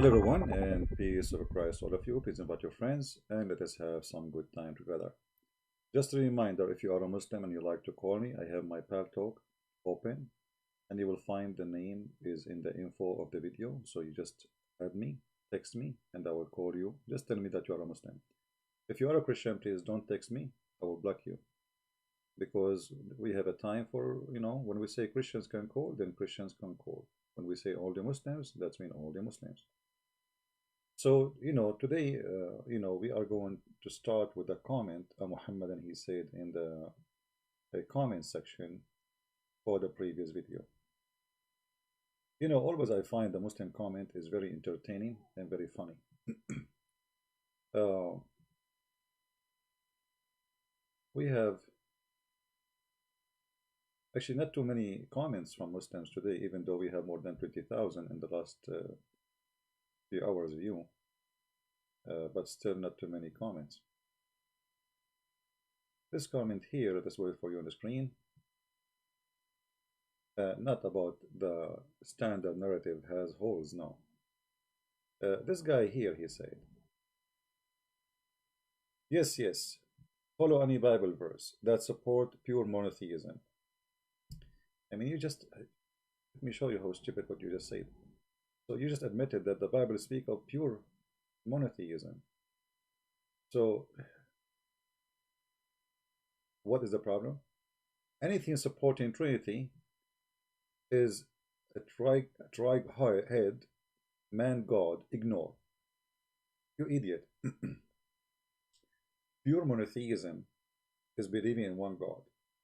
Hello everyone, and peace of Christ all of you. Please invite your friends and let us have some good time together. Just a reminder, if you are a Muslim and you like to call me, I have my Pal Talk open, and you will find the name is in the info of the video. So you just add me, text me, and I will call you. Just tell me that you are a Muslim. If you are a Christian, please don't text me. I will block you because we have a time for, when we say Christians can call, then Christians can call. When we say all the Muslims, that's mean all the Muslims. So, today, we are going to start with a comment Muhammad and he said in the comment section for the previous video. Always I find the Muslim comment is very entertaining and very funny. uh, we have actually not too many comments from Muslims today, even though we have more than 20,000 in the last few hours view, but still not too many comments. This comment here, let us wait for you on the screen. Not about the standard narrative has holes, no. This guy here, he said, yes, follow any Bible verse that support pure monotheism. I mean, let me show you how stupid what you just said. So you just admitted that the Bible speaks of pure monotheism. So what is the problem? Anything supporting Trinity is a trihead man God. Ignore. You idiot. Pure monotheism is believing in one God.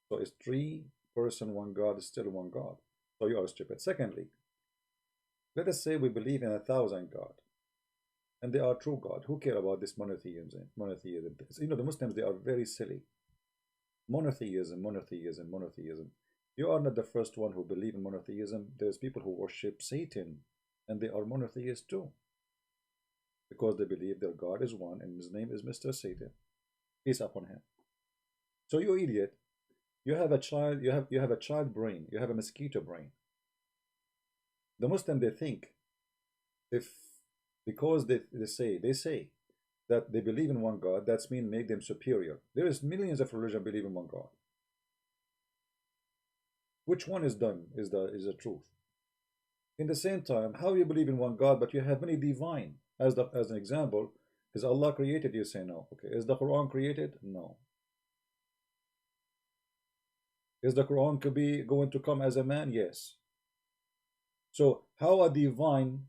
So it's three person, one God is still one God. So you are stupid. Secondly, let us say we believe in 1,000 God, and they are true God. Who care about this monotheism? The Muslims, they are very silly. Monotheism. You are not the first one who believe in monotheism. There's people who worship Satan, and they are monotheists too, because they believe their God is one, and his name is Mr. Satan. Peace upon him. So you idiot, you have a child, you have a child brain, you have a mosquito brain. The Muslim, they think because they say that they believe in one God, that's mean make them superior. There is millions of religions believe in one God. Which one is the truth? In the same time, how you believe in one God but you have many divine? As an example, is Allah created? You say no. Okay, is the Quran created? No. Is the Quran going to come as a man? Yes. So how a divine,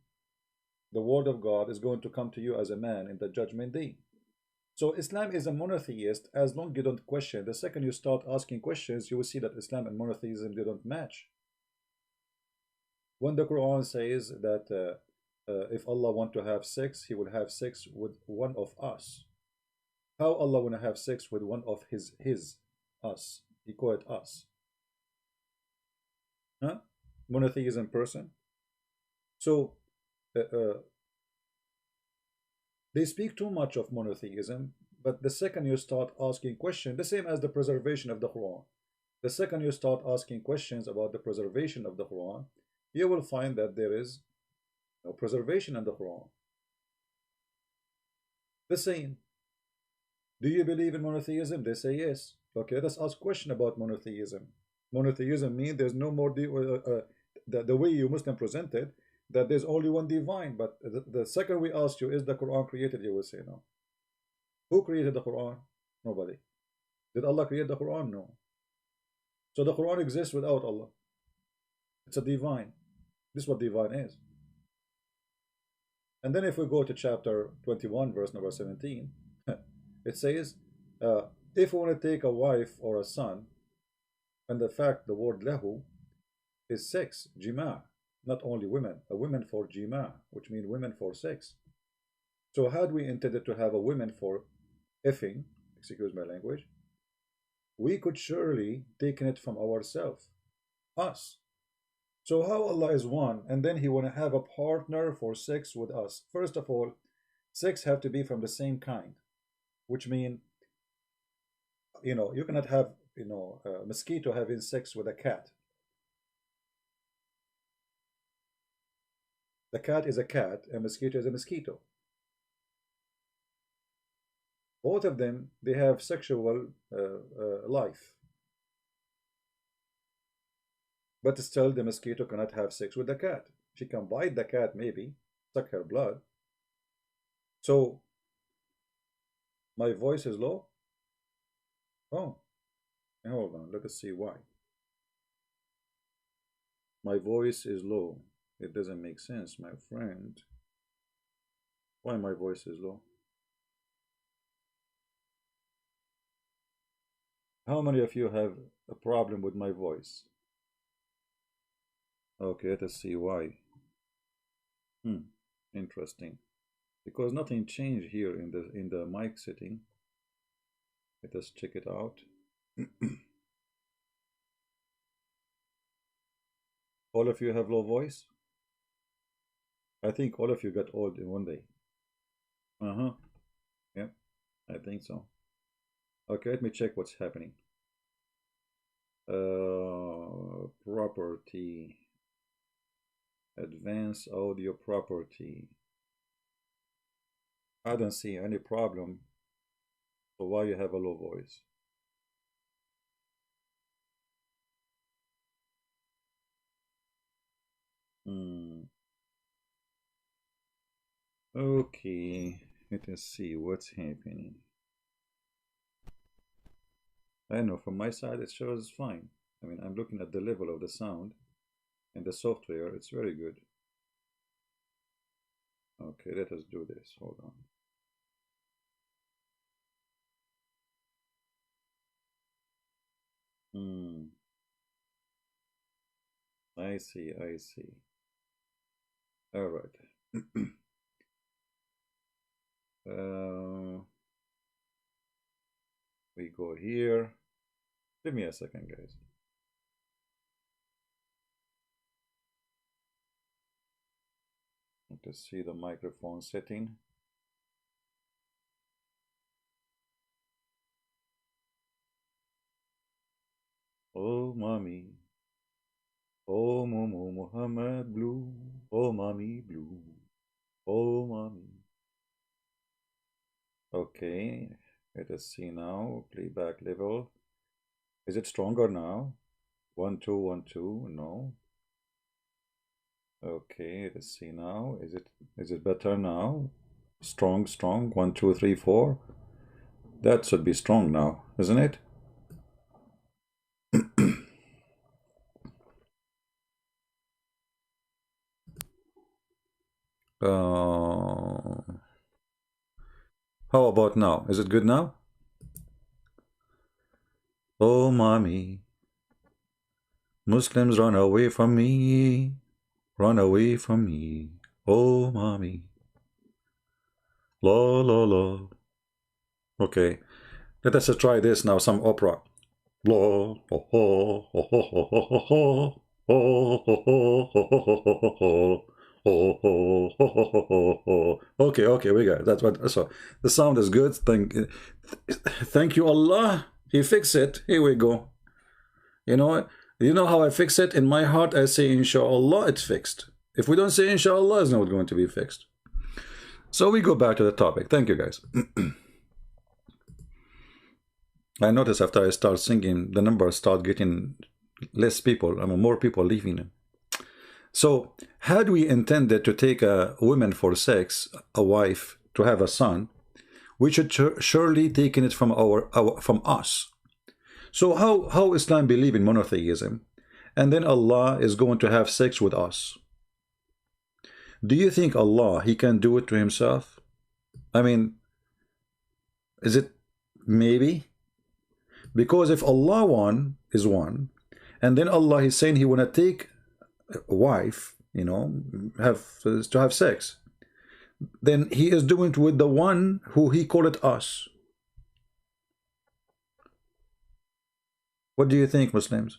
the word of God, is going to come to you as a man in the judgment day? So Islam is a monotheist as long as you don't question. The second you start asking questions, you will see that Islam and monotheism, they don't match. When the Quran says that if Allah want to have sex, he will have sex with one of us. How Allah want to have sex with one of his us? He call it us. Huh? Monotheism person. So they speak too much of monotheism, but the second you start asking questions, the same as the preservation of the Quran, the second you start asking questions about the preservation of the Quran, you will find that there is no preservation in the Quran. The same. Do you believe in monotheism? They say yes. Okay, let's ask a question about monotheism. Monotheism means there's no more the way you Muslim presented, that there's only one divine. But the second we ask you, is the Quran created? You will say no. Who created the Quran? Nobody. Did Allah create the Quran? No. So the Quran exists without Allah. It's a divine. This is what divine is. And then if we go to chapter 21, verse number 17, it says, if we want to take a wife or a son, and the fact the word lahu is sex, jima, not only women, a women for jima, which means women for sex. So had we intended to have a women for effing, excuse my language, we could surely taken it from ourselves, us. So how Allah is one, and then he want to have a partner for sex with us? First of all, sex have to be from the same kind, which mean, you cannot have, a mosquito having sex with a cat. The cat is a cat, a mosquito is a mosquito. Both of them, they have sexual life, but still the mosquito cannot have sex with the cat. She can bite the cat, maybe suck her blood. So my voice is low. Oh, hold on, let us see why. My voice is low. It doesn't make sense, my friend. Why my voice is low? How many of you have a problem with my voice? Okay, let us see why. Interesting. Because nothing changed here in the mic setting. Let us check it out. All of you have low voice? I think all of you got old in one day. Yeah, I think so. Okay, let me check what's happening. Property. Advanced audio property. I don't see any problem. So why you have a low voice? Okay, let us see what's happening. I know from my side it shows fine. I mean, I'm looking at the level of the sound and the software, it's very good. Okay, let us do this. Hold on. I see, I see. All right. We go here. Give me a second, guys. Let us see the microphone setting. Oh, mommy. Oh, Momo Muhammad Blue. Oh, mommy blue. Oh, mommy. Okay, let us see now. Playback level. Is it stronger now? 1 2 1 2. No. Okay, let's see now. Is it better now? Strong, strong. 1 2 3 4. That should be strong now, isn't it? How about now? Is it good now? Oh, mommy. Muslims run away from me. Run away from me. Oh, mommy. La, la, la. Okay. Let us try this now, some opera. La, ho, ho, ho, ho, ho, ho, ho, ho. Oh, ho, ho, ho, ho, ho, ho, ho, ho. Oh, ho, ho, ho, ho, ho, ho. Okay, okay, we got it. That's what. So the sound is good. Thank you, Allah. He fixed it. Here we go. You know how I fix it? In my heart, I say, inshallah, it's fixed. If we don't say inshallah, it's not going to be fixed. So we go back to the topic. Thank you, guys. I notice after I start singing, the numbers start getting less people. I mean, more people leaving. So, had we intended to take a woman for sex, a wife, to have a son, we should surely taken it from from us. So how Islam believe in monotheism, and then Allah is going to have sex with us? Do you think Allah, he can do it to himself? I mean, is it maybe? Because if Allah one is one, and then Allah is saying he want to take a wife, to have sex, then he is doing it with the one who he called it us. What do you think, Muslims?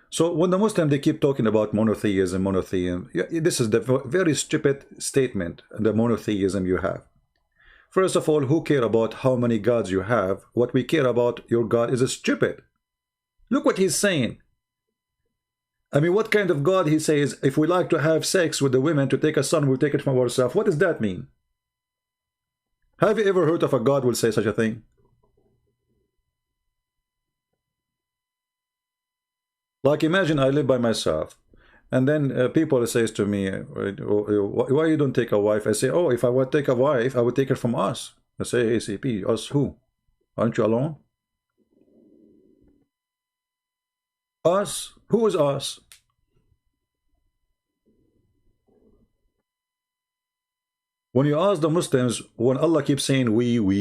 So when the Muslims, they keep talking about monotheism, this is the very stupid statement, the monotheism you have. First of all, who care about how many gods you have? What we care about, your God is stupid. Look what he's saying. I mean, what kind of God he says, if we like to have sex with the women to take a son, we'll take it from ourselves? What does that mean? Have you ever heard of a God will say such a thing? Like, imagine I live by myself, and then people says to me, why you don't take a wife? I say, oh, if I would take a wife, I would take her from us. I say, ACP, us who? Aren't you alone? Us? Who is us? When you ask the Muslims, when Allah keeps saying we, what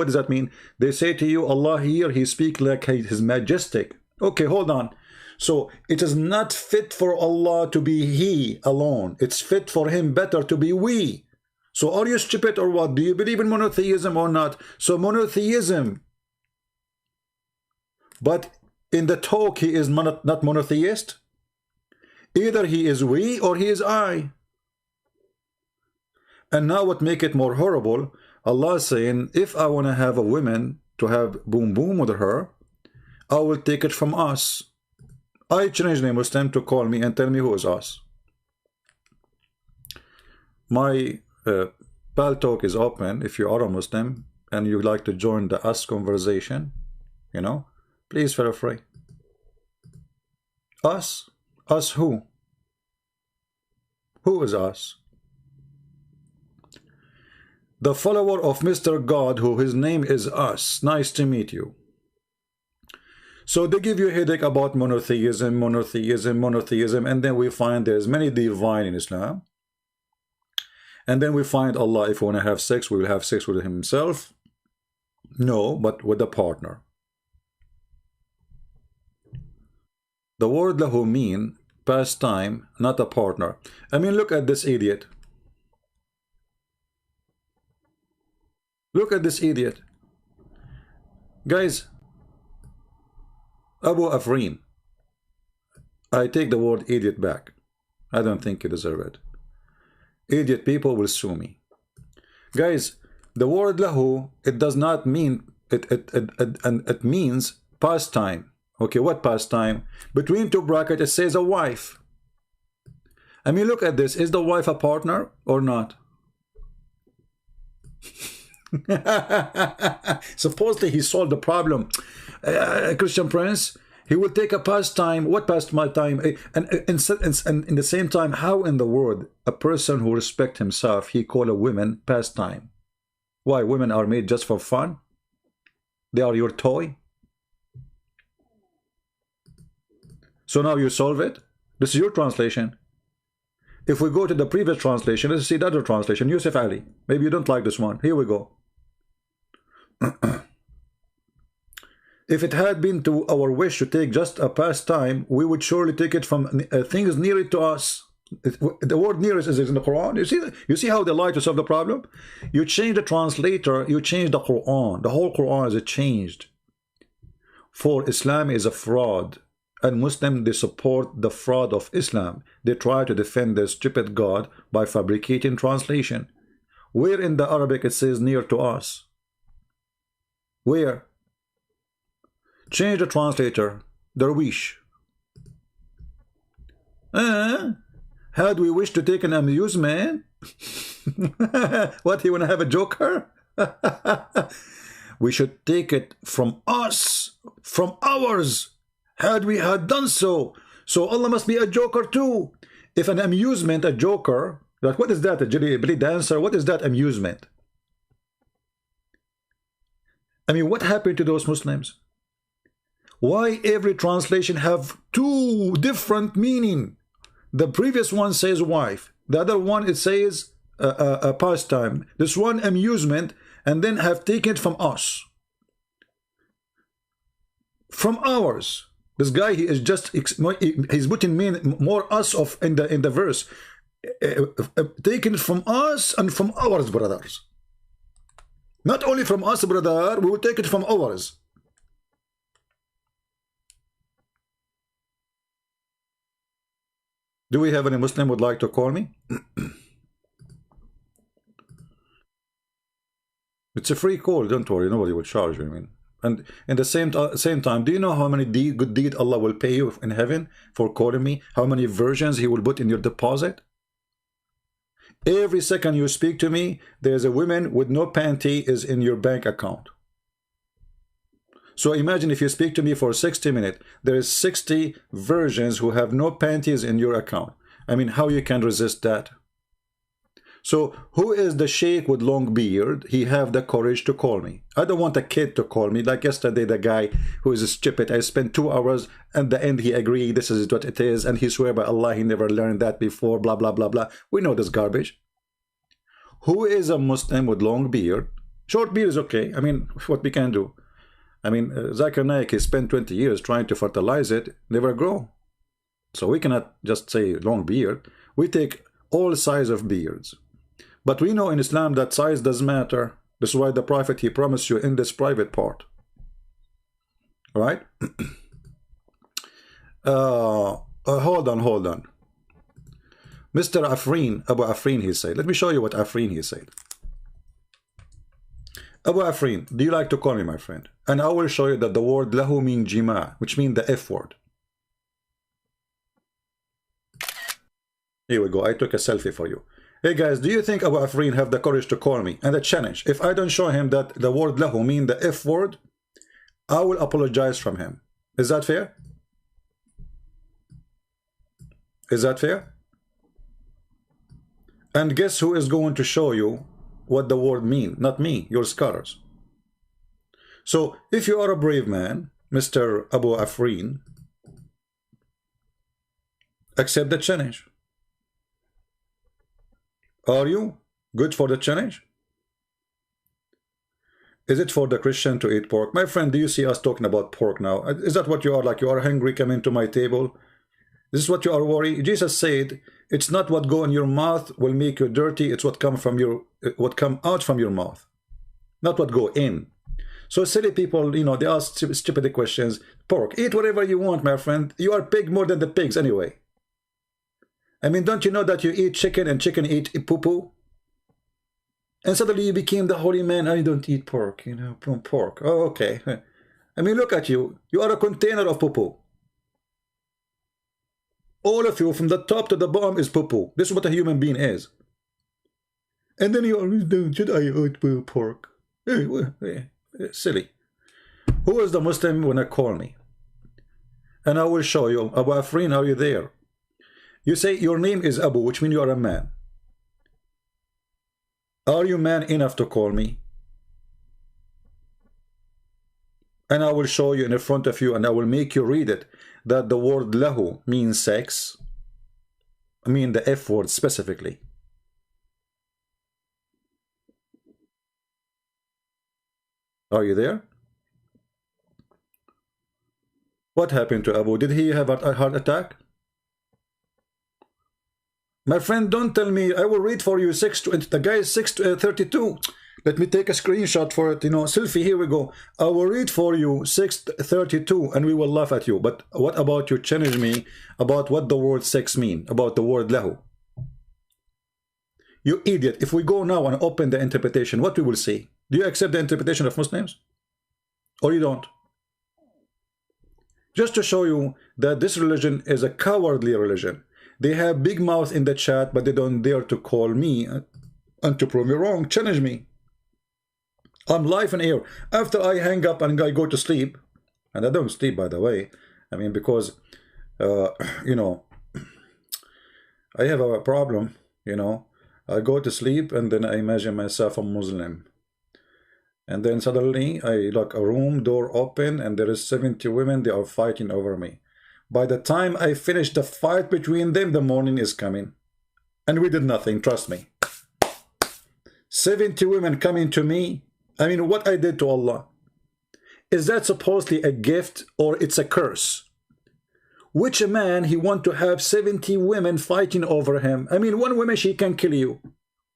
does that mean? They say to you, Allah here, he speaks like his majestic. Okay, hold on. So it is not fit for Allah to be he alone. It's fit for him better to be we. So are you stupid or what? Do you believe in monotheism or not? So monotheism. But in the talk, he is not monotheist. Either he is we or he is I. And now what make it more horrible, Allah is saying, if I want to have a woman to have boom boom with her, I will take it from us. I challenge the Muslim to call me and tell me who is us. My Pal Talk is open. If you are a Muslim and you'd like to join the us conversation, you know, please feel free. Us? Us who? Who is us? The follower of Mr. God, who his name is us. Nice to meet you. So they give you a headache about monotheism, and then we find there's many divine in Islam. And then we find Allah, if we want to have sex, we will have sex with himself. No, but with a partner. The word lahu mean pastime, not a partner. I mean, look at this idiot. Look at this idiot. Guys, Abu Afrin, I take the word idiot back. I don't think you deserve it. Idiot people will sue me. Guys, the word lahu, it does not mean, it means pastime. Okay, what pastime? Between two brackets, it says a wife. I mean, look at this. Is the wife a partner or not? Supposedly he solved the problem. Christian Prince, he will take a pastime. What pastime? And in the same time, how in the world a person who respects himself, he call a woman pastime? Why? Women are made just for fun? They are your toy? So now you solve it? This is your translation. If we go to the previous translation, let's see the other translation. Yusuf Ali. Maybe you don't like this one. Here we go. If it had been to our wish to take just a pastime, we would surely take it from things near to us. The word nearest is in the Quran. You see how they lie to solve the problem? You change the translator, you change the Quran. The whole Quran is changed. For Islam is a fraud. And Muslims, they support the fraud of Islam. They try to defend their stupid God by fabricating translation. Where in the Arabic it says near to us? Where? Change the translator. Darwish. Had we wish to take an amusement? What, you want to have a joker? We should take it from us, from ours. Had we had done so. So Allah must be a joker too. If an amusement, a joker, like what is that? A jelly dancer? What is that amusement? I mean, what happened to those Muslims? Why every translation have two different meaning? The previous one says wife. The other one, it says a pastime. This one amusement, and then have taken it from us. From ours. This guy, he is just, he's putting more us of in the verse. Taken it from us and from ours, brothers. Not only from us, brother, we will take it from ours. Do we have any Muslim would like to call me? It's a free call, don't worry, nobody will charge you. I mean, And in the same time, do you know how many good deed Allah will pay you in heaven for calling me? How many virgins He will put in your deposit? Every second you speak to me, there's a woman with no panty is in your bank account. So imagine if you speak to me for 60 minutes, there is 60 virgins who have no panties in your account. I mean, how you can resist that? So who is the sheikh with long beard? He have the courage to call me. I don't want a kid to call me. Like yesterday, the guy who is stupid. I spent 2 hours. At the end, he agreed this is what it is. And he swear by Allah, he never learned that before. Blah, blah, blah, blah. We know this garbage. Who is a Muslim with long beard? Short beard is okay. I mean, what we can do. I mean, Zakir Naik, he spent 20 years trying to fertilize it. Never grow. So we cannot just say long beard. We take all size of beards. But we know in Islam that size doesn't matter. This is why the Prophet, he promised you in this private part. Right? Hold on. Mr. Afrin, Abu Afrin, he said. Let me show you what Afrin, he said. Abu Afrin, do you like to call me, my friend? And I will show you that the word lahu means jima, which means the F word. Here we go. I took a selfie for you. Hey guys, do you think Abu Afrin have the courage to call me? And the challenge, if I don't show him that the word lahu mean the F word, I will apologize from him. Is that fair? Is that fair? And guess who is going to show you what the word mean? Not me, your scholars. So if you are a brave man, Mr. Abu Afrin, accept the challenge. Are you good for the challenge? Is it for the Christian to eat pork? My friend, do you see us talking about pork now? Is that what you are like? You are hungry, come into my table? This is what you are worried? Jesus said, it's not what go in your mouth will make you dirty, it's what come out from your mouth. Not what go in. So silly people, you know, they ask stupid questions. Pork, eat whatever you want, my friend. You are pig more than the pigs anyway. I mean, don't you know that you eat chicken and chicken eat poo-poo? And suddenly you became the holy man. I don't eat pork, you know, pork. Oh, okay. I mean, look at you. You are a container of poo-poo. All of you, from the top to the bottom, is poo-poo. This is what a human being is. And then you always don't, should I eat pork? Silly. Who is the Muslim when I call me? And I will show you. Abu Afrin, are you there? You say your name is Abu, which means you are a man. Are you man enough to call me? And I will show you in front of you, and I will make you read it, that the word lahu means sex. I mean the F word specifically. Are you there? What happened to Abu? Did he have a heart attack? My friend, don't tell me. I will read for you. The guy is 632. Let me take a screenshot for it. You know, selfie. Here we go. I will read for you 632, and we will laugh at you. But what about you challenge me about what the word sex mean? About the word lahu? You idiot. If we go now and open the interpretation, what we will see? Do you accept the interpretation of Muslims? Or you don't? Just to show you that this religion is a cowardly religion. They have big mouth in the chat, but they don't dare to call me and to prove me wrong. Challenge me. I'm live and air. After I hang up and I go to sleep, and I don't sleep, by the way. I mean, because, you know, I have a problem, you know. I go to sleep and then I imagine myself a Muslim. And then suddenly I look a room door open and there is 70 women. They are fighting over me. By the time I finish the fight between them, the morning is coming. And we did nothing, trust me. 70 women coming to me. I mean, what I did to Allah. Is that supposedly a gift or it's a curse? Which man he want to have 70 women fighting over him? I mean, one woman, she can kill you.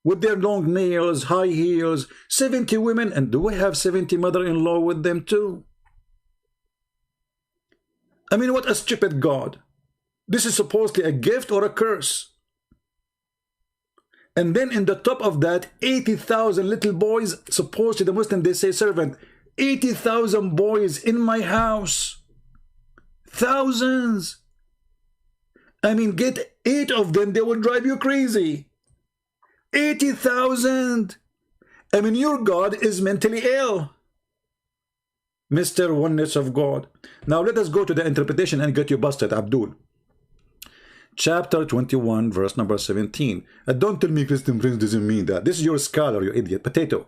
With their long nails, high heels, 70 women. And do we have 70 mother-in-law with them too? I mean, what a stupid God. This is supposedly a gift or a curse. And then in the top of that, 80,000 little boys, supposedly the Muslim, they say servant. 80,000 boys in my house. Thousands. I mean, get 8 of them, they will drive you crazy. 80,000. I mean, your God is mentally ill. Mr. Oneness of God. Now let us go to the interpretation and get you busted, Abdul. Chapter 21, verse number 17. And don't tell me Christian Prince doesn't mean that. This is your scholar, you idiot. Potato.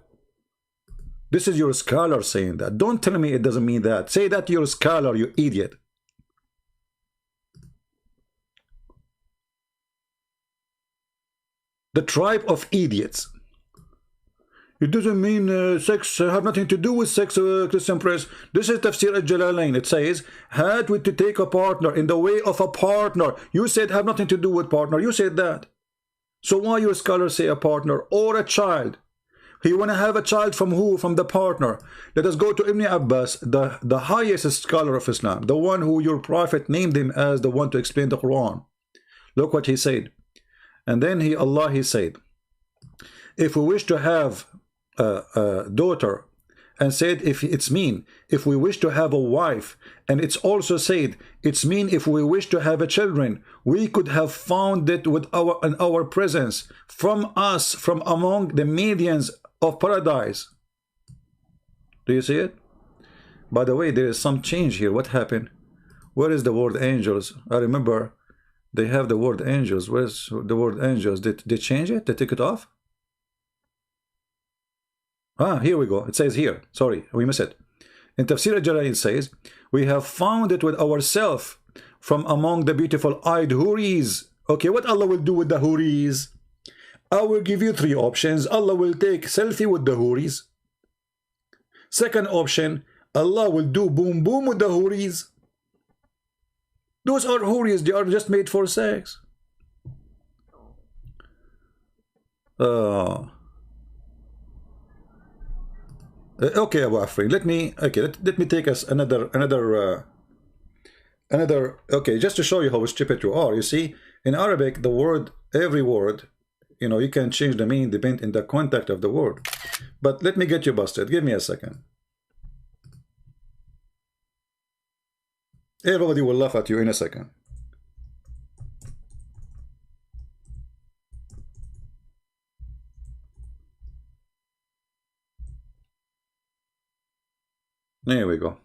This is your scholar saying that. Don't tell me it doesn't mean that. Say that to your scholar, you idiot. The tribe of idiots. It doesn't mean sex, have nothing to do with sex, Christian Press. This is Tafsir al-Jalalain. It says, had to take a partner in the way of a partner. You said have nothing to do with partner. You said that. So why your scholars say a partner or a child? You want to have a child from who? From the partner. Let us go to Ibn Abbas, the highest scholar of Islam, the one who your prophet named him as the one to explain the Quran. Look what he said. And then he said, if we wish to have a daughter, and said if it's mean if we wish to have a wife, and it's also said it's mean if we wish to have a children, we could have found it with our presence from us, from among the medians of paradise. Do you see it? By the way, there is some change here. What happened? Where is the word angels? I remember they have the word angels. Where's the word angels? Did they change it? They take it off? Ah, here we go. It says here. Sorry, we missed it. In Tafsir al-Jalalain it says, we have found it with ourselves from among the beautiful eyed Huris. Okay, what Allah will do with the Huris? I will give you 3 options. Allah will take selfie with the Huris. Second option, Allah will do boom boom with the Huris. Those are Huris. They are just made for sex. Okay, Abu Afrin, let me take us another okay, just to show you how stupid you are. You see, in Arabic, the word, every word, you know, you can change the meaning depending on the context of the word. But let me get you busted. Give me a second. Everybody will laugh at you in a second. There we go.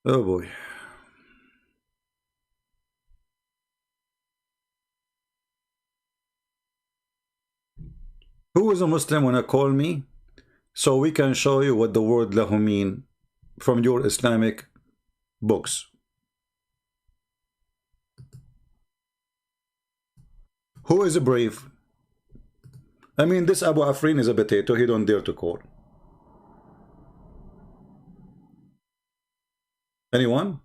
Oh boy. Who is a Muslim wanna call me? So we can show you what the word lahu mean from your Islamic books. Who is brave? I mean, this Abu Afrin is a potato. He don't dare to call. Anyone?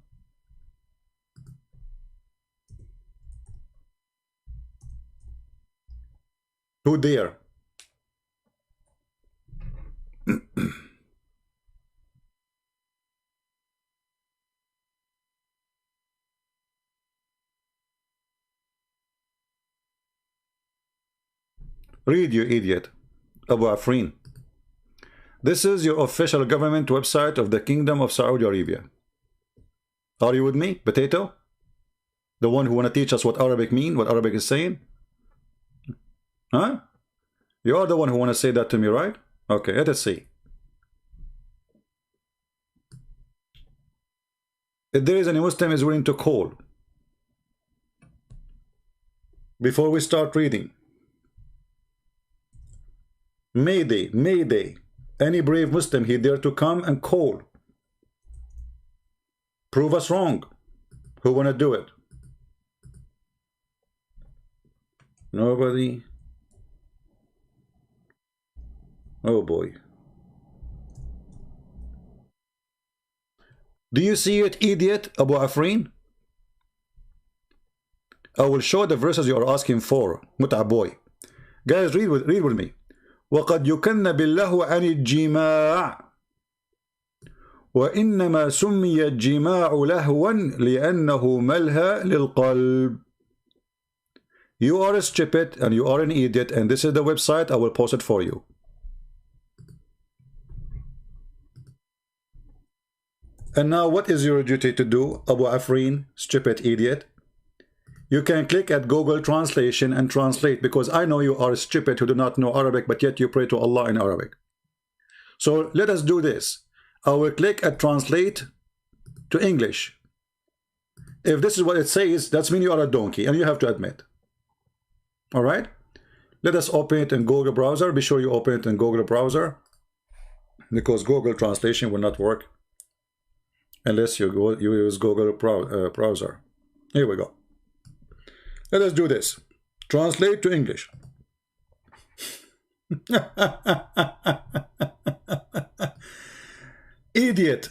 Who dare? Read, you idiot. Abu Afrin. This is your official government website of the Kingdom of Saudi Arabia. Are you with me, potato? The one who want to teach us what Arabic mean, what Arabic is saying? Huh? You are the one who want to say that to me, right? Okay, let us see. If there is any Muslim is willing to call before we start reading. Mayday, Mayday. Any brave Muslim here dare to come and call. Prove us wrong. Who want to do it? Nobody. Oh boy. Do you see it, idiot, Abu Afrin? I will show the verses you are asking for, Mut'a boy. Guys, read with me. وَقَدْ يُكَنَّ بِاللَّهُ عَنِ الْجِمَاعِ. وإنما سمي الجماع لهوا لأنه ملهى للقلب. You are stupid and you are an idiot, and this is the website. I will post it for you. And now what is your duty to do, Abu Afrin, stupid idiot? You can click at Google Translation and translate, because I know you are stupid who do not know Arabic, but yet you pray to Allah in Arabic. So let us do this. I will click at translate to English. If this is what it says, that means you are a donkey, and you have to admit. All right? Let us open it in Google browser. Be sure you open it in Google browser, because Google Translation will not work unless you use Google browser. Here we go. Let us do this. Translate to English. Idiot.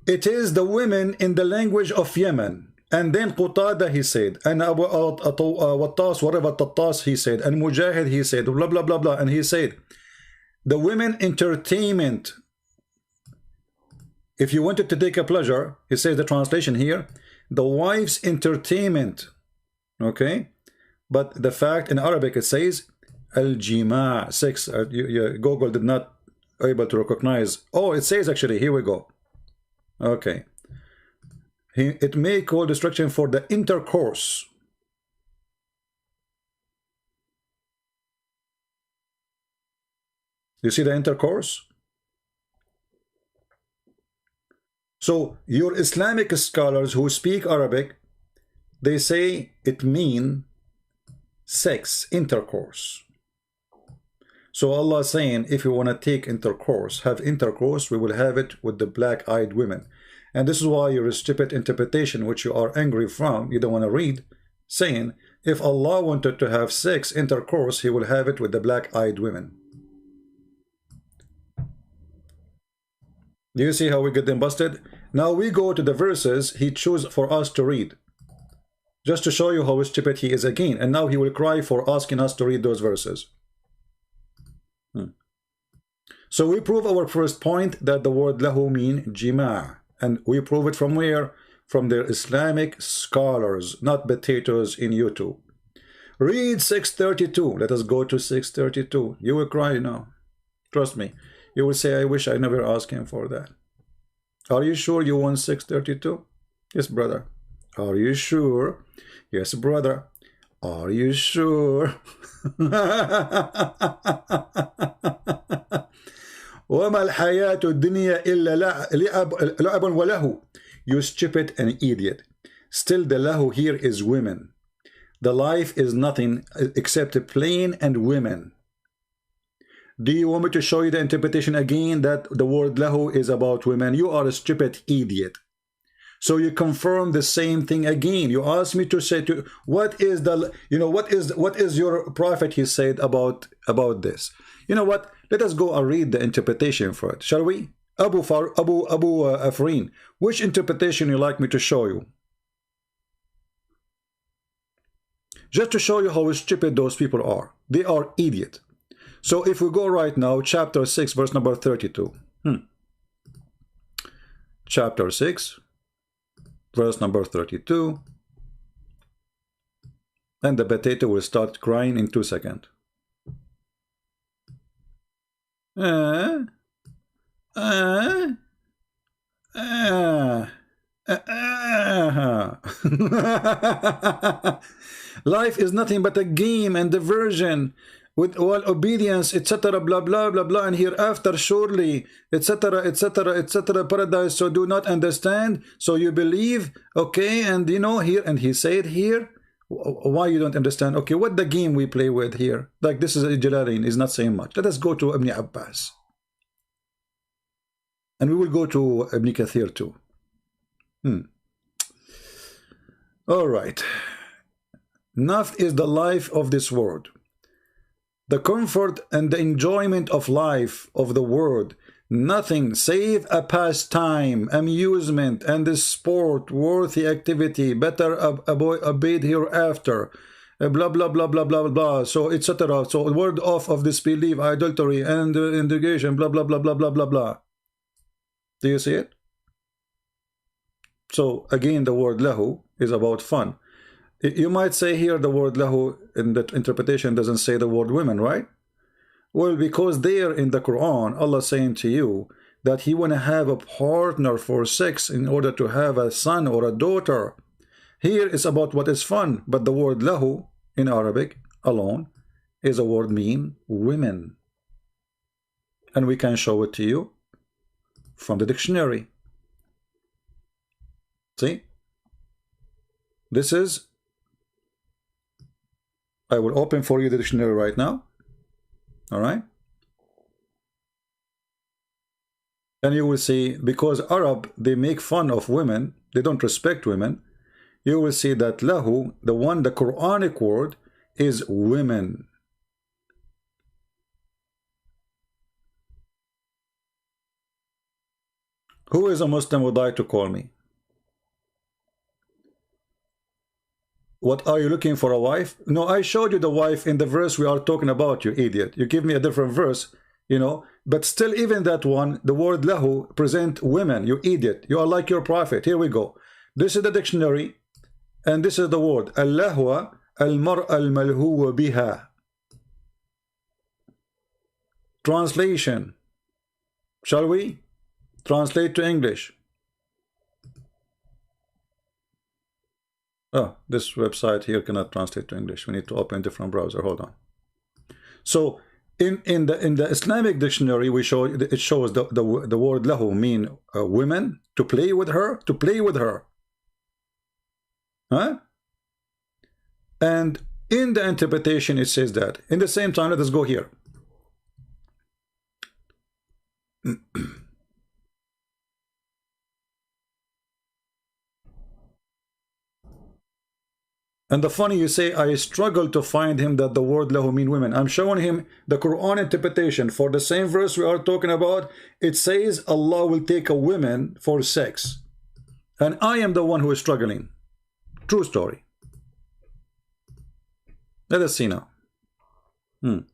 It is the women in the language of Yemen. And then Qutada, he said, and Abu Wattas, whatever Tattas, he said, and Mujahid, he said, blah, blah, blah, blah. And he said, the women entertainment. If you wanted to take a pleasure, he says the translation here, the wife's entertainment. Okay? But the fact in Arabic, it says, al-jima' sex. Google did not able to recognize. Oh, it says actually, here we go. Okay. It may call destruction for the intercourse. You see the intercourse? So your Islamic scholars who speak Arabic, they say it means sex, intercourse. So Allah is saying, if you want to take intercourse, have intercourse, we will have it with the black-eyed women. And this is why your stupid interpretation, which you are angry from, you don't want to read, saying, if Allah wanted to have sex, intercourse, he will have it with the black-eyed women. Do you see how we get them busted? Now we go to the verses he chose for us to read, just to show you how stupid he is again. And now he will cry for asking us to read those verses. So we prove our first point, that the word lahu mean jima'. And we prove it from where? From their Islamic scholars, not potatoes in YouTube. Read 632. Let us go to 632. You will cry now. Trust me. You will say, I wish I never asked him for that. Are you sure you want 632? Yes, brother. Are you sure? Yes, brother. Are you sure? وَمَا الْحَيَاةُ الدُّنْيَا إِلَّا لَعَبٌ وَلَهُ. You stupid and idiot. Still the lahu here is women. The life is nothing except plain and women. Do you want me to show you the interpretation again, that the word lahu is about women? You are a stupid idiot. So you confirm the same thing again. You ask me to say to what is the, you know, what is your prophet, he said about this. You know what? Let us go and read the interpretation for it, shall we? Abu Afrin, which interpretation you like me to show you? Just to show you how stupid those people are. They are idiot. So if we go right now, chapter 6, verse number 32. Chapter 6, verse number 32. And the potato will start crying in 2 seconds. Life is nothing but a game and diversion with all obedience, etc., blah blah blah blah, and hereafter surely, etc., etc., etc., paradise. So do not understand, so you believe, okay? And you know, here, and he said here, why you don't understand? Okay, what the game we play with here? Like this is Jalalain is not saying much. Let us go to Ibn Abbas, and we will go to Ibn Kathir too. All right. Nafs is the life of this world, the comfort and the enjoyment of life of the world. Nothing save a pastime, amusement, and the sport, worthy activity, better obeyed hereafter, blah blah blah blah blah blah. So etc. So word off of disbelief, idolatry, and integration, blah blah blah blah blah blah blah. Do you see it? So again, the word lahu is about fun. You might say here the word lahu in the interpretation doesn't say the word women, right? Well, because there in the Quran, Allah saying to you that He want to have a partner for sex in order to have a son or a daughter. Here is about what is fun, but the word lahu in Arabic alone is a word mean women. And we can show it to you from the dictionary. See? This is, I will open for you the dictionary right now. All right? And you will see, because Arab, they make fun of women, they don't respect women, you will see that lahu, the Quranic word, is women. Who is a Muslim would like to call me? What, are you looking for a wife? No, I showed you the wife in the verse we are talking about, you idiot. You give me a different verse, you know, but still even that one, the word lahu present women, you idiot. You are like your prophet. Here we go. This is the dictionary, and this is the word. Al-lahwa al-mar'a al-malhuwa biha. Translation. Shall we translate to English? Oh, this website here cannot translate to English. We need to open a different browser. Hold on. So in the Islamic dictionary, we show it shows the word lahu mean women, to play with her, huh? And in the interpretation it says that. In the same time, let us go here. And the funny, you say, I struggle to find him that the word lahu mean women. I'm showing him the Quran interpretation for the same verse we are talking about. It says Allah will take a woman for sex. And I am the one who is struggling. True story. Let us see now. Ibn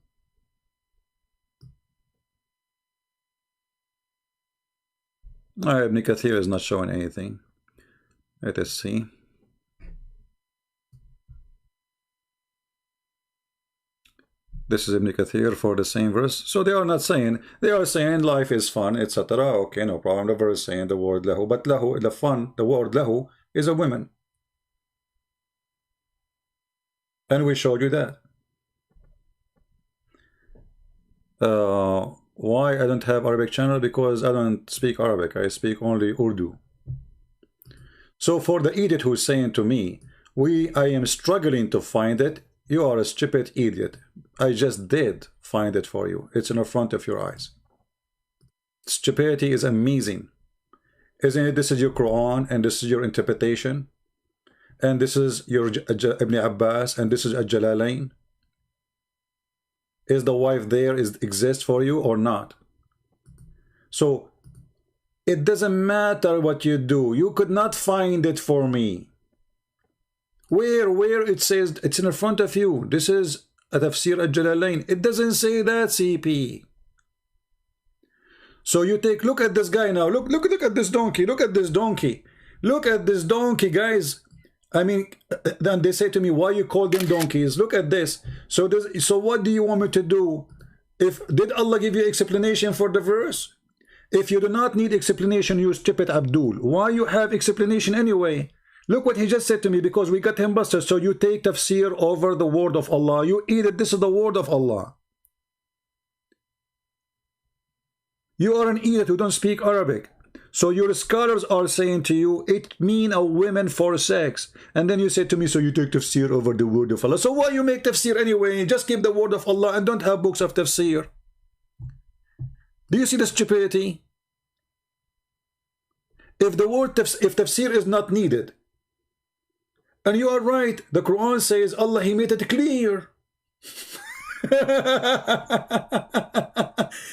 Kathir is not showing anything. Let us see. This is Ibn Kathir for the same verse. So they are not saying, they are saying life is fun, etc. Okay, no problem. The verse saying the word lahu, but lahu, the fun, the word lahu is a woman. And we showed you that. Why I don't have Arabic channel? Because I don't speak Arabic. I speak only Urdu. So for the idiot who's saying to me, I am struggling to find it, you are a stupid idiot. I just did find it for you. It's in the front of your eyes. Stupidity is amazing. Isn't it? This is your Quran, and this is your interpretation. And this is your Ibn Abbas, and this is Al-Jalalain. Is the wife there, exist for you or not? So it doesn't matter what you do. You could not find it for me. Where it says it's in front of you. This is a Tafsir Al-Jalalain. It doesn't say that, CP. So you take, look at this guy now. Look at this donkey. Look at this donkey. Look at this donkey, guys. I mean, then they say to me, why you call them donkeys? Look at this. So what do you want me to do? Did Allah give you explanation for the verse? If you do not need explanation, you stupid Abdul. Why you have explanation anyway? Look what he just said to me, because we got him busted. So you take tafsir over the word of Allah. You eat it. This is the word of Allah. You are an idiot who don't speak Arabic. So your scholars are saying to you, it mean a women for sex. And then you say to me, so you take tafsir over the word of Allah. So why you make tafsir anyway? Just keep the word of Allah and don't have books of tafsir. Do you see the stupidity? If tafsir is not needed, and you are right, the Quran says Allah, He made it clear.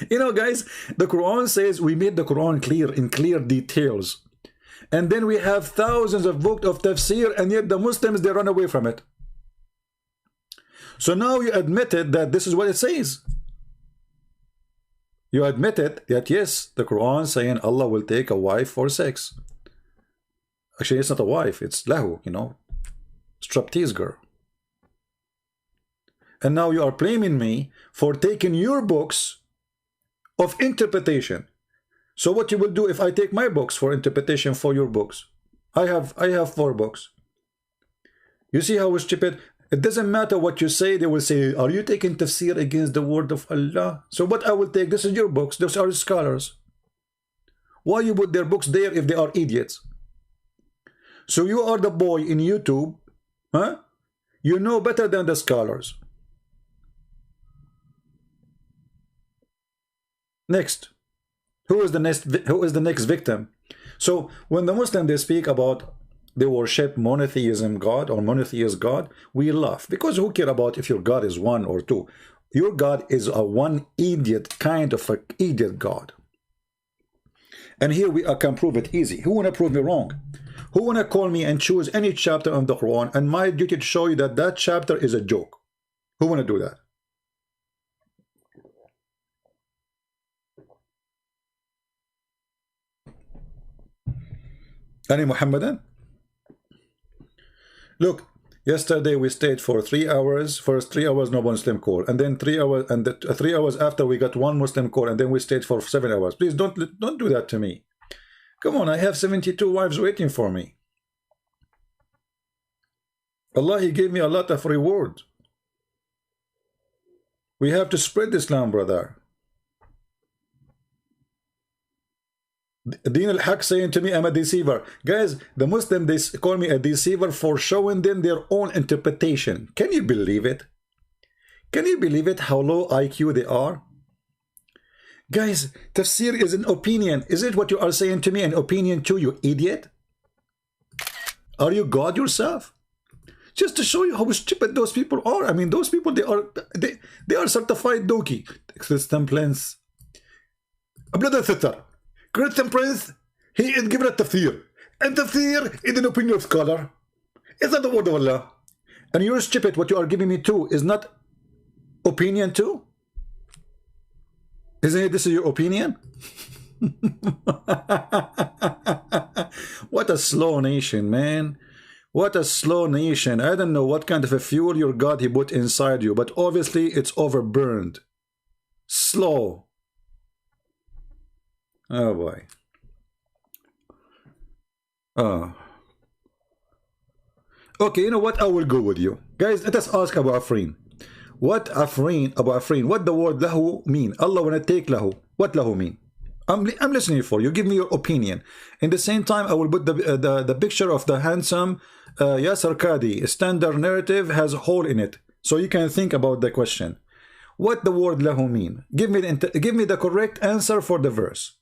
You know, guys, the Quran says we made the Quran clear in clear details. And then we have thousands of books of tafsir, and yet the Muslims, they run away from it. So now you admitted that this is what it says. You admitted that yes, the Quran saying Allah will take a wife for sex. Actually, it's not a wife, it's lahu, you know, striptease girl. And now you are blaming me for taking your books of interpretation. So what you will do if I take my books for interpretation for your books? I have 4 books. You see how stupid? It doesn't matter what you say, they will say, are you taking tafsir against the word of Allah? So what I will take, this is your books, those are scholars. Why you put their books there if they are idiots? So you are the boy in YouTube, huh? You know better than the scholars. Next. Who is the next victim? So when the Muslim they speak about they worship monotheism God or monotheist God, we laugh because who care about if your God is 1 or 2? Your God is a one idiot kind of an idiot God. And here I can prove it easy. Who wanna prove me wrong? Who wanna call me and choose any chapter on the Quran and my duty to show you that that chapter is a joke? Who wanna do that? Any Muhammadan? Look, yesterday we stayed for 3 hours. First 3 hours no Muslim call, and then 3 hours, and 3 hours after we got 1 Muslim call, and then we stayed for 7 hours. Please don't do that to me. Come on, I have 72 wives waiting for me. Allah, He gave me a lot of reward. We have to spread Islam, brother. Deen al-Haq saying to me, I'm a deceiver. Guys, the Muslim, they call me a deceiver for showing them their own interpretation. Can you believe it? Can you believe it, how low IQ they are? Guys, tafsir is an opinion. Is it what you are saying to me, an opinion too, you idiot? Are you God yourself? Just to show you how stupid those people are. I mean, those people, they are certified donkey. Christian Prince. Brother sister. Christian Prince, he is given a tafsir. And tafsir is an opinion of scholar. It's not the word of Allah. And you're stupid, what you are giving me too is not opinion too? Isn't it this is your opinion? What a slow nation, man. What a slow nation. I don't know what kind of a fuel your God he put inside you, but obviously it's overburned. Slow. Oh boy. Oh. Okay, you know what? I will go with you. Guys, let us ask Abu Afrin. What Afrin, Abu Afrin, what the word lahu mean? Allah wanna take lahu. What lahu mean? I'm listening for you. Give me your opinion. In the same time, I will put the picture of the handsome Yasser Qadi. Standard narrative has a hole in it. So you can think about the question. What the word lahu mean? Give me the correct answer for the verse.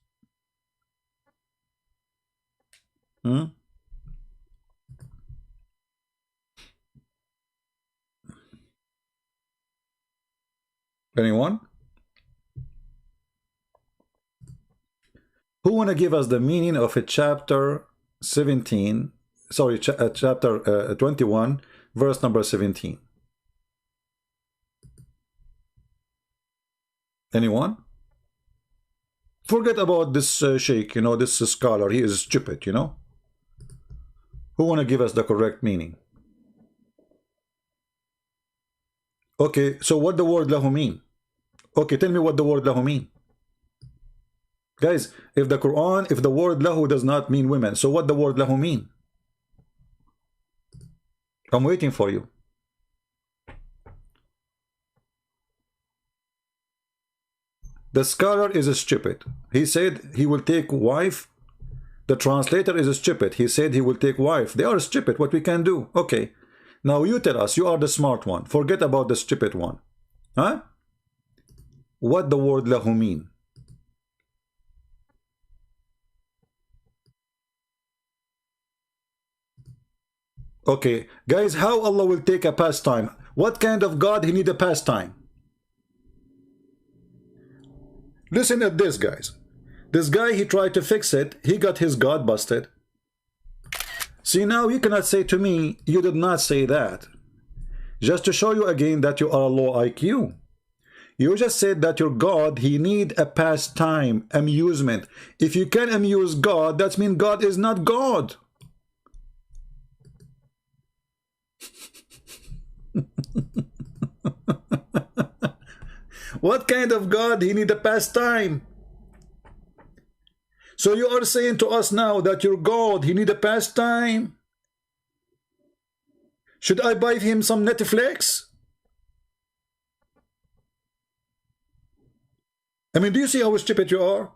Anyone? Who want to give us the meaning of a chapter 17, sorry, chapter 21, verse number 17? Anyone? Forget about this sheikh, you know, this scholar, he is stupid, you know? Who want to give us the correct meaning? Okay, so what the word lahu mean? Okay, tell me what the word lahu mean. Guys, if the Quran, if the word lahu does not mean women, so what the word lahu mean? I'm waiting for you. The scholar is stupid. He said he will take wife. The translator is stupid. He said he will take wife. They are stupid. What we can do? Okay. Now you tell us. You are the smart one. Forget about the stupid one. Huh? What the word lahu mean? Okay. Guys, how Allah will take a pastime? What kind of God he need a pastime? Listen at this, guys. This guy, he tried to fix it. He got his God busted. See, now you cannot say to me, you did not say that. Just to show you again that you are a low IQ. You just said that your God, he need a pastime, amusement. If you can amuse God, that means God is not God. What kind of God he need a pastime? So you are saying to us now that your God, he need a pastime? Should I buy him some Netflix? I mean, do you see how stupid you are?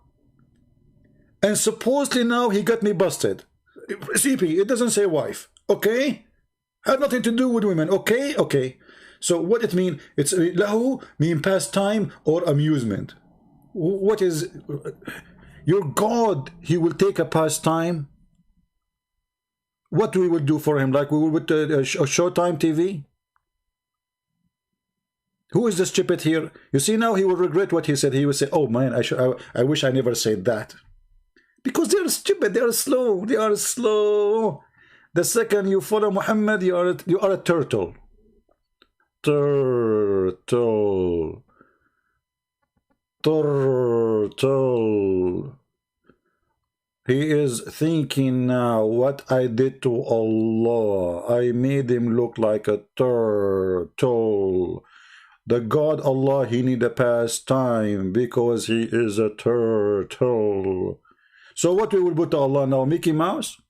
And supposedly now he got me busted. CP, it doesn't say wife, okay? Had nothing to do with women, okay? Okay. So what it mean? It's lahu mean pastime or amusement. What is your God? He will take a pastime. What we will do for him? Like we will with Showtime TV? Who is the stupid here? You see now he will regret what he said. He will say, "Oh man, I wish I never said that." Because they are stupid. They are slow. They are slow. The second you follow Muhammad, you are a turtle. Turtle. Turtle. He is thinking now, what I did to Allah. I made him look like a turtle. The God Allah, he need a pastime because he is a turtle. So what we will put to Allah now? Mickey Mouse?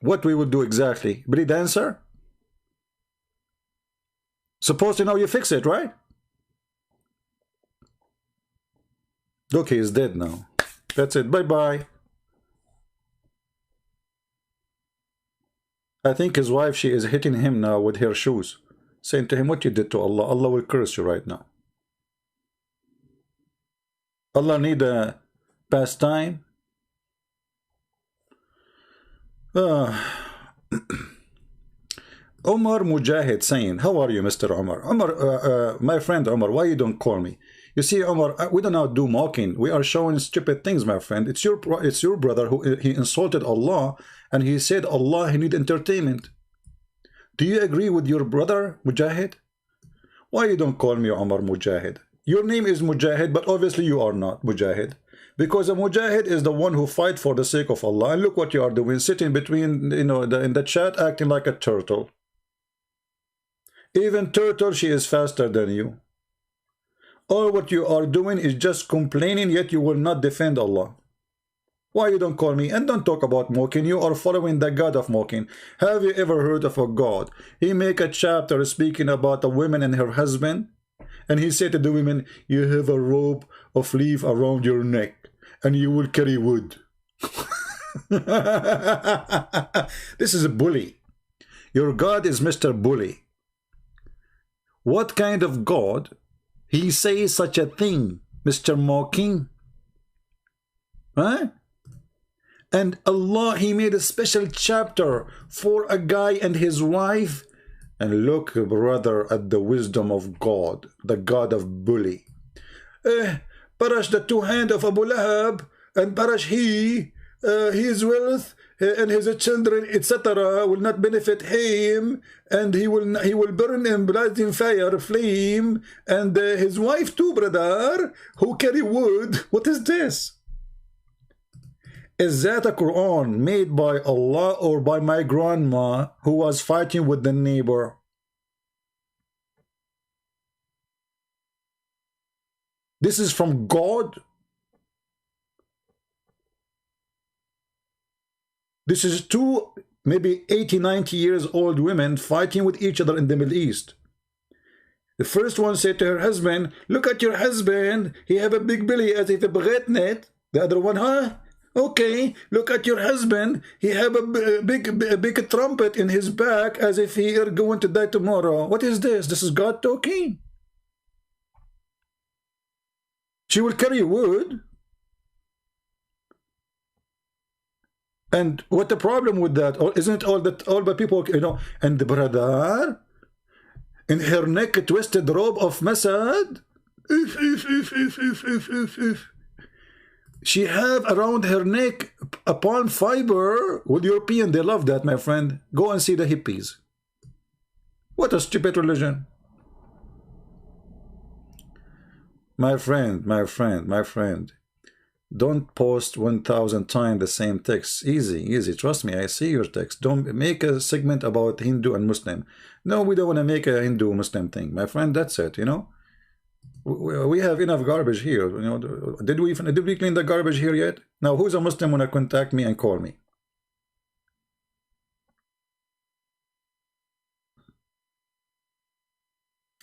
What we will do exactly? Belly dancer? Suppose you know you fix it, right? Look, he is dead now. That's it. Bye-bye. I think his wife, she is hitting him now with her shoes, saying to him, what you did to Allah, Allah will curse you right now. Allah need a pastime. Omar Mujahid saying, how are you, Mr. Omar? Omar, my friend Omar, why you don't call me? You see, Omar, we do not do mocking. We are showing stupid things, my friend. It's your brother who he insulted Allah, and he said Allah, he need entertainment. Do you agree with your brother, Mujahid? Why you don't call me Omar Mujahid? Your name is Mujahid, but obviously you are not Mujahid. Because a Mujahid is the one who fight for the sake of Allah. And look what you are doing, sitting between, you know, in the chat, acting like a turtle. Even turtle, she is faster than you. All what you are doing is just complaining, yet you will not defend Allah. Why you don't call me? And don't talk about mocking. You are following the God of mocking. Have you ever heard of a God? He make a chapter speaking about a woman and her husband. And he said to the women, you have a rope of leaf around your neck, and you will carry wood. This is a bully. Your God is Mr. Bully. What kind of God he says such a thing, Mr. Mocking? Huh? And Allah, he made a special chapter for a guy and his wife. And look, brother, at the wisdom of God, the God of bully. Parash the two hands of Abu Lahab, and Parash his wealth and his children, etc., will not benefit him, and he will burn in blazing fire, flame, and his wife too, brother, who carry wood. What is this? Is that a Quran made by Allah or by my grandma who was fighting with the neighbor? This is from God? This is two, maybe 80, 90 years old women fighting with each other in the Middle East. The first one said to her husband, look at your husband, he have a big belly as if a bretnet. The other one, huh? Okay, look at your husband. He have a big trumpet in his back as if he are going to die tomorrow. What is this? This is God talking. She will carry wood. And what the problem with that? Isn't all the people, you know, and the brother in her neck a twisted robe of Masad? She have around her neck a palm fiber. With European, they love that, my friend. Go and see the hippies. What a stupid religion. My friend, my friend, my friend. Don't post 1,000 times the same text. Easy, easy. Trust me, I see your text. Don't make a segment about Hindu and Muslim. No, we don't want to make a Hindu-Muslim thing. My friend, that's it, you know. We have enough garbage here. You know, did we clean the garbage here yet? Now, who's a Muslim wanna contact me and call me?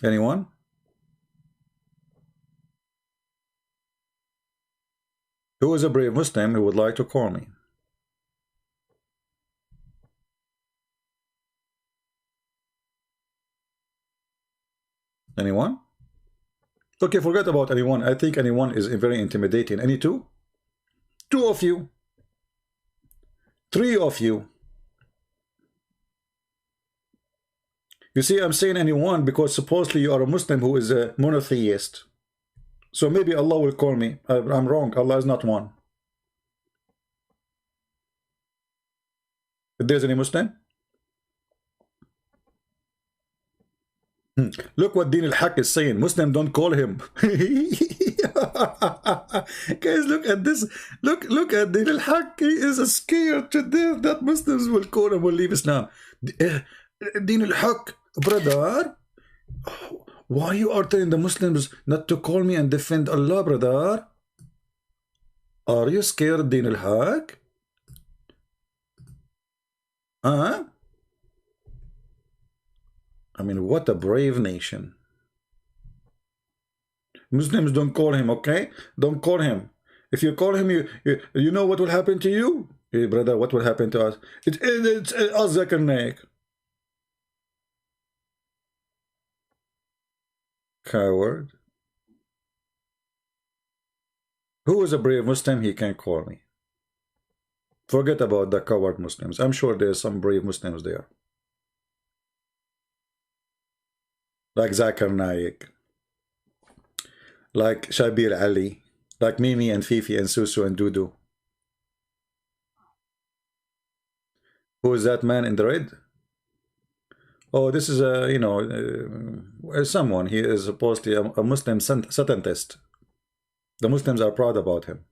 Anyone? Who is a brave Muslim who would like to call me? Anyone? Okay, forget about anyone. I think anyone is very intimidating. Any two? Two of you. Three of you. You see, I'm saying anyone because supposedly you are a Muslim who is a monotheist. So maybe Allah will call me. I'm wrong. Allah is not one. If there's any Muslim? Look what Din al-Haq is saying. Muslim, don't call him. Guys, look at this. Look at Din al-Haq. He is scared to death that Muslims will call him, will leave Islam. Din al-Haq, brother, why you are telling the Muslims not to call me and defend Allah, brother? Are you scared, Din al-Haq? Huh? I mean, what a brave nation. Muslims, don't call him, okay? Don't call him. If you call him, you know what will happen to you? Hey, brother, what will happen to us? It's us, Zakir Naik. Coward. Who is a brave Muslim? He can call me. Forget about the coward Muslims. I'm sure there's some brave Muslims there. Like Zakir Naik, like Shabir Ali, like Mimi and Fifi and Susu and Dudu. Who is that man in the red? Oh, this is a, you know, someone. He is supposedly a Muslim satanist. The Muslims are proud about him.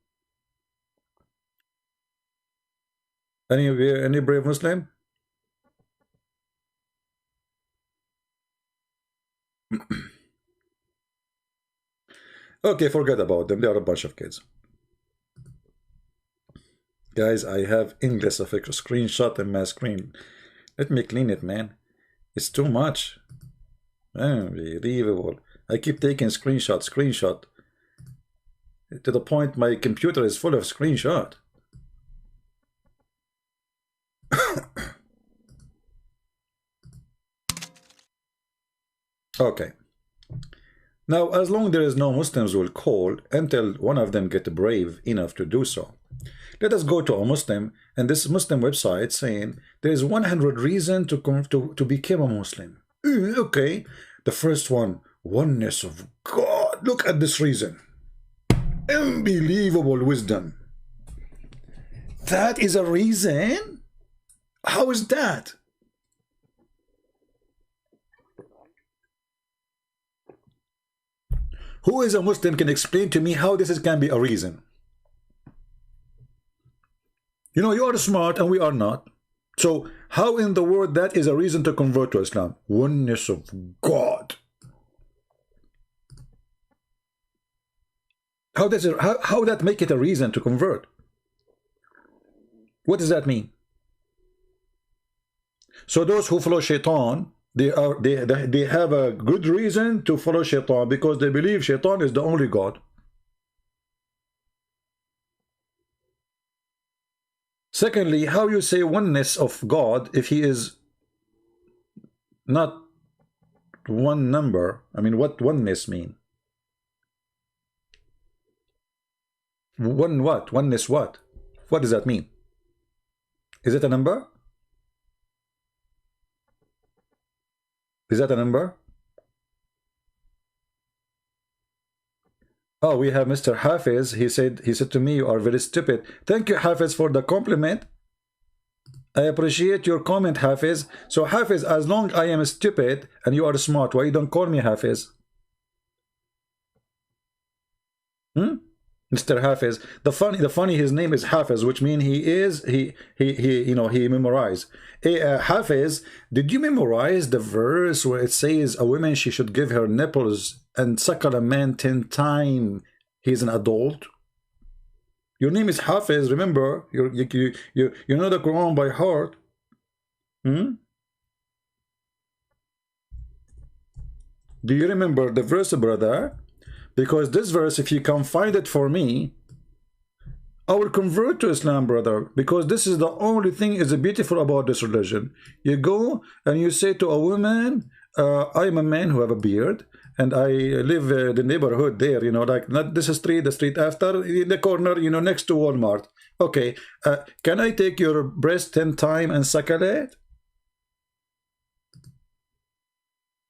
Any of you, any brave Muslim? Okay, forget about them. They are a bunch of kids. Guys, I have English of a screenshot in my screen. Let me clean it, man. It's too much. Unbelievable. I keep taking screenshot. To the point my computer is full of screenshot. Okay. Now, as long there is no Muslims will call until one of them get brave enough to do so. Let us go to a Muslim, and this Muslim website saying there is 100 reasons to become a Muslim. Okay, the first one, oneness of God. Look at this reason. Unbelievable wisdom. That is a reason? How is that? Who is a Muslim can explain to me how this can be a reason? You know, you are smart and we are not. So how in the world that is a reason to convert to Islam? Oneness of God. How does it, how that make it a reason to convert? What does that mean? So those who follow Shaitan, they have a good reason to follow Shaitan because they believe Shaitan is the only God. Secondly, how you say oneness of God if he is not one number? I mean, what oneness mean? One what? Oneness what? What does that mean? Is it a number? Is that a number? Oh, we have Mr. Hafiz. He said to me, you are very stupid. Thank you, Hafiz, for the compliment. I appreciate your comment, Hafiz. So, Hafiz, as long I am stupid and you are smart, why you don't call me Hafiz? Mr. Hafiz. The funny, his name is Hafiz, which means he memorized. Hey, Hafiz, did you memorize the verse where it says a woman she should give her nipples and suckle a man 10 times he's an adult? Your name is Hafiz, remember? You know the Quran by heart. Do you remember the verse, brother? Because this verse, if you can find it for me, I will convert to Islam, brother. Because this is the only thing is beautiful about this religion. You go and you say to a woman, I am a man who have a beard, and I live the neighborhood there, you know, like not this street, the street after, in the corner, you know, next to Walmart. Okay, can I take your breast 10 times and suckle it?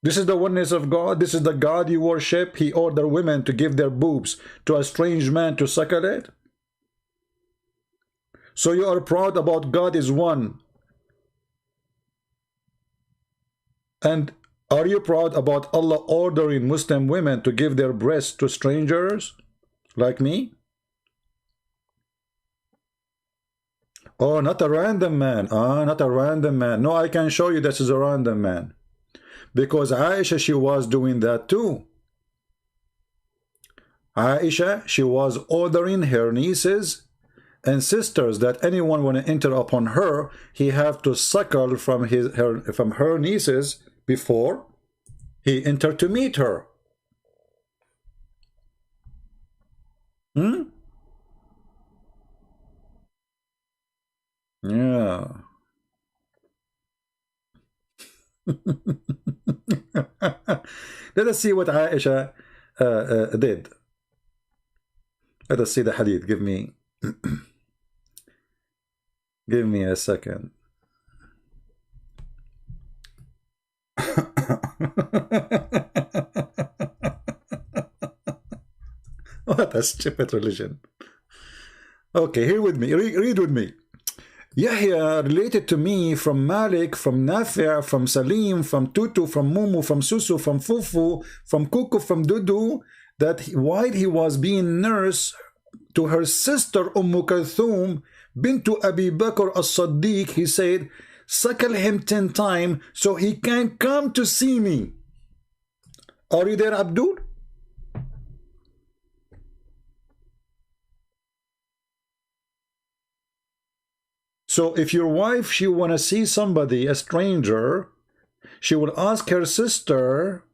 This is the oneness of God. This is the God you worship. He ordered women to give their boobs to a strange man to suckle it. So you are proud about God is one. And are you proud about Allah ordering Muslim women to give their breasts to strangers like me? Oh, not a random man. Not a random man. No, I can show you this is a random man. Because Aisha, she was doing that too. Aisha, she was ordering her nieces and sisters that anyone want to enter upon her, he have to suckle from her nieces before he entered to meet her. Yeah. Let us see what Aisha did. Let us see the hadith. Give me a second. What a stupid religion. Okay, here with me. Read with me. Yahya related to me from Malik, from Nafi', from Salim, from Tutu, from Mumu, from Susu, from Fufu, from Kuku, from Dudu, that while he was being nurse to her sister Kulthum bintu Abi Bakr as-Siddiq, he said, suckle him 10 times so he can come to see me. Are you there, Abdul? So if your wife, she want to see somebody, a stranger, she will ask her sister,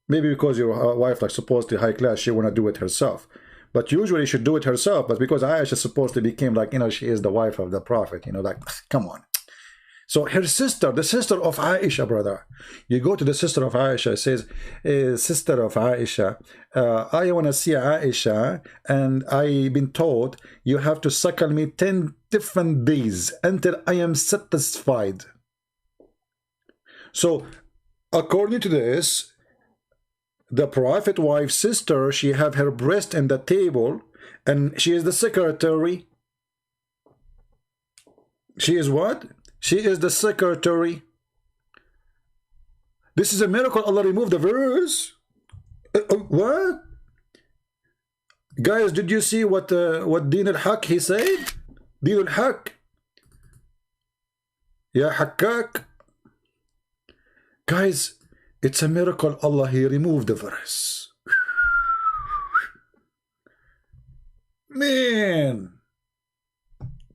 maybe because your wife like supposedly high class, she want to do it herself. But usually she should do it herself, but because Aisha supposedly became like, you know, she is the wife of the prophet, you know, like, come on. So her sister, the sister of Aisha, brother, you go to the sister of Aisha, says, sister of Aisha, I want to see Aisha, and I've been told you have to suckle me 10 different days until I am satisfied. So, according to this, the prophet wife's sister, she have her breast in the table, and she is the secretary. She is what? She is the secretary. This is a miracle. Allah removed the verse. What? Guys, did you see what Din al-Haq he said? Din al-Haq. Ya Hakkak. Guys, it's a miracle. Allah, he removed the verse. Man,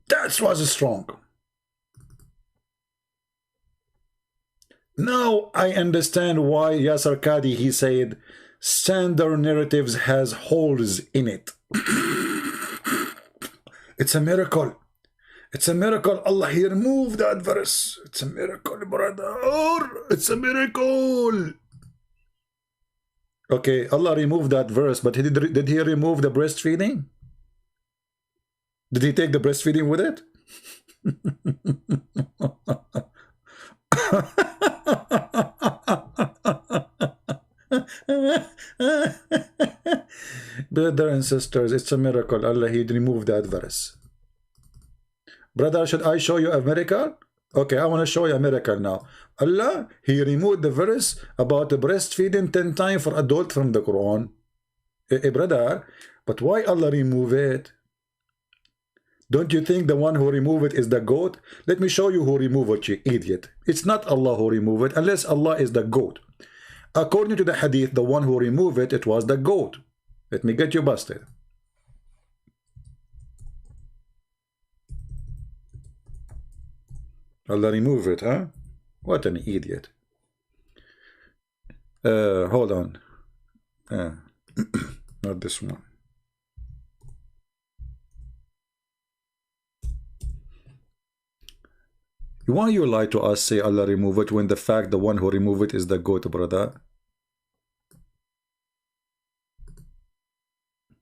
that was strong. Now I understand why Yasser Qadi, he said, standard narratives has holes in it. It's a miracle. It's a miracle. Allah, he removed that verse. It's a miracle, brother. It's a miracle. Okay, Allah removed that verse, but did he remove the breastfeeding? Did he take the breastfeeding with it? Brother and sisters, it's a miracle. Allah, He removed that verse. Brother, should I show you a miracle? Okay, I want to show you a miracle now. Allah, He removed the verse about breastfeeding 10 times for adult from the Quran. Brother, but why Allah remove it? Don't you think the one who removed it is the goat? Let me show you who removed it, you idiot. It's not Allah who removed it, unless Allah is the goat. According to the hadith, the one who removed it, it was the goat. Let me get you busted. Allah remove it, huh? What an idiot. Hold on. Not this one. Why you lie to us, say Allah remove it, when the fact the one who remove it is the goat, brother?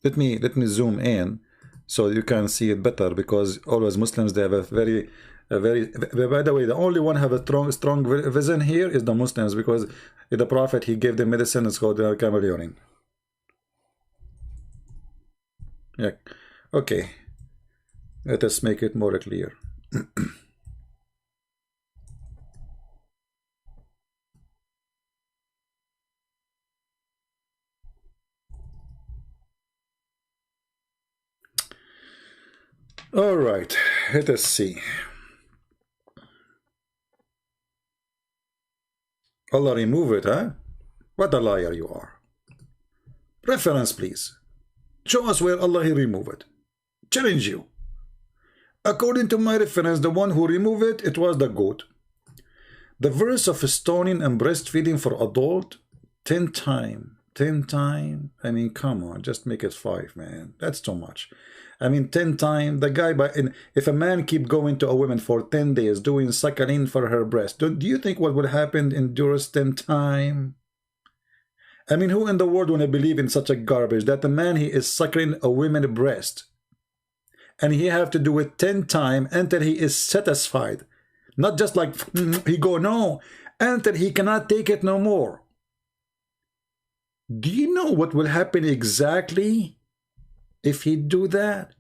Let me zoom in so you can see it better, because always Muslims, they have a very by the way, the only one have a strong vision here is the Muslims, because the Prophet, he gave them medicine, it's called camel urine. Yeah, okay, let us make it more clear. All right, let us see. Allah remove it, huh? What a liar you are. Reference, please. Show us where Allah He remove it. Challenge you. According to my reference, the one who removed it, it was the goat. The verse of stoning and breastfeeding for adult, 10 times. 10 times. I mean, come on, just make it 5, man. That's too much. I mean, 10 times. The guy, if a man keep going to a woman for 10 days, doing suckling for her breast, do you think what would happen in duress 10 times? I mean, who in the world would believe in such a garbage, that the man, he is suckling a woman's breast, and he have to do it 10 times until he is satisfied? Not just like he go, no, until he cannot take it no more. Do you know what will happen exactly if he do that?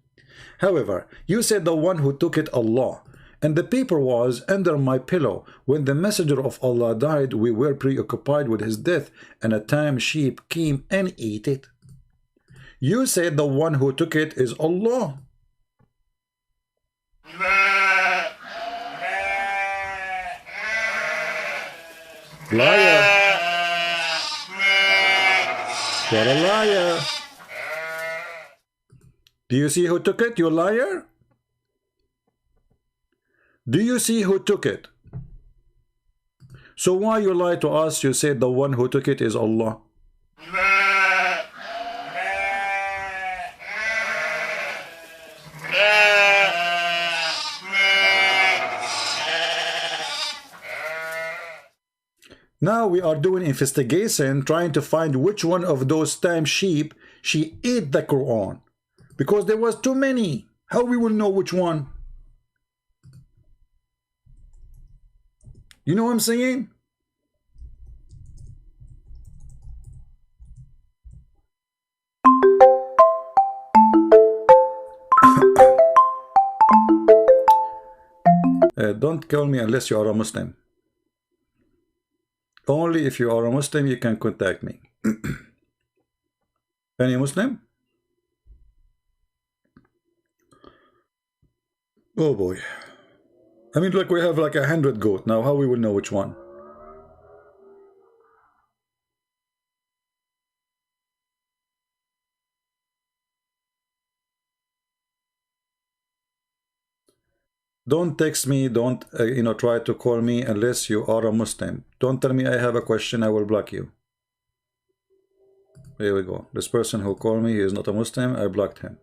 However, you said the one who took it, Allah, and the paper was under my pillow. When the messenger of Allah died, we were preoccupied with his death, and a tame sheep came and ate it. You said the one who took it is Allah. Liar. You're a liar. Do you see who took it, you liar? Do you see who took it? So why you lie to us? You said the one who took it is Allah. Now we are doing investigation, trying to find which one of those tame sheep she ate the Quran, because there was too many. How we will know which one? You know what I'm saying? Don't call me unless you are a Muslim. Only if you are a Muslim you can contact me. Any Muslim? Oh boy. I mean, like, we have like 100 goats now. How we will know which one? Don't text me, don't try to call me unless you are a Muslim. Don't tell me I have a question, I will block you. Here we go. This person who called me, he is not a Muslim, I blocked him.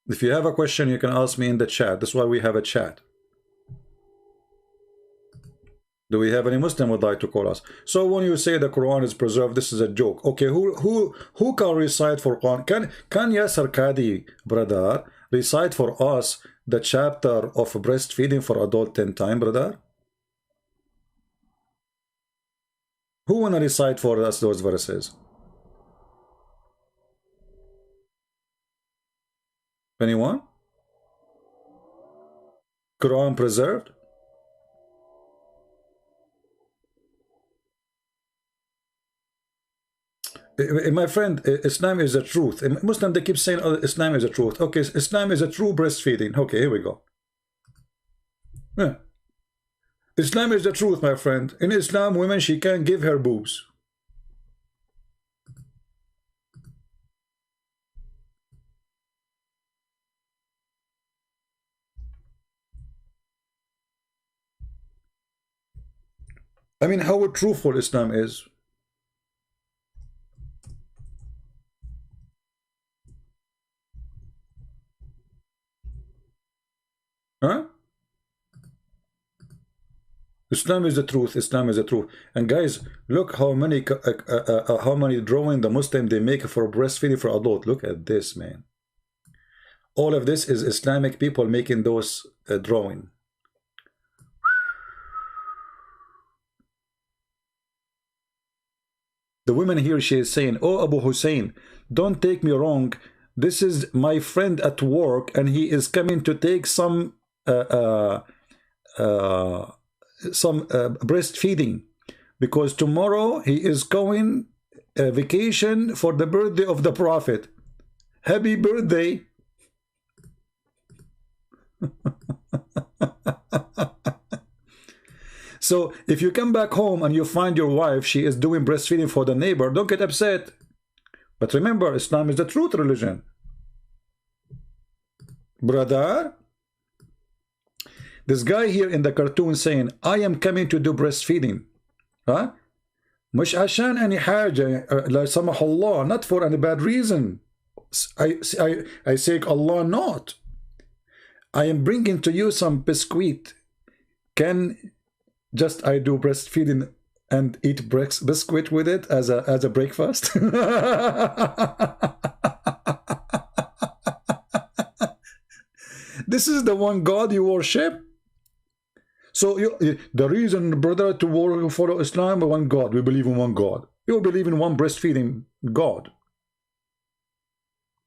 If you have a question, you can ask me in the chat. That's why we have a chat. Do we have any Muslim would like to call us? So when you say the Quran is preserved, this is a joke. Okay, who can recite for Quran? Can Yasser Qadi, brother, recite for us the chapter of breastfeeding for adult 10 times, brother? Who wanna recite for us those verses? Anyone? Quran preserved? My friend, Islam is the truth. Muslim, they keep saying, oh, Islam is the truth. Okay, Islam is a true breastfeeding. Okay, here we go. Yeah. Islam is the truth, my friend. In Islam, women, she can't give her boobs. I mean, how truthful Islam is. Huh? Islam is the truth. Islam is the truth. And guys, look how many drawing the Muslim they make for breastfeeding for adult. Look at this, man. All of this is Islamic people making those drawing. The woman here, she is saying, oh, Abu Hussein, don't take me wrong. This is my friend at work, and he is coming to take some breastfeeding, because tomorrow he is going vacation for the birthday of the Prophet. Happy birthday. So if you come back home and you find your wife, she is doing breastfeeding for the neighbor, don't get upset. But remember, Islam is the truth religion. Brother, this guy here in the cartoon saying, I am coming to do breastfeeding. Huh? مش عشان أي حاجة لا سمح الله, not for any bad reason. I say Allah not. I am bringing to you some biscuit. Can just I do breastfeeding and eat biscuit with it as a breakfast? This is the one God you worship. So the reason, brother, to follow Islam, one God. We believe in one God. You believe in one breastfeeding God.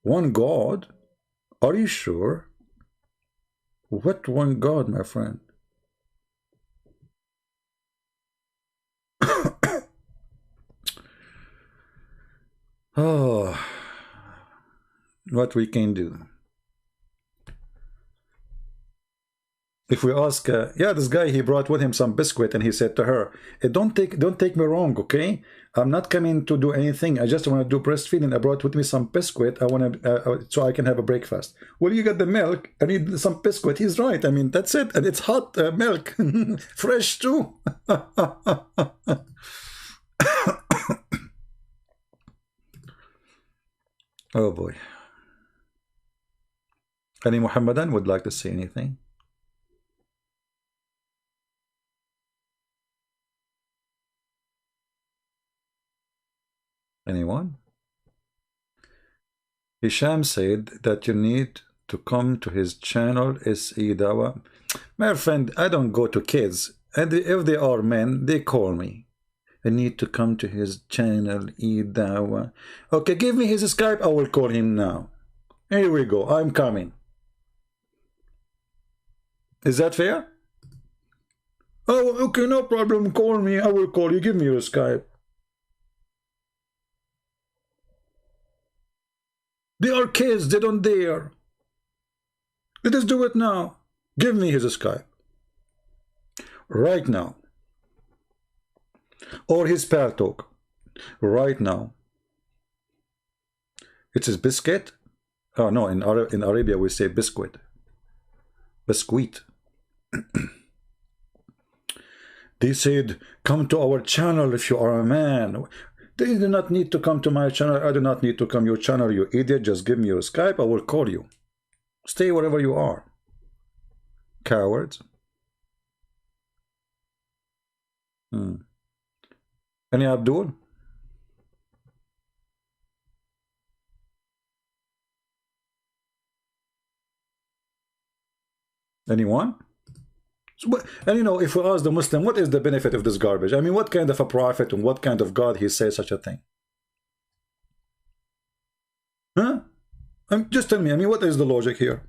One God? Are you sure? What one God, my friend? Oh, what we can do. If we ask, yeah, this guy, he brought with him some biscuit, and he said to her, don't take me wrong, okay? I'm not coming to do anything. I just want to do breastfeeding. I brought with me some biscuit. I want to, so I can have a breakfast. Well, you got the milk. I need some biscuit. He's right. I mean, that's it. And it's hot milk, fresh too. Oh boy. Any Muhammadan would like to say anything? Anyone? Hisham said that you need to come to his channel, SE Dawa. My friend, I don't go to kids. And if they are men, they call me. I need to come to his channel, Dawa. Okay, give me his Skype. I will call him now. Here we go. I'm coming. Is that fair? Oh, okay, no problem. Call me. I will call you. Give me your Skype. They are kids. They don't dare. Let us do it now. Give me his Skype. Right now. Or his Paltalk. Right now. It's his biscuit. Oh, no. In Arabia, we say biscuit. Biscuit. They said, come to our channel if you are a man. They do not need to come to my channel. I do not need to come to your channel, you idiot. Just give me your Skype. I will call you. Stay wherever you are. Cowards. Any Abdul? Anyone? And you know, if we ask the Muslim, what is the benefit of this garbage? I mean, what kind of a prophet and what kind of God he says such a thing? Huh? Just tell me, I mean, what is the logic here?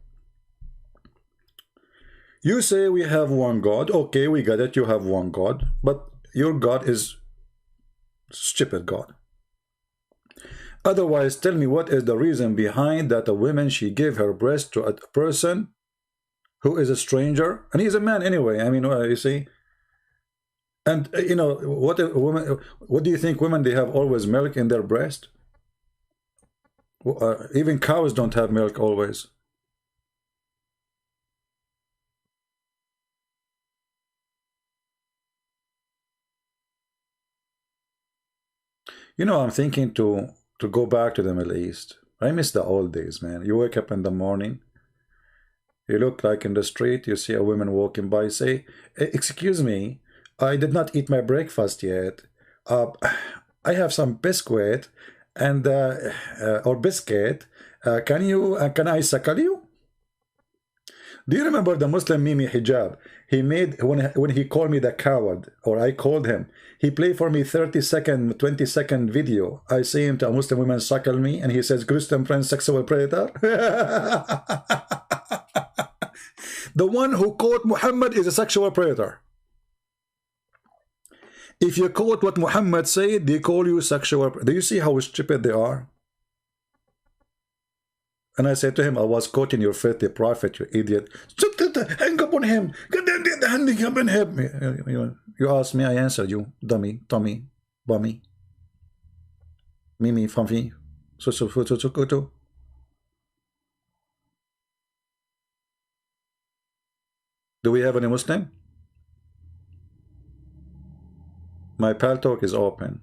You say we have one God. Okay, we got it. You have one God. But your God is stupid God. Otherwise, tell me what is the reason behind that a woman, she gave her breast to a person who is a stranger, and he's a man anyway. I mean, you see, and you know what? Women, what do you think? Women, they have always milk in their breast. Even cows don't have milk always. You know, I'm thinking to go back to the Middle East. I miss the old days, man. You wake up in the morning. You look like in the street, you see a woman walking by, say, excuse me, I did not eat my breakfast yet. I have some biscuit and or biscuit. Can I suckle you? Do you remember the Muslim Mimi Hijab? He made when he called me the coward, or I called him. He played for me 30-second, 20-second video. I say him to a Muslim woman suckle me, and he says, Christian Prince, sexual predator. The one who quote Muhammad is a sexual predator. If you quote what Muhammad said, they call you sexual. Do you see how stupid they are? And I said to him, I was quoting your filthy prophet, you idiot. Hang up on him. Hang up on him. You asked me, I answered you. Dummy, Tommy, bummy. Mimi, Famfi. So. Do we have any Muslim? My pal talk is open.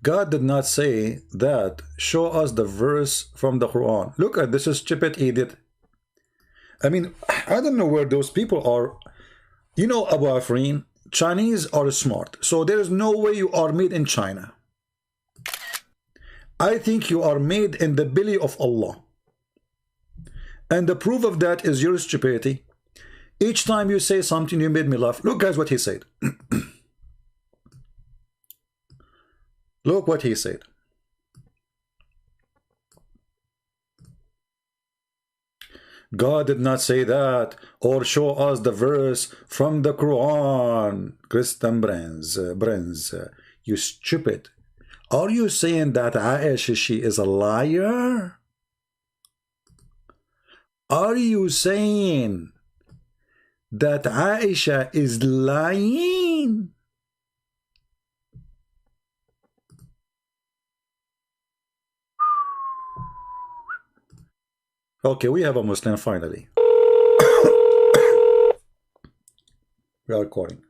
God did not say that. Show us the verse from the Quran. Look at this, is stupid idiot. I mean, I don't know where those people are. You know, Abu Afrin, Chinese are smart, so there is no way you are made in China. I think you are made in the belly of Allah. And the proof of that is your stupidity. Each time you say something, you made me laugh. Look, guys, what he said. Look what he said. God did not say that, or show us the verse from the Quran. Christian Brands, you stupid. Are you saying that Aisha, she is a liar? Are you saying that Aisha is lying? Okay, we have a Muslim finally. We are recording.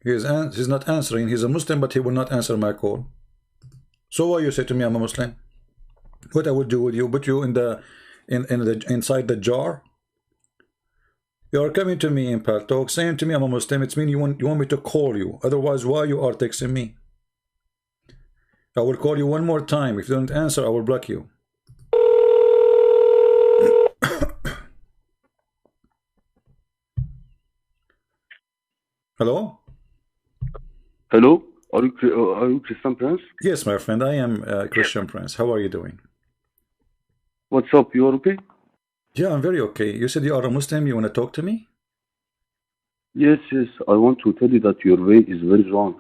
He's not answering. He's a Muslim, but he will not answer my call. So why you say to me I'm a Muslim? What I would do with you? Put you in the inside the jar? You are coming to me in Pal Talk saying to me I'm a Muslim. It's mean you want me to call you. Otherwise, why you are texting me? I will call you one more time. If you don't answer, I will block you. Hello? Hello? Are you Christian Prince? Yes, my friend. I am Christian Prince. How are you doing? What's up? You are okay? Yeah, I'm very okay. You said you are a Muslim. You want to talk to me? Yes. I want to tell you that your way is very wrong.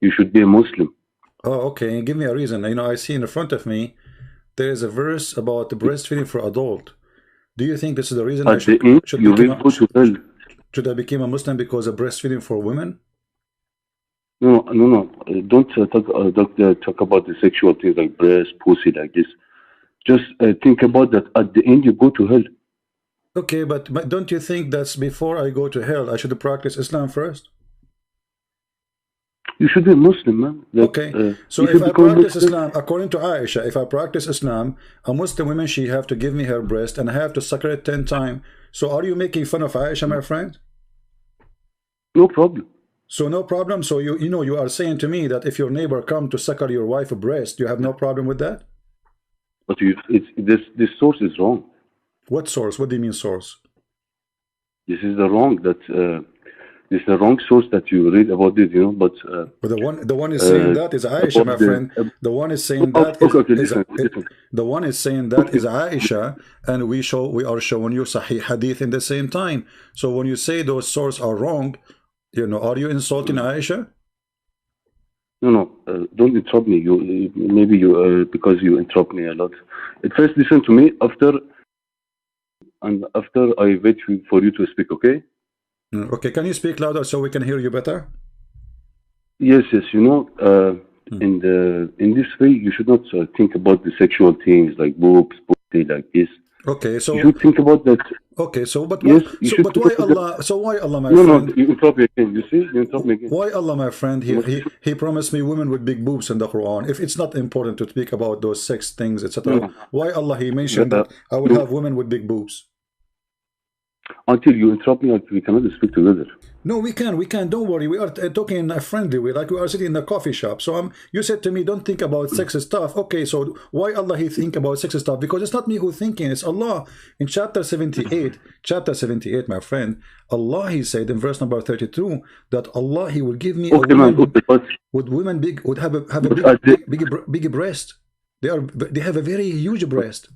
You should be a Muslim. Oh, okay. Give me a reason. You know, I see in front of me there is a verse about the breastfeeding for adult. Do you think this is the reason I should go to hell? Should I become a Muslim because of breastfeeding for women? No. Don't talk about the sexual things like breast, pussy, like this. Just think about that. At the end, you go to hell. Okay, but don't you think that's before I go to hell, I should practice Islam first? You should be Muslim, man. Like, Okay, so if if you I become practice Muslim, Islam, according to Aisha, if I practice Islam, a Muslim woman, she have to give me her breast and I have to suckle it 10 times. So are you making fun of Aisha, my friend? no problem. So no problem. So you know, you are saying to me that if your neighbor come to suckle your wife's breast, you have no problem with that? But this source is wrong. What source? What do you mean source? This is the wrong that this is the wrong source that you read about it, you know. But But the one is saying that is Aisha, my friend. The one is saying that okay, is listen. the one is saying that is Aisha, and we are showing you Sahih Hadith in the same time. So when you say those sources are wrong, you know, are you insulting Aisha? No, don't interrupt me. You maybe you because you interrupt me a lot. At first, listen to me. After I wait for you to speak. Okay? Okay, can you speak louder so we can hear you better? Yes. You know, in this way, you should not think about the sexual things like boobs, pussy, like this. Okay, so you should think about that. Okay, so but yes, but why Allah? So why Allah, my friend? No, you interrupt me again. You see, you interrupt me again. Why Allah, my friend? He promised me women with big boobs in the Quran. If it's not important to speak about those sex things, etc., why Allah He mentioned that I will have women with big boobs? Until you interrupt me, we cannot speak together. No, we can. Don't worry. We are talking in a friendly way, like we are sitting in a coffee shop. So you said to me, don't think about sex stuff. Okay, so why Allah He think about sex stuff? Because it's not me who thinking, it's Allah. In chapter 78, my friend, Allah He said in verse number 32 that Allah He will give me a woman with women would have a big breast. They have a very huge breast.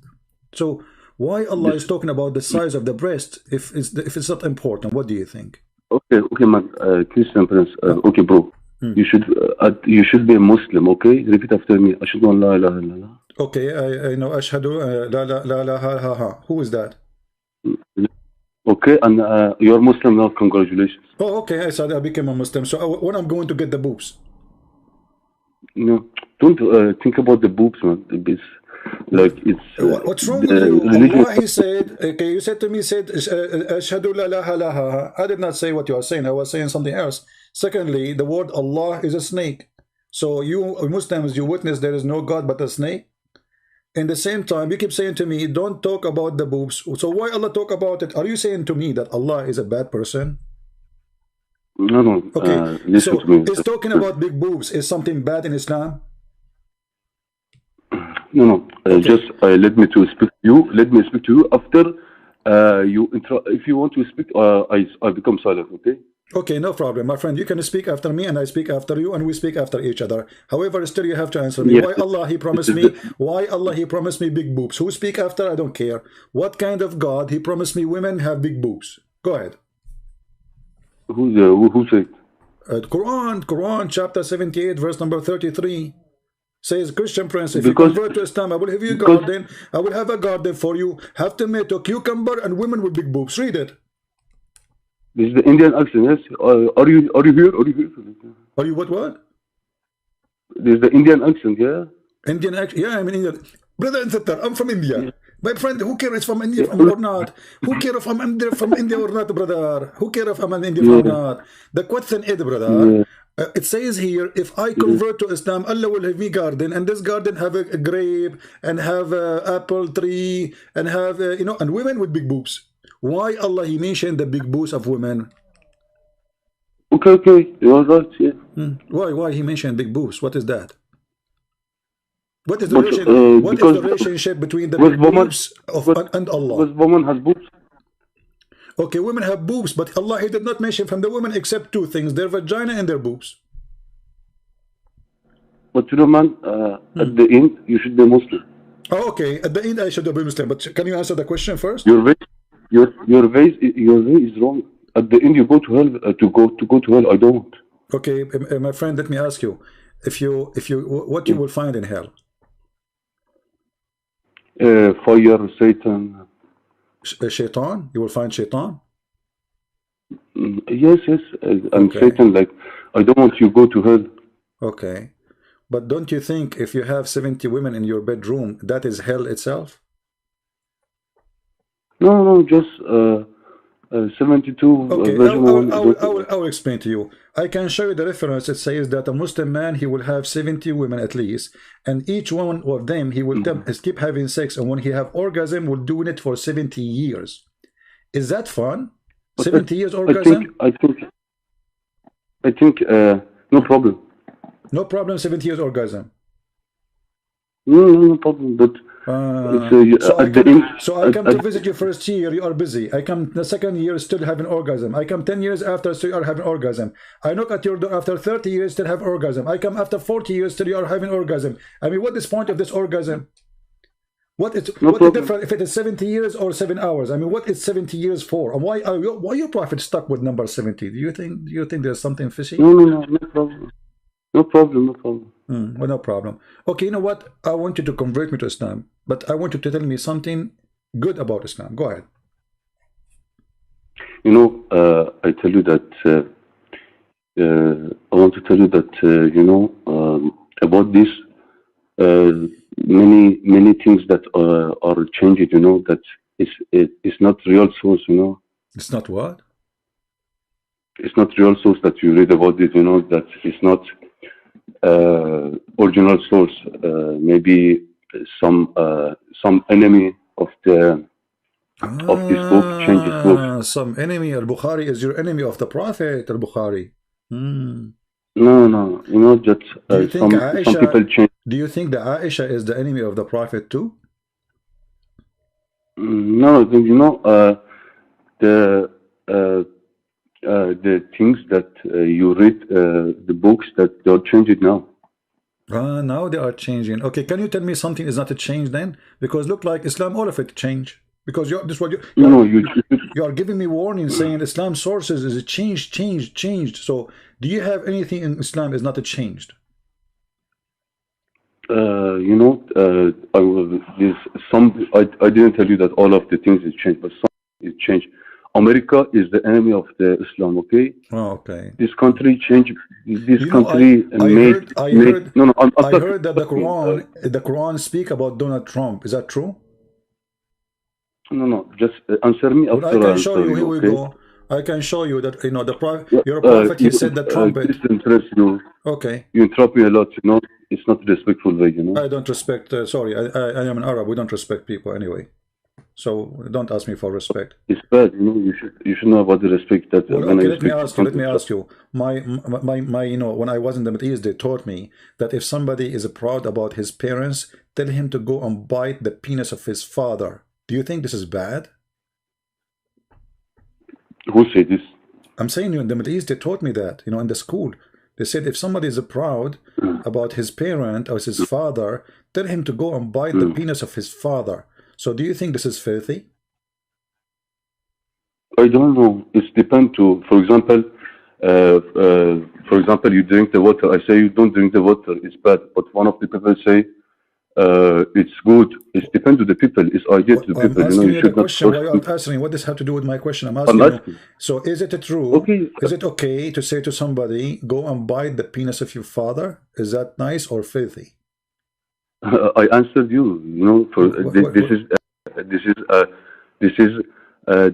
So why Allah is talking about the size of the breast if it's not important? What do you think? Okay, man. Christian Prince. Okay, bro. You should be a Muslim. Okay, repeat after me. Ashhadu an la ilaha illallah. Okay, I know. Ashhadu la ilaha ha. Who is that? Okay, and you're Muslim now. Congratulations. Oh, okay. I said I became a Muslim. So when I'm going to get the boobs? No, don't think about the boobs, man. What's wrong with you? Allah, He said, okay, you said to me, Ashhadu la ilaha illallah. I did not say what you are saying. I was saying something else. Secondly, the word Allah is a snake. So you Muslims, you witness there is no God but a snake. In the same time, you keep saying to me, don't talk about the boobs. So why Allah talk about it? Are you saying to me that Allah is a bad person? No. Okay, listen to me. Is talking about big boobs is something bad in Islam? No. Okay. Just let me speak to you. Let me speak to you after if you want to speak. I become silent. Okay. Okay, no problem, my friend. You can speak after me, and I speak after you, and we speak after each other. However, still you have to answer me. Yes. Why Allah He promised me? Why Allah He promised me big boobs? Who speak after? I don't care. What kind of God He promised me women have big boobs? Go ahead. Who said? Quran chapter 78 verse number 33 says, Christian Prince, if you convert to Islam, I will have you a garden. I will have a garden for you. Have tomato, cucumber, and women with big boobs. Read it. This is the Indian accent, yes? Are you here? Are you here? Are you what? This is the Indian accent, yeah? Indian accent? Yeah, I'm in India. Brother and sister, I'm from India. Yeah. My friend, who cares if I'm Indian or not? Who cares if I'm from India or not, brother? Who cares if I'm an Indian or not? The question is, brother, it says here, if I convert to Islam, Allah will have me garden, and this garden have a grape, and have a apple tree, and have, and women with big boobs. Why Allah He mentioned the big boobs of women? Okay, you are right, yeah. Why He mentioned big boobs? What is that? What is the relationship between the big boobs and Allah? Because woman has boobs. Okay, women have boobs, but Allah He did not mention from the women except two things: their vagina and their boobs. But you know, man, at the end, you should be Muslim. Oh, okay, at the end I should be Muslim. But can you answer the question first? Your way is wrong. At the end, you go to hell. To go to hell, I don't. Okay, my friend, let me ask you: what you will find in hell? Fire, Satan. Shaitan? You will find Shaitan? Yes, and Satan, like, I don't want you to go to hell. Okay. But don't you think if you have 70 women in your bedroom, that is hell itself? No, just 72 Okay, version 1. I will explain to you. I can show you the reference. It says that a Muslim man, he will have 70 women at least, and each one of them, he will keep having sex, and when he have orgasm, will doing it for 70 years. Is that fun? 70 years orgasm? I think no problem. No problem, 70 years orgasm. No problem, but so I come to visit you first year, you are busy. I come the second year, still having orgasm. I come 10 years after, still you are having orgasm. I knock at your door after 30 years, still have orgasm. I come after 40 years, still you are having orgasm. I mean, what is the point of this orgasm? What is the difference if it is 70 years or 7 hours? I mean, what is 70 years for? And why your prophet stuck with number 70? Do you think there's something fishy? No problem. No problem. Well, no problem. Okay, you know what? I want you to convert me to Islam, but I want you to tell me something good about Islam. Go ahead. You know, I tell you that I want to tell you that you know about this. Many things that are changing. You know that it's not real source. You know. It's not what? It's not real source that you read about it. You know that it's not. Original source, maybe some enemy of this book changes book. Some enemy. Al-Bukhari is your enemy of the Prophet. Al-Bukhari. No, you know that some people change. Do you think that Aisha is the enemy of the Prophet too? No, you know the things that you read, the books that they are changing now. Now they are changing. Okay, can you tell me something is not a change then? Because look like Islam, all of it change. Because you are giving me warning saying Islam sources is a changed. So do you have anything in Islam is not a changed? You know, I didn't tell you that all of the things is changed, but some is changed. America is the enemy of the Islam, okay? Oh, okay. This country changed. This country I heard that the Quran speak about Donald Trump. Is that true? No. Just answer me after. I can show you. Here we go. I can show you that you know the prophet. Your prophet he said that Trump. Okay. You interrupt me a lot. You know, it's not respectful way. You know. I don't respect. Sorry, I am an Arab. We don't respect people anyway. So don't ask me for respect. It's bad, you know. You should know about the respect that. Well, okay, let me ask you. My you know, when I was in the Middle East, they taught me that if somebody is proud about his parents, tell him to go and bite the penis of his father. Do you think this is bad? Who said this? I'm saying you in the Middle East, they taught me that. You know, in the school, they said if somebody is proud about his parent or his father, tell him to go and bite the penis of his father. So do you think this is filthy? I don't know. It depends to, for example, you drink the water. I say you don't drink the water. It's bad. But one of the people say it's good. It depends to the people. It's idea to the people. You know, you should not. Why you are answering? What does have to do with my question? I'm asking you. So is it true? Okay. Is it okay to say to somebody, go and bite the penis of your father? Is that nice or filthy? I answered you. You know, for this is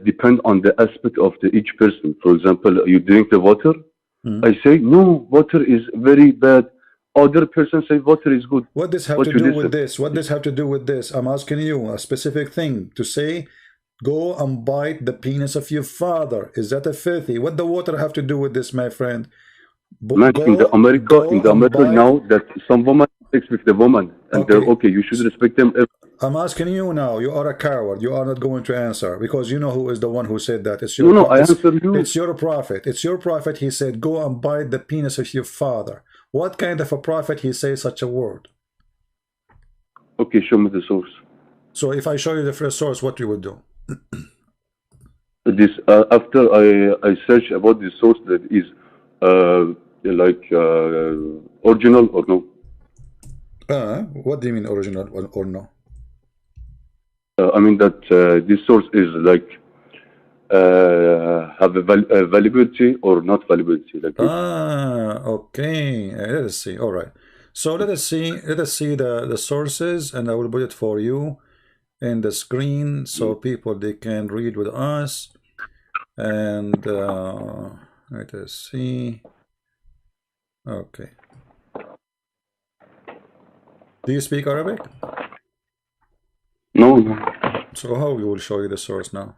depend on the aspect of each person. For example, you drink the water. I say no, water is very bad. Other person say water is good. What does have to do with this? What does have to do with this? I'm asking you a specific thing to say. Go and bite the penis of your father. Is that a filthy? What the water have to do with this, my friend? In America now that some woman with the woman and they're okay, you should respect them. I'm asking you now. You are a coward. You are not going to answer because you know who is the one who said that. It's your I answered you. It's your prophet. It's your prophet. He said, "Go and bite the penis of your father." What kind of a prophet he says such a word? Okay, show me the source. So if I show you the first source, what you would do? This after I search about the source that is original or no? What do you mean original or no? I mean that this source is like have a valuability or not valuability. Like okay. Let us see. All right. So let us see the sources, and I will put it for you in the screen so people they can read with us. And let us see. Okay. Do you speak Arabic? No, no. So how we will show you the source now?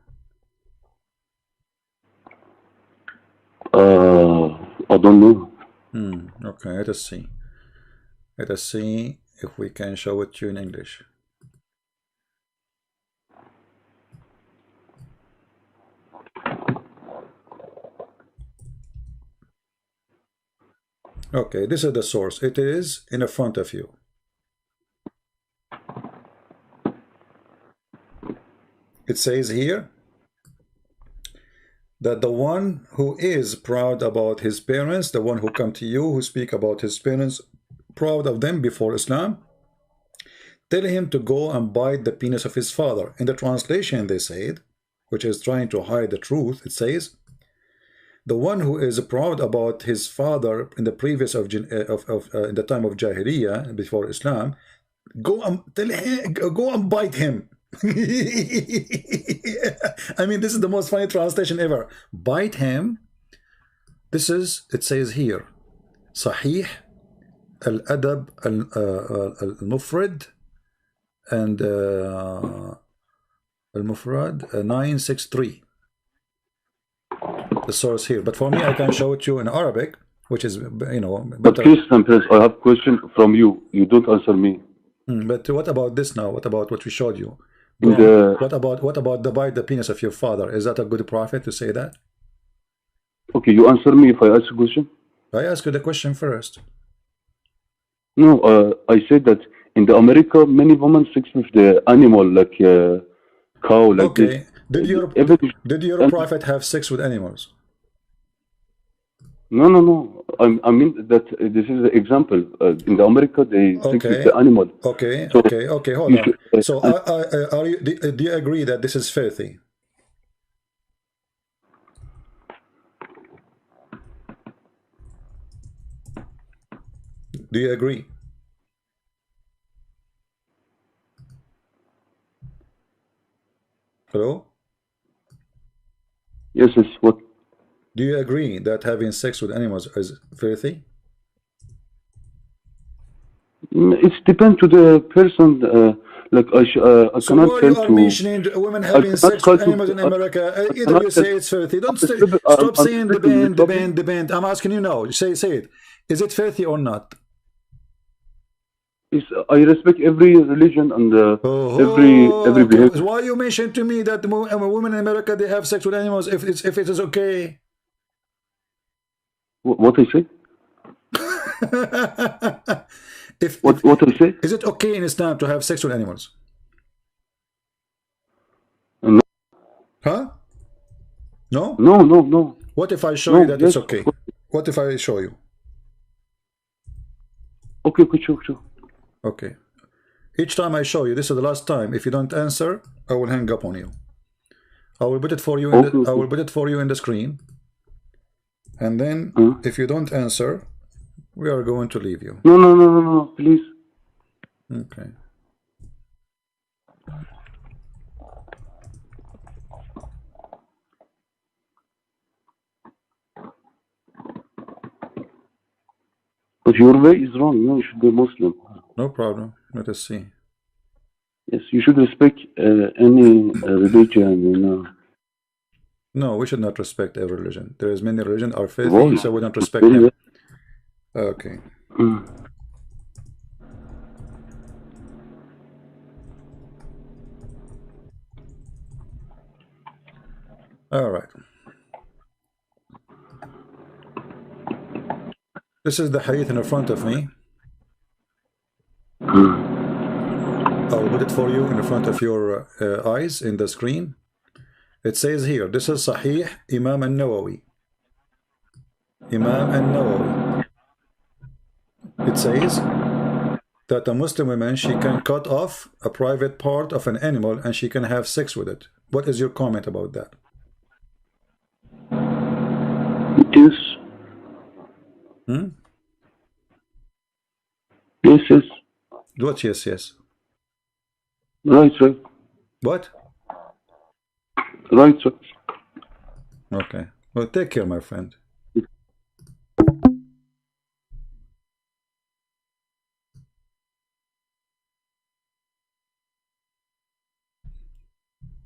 I don't know. Okay, let us see. Let us see if we can show it to you in English. Okay, this is the source. It is in the front of you. It says here that the one who is proud about his parents, the one who come to you, who speak about his parents, proud of them before Islam, tell him to go and bite the penis of his father. In the translation they said, which is trying to hide the truth, it says, the one who is proud about his father in the previous in the time of Jahiliyyah, before Islam, go and tell him, go and bite him. I mean, this is the most funny translation ever. Bite him. This is, it says here, Sahih al-Adab al-Mufrad and al-Mufrad 963. The source here. But for me, I can show it to you in Arabic, which is, you know, But please, I have a question from you. You don't answer me. But what about this now? What about what we showed you? What about the bite the penis of your father? Is that a good prophet to say that? Okay, you answer me if I ask a question. I ask you the question first. No, I said that in the America, many women sex with the animal, like cow, like okay. This. Did your prophet have sex with animals? No, no, no. I mean that this is the example. In the America, they sex with the animal. Okay, so okay. Hold on. So, do you agree that this is filthy? Do you agree? Hello? Yes, yes. What? Do you agree that having sex with animals is filthy? It depends to the person. Like I so cannot why tell you are to mentioning women having sex with animals in America? Either you say it's filthy. Don't stop saying the band. I'm asking you now. Say it. Is it filthy or not? I respect every religion and every behavior. So why you mention to me that women in America they have sex with animals if it is okay? What I say? What I say? Is it okay in Islam to have sex with animals? No. Huh? No? No, no, no. What if I show you that it's okay? What if I show you? Okay, sure. Okay. Each time I show you, this is the last time. If you don't answer, I will hang up on you. I will put it for you. I will put it for you in the screen. And then, if you don't answer, we are going to leave you. No, please. Okay. But your way is wrong. You should be Muslim. No problem. Let us see. Yes, you should respect any religion. No, we should not respect every religion. There is many religions are filthy, so we don't respect them. Okay. All right. This is the hadith in the front of me. I'll put it for you in the front of your eyes in the screen. It says here, this is Sahih Imam al-Nawawi. Imam al-Nawawi. It says that a Muslim woman, she can cut off a private part of an animal and she can have sex with it. What is your comment about that? Yes. Yes. What yes? Right. What? Right. Okay. Well, take care, my friend.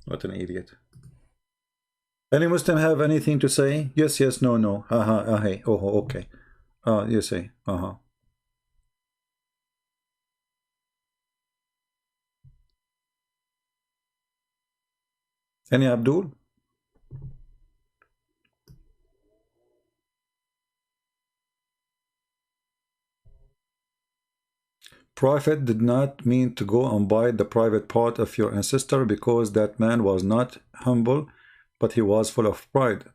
What an idiot. Any Muslim have anything to say? Yes, yes, no, no. Haha, hey, oh, okay. You say, Any Abdul? Prophet did not mean to go and buy the private part of your ancestor because that man was not humble, but he was full of pride.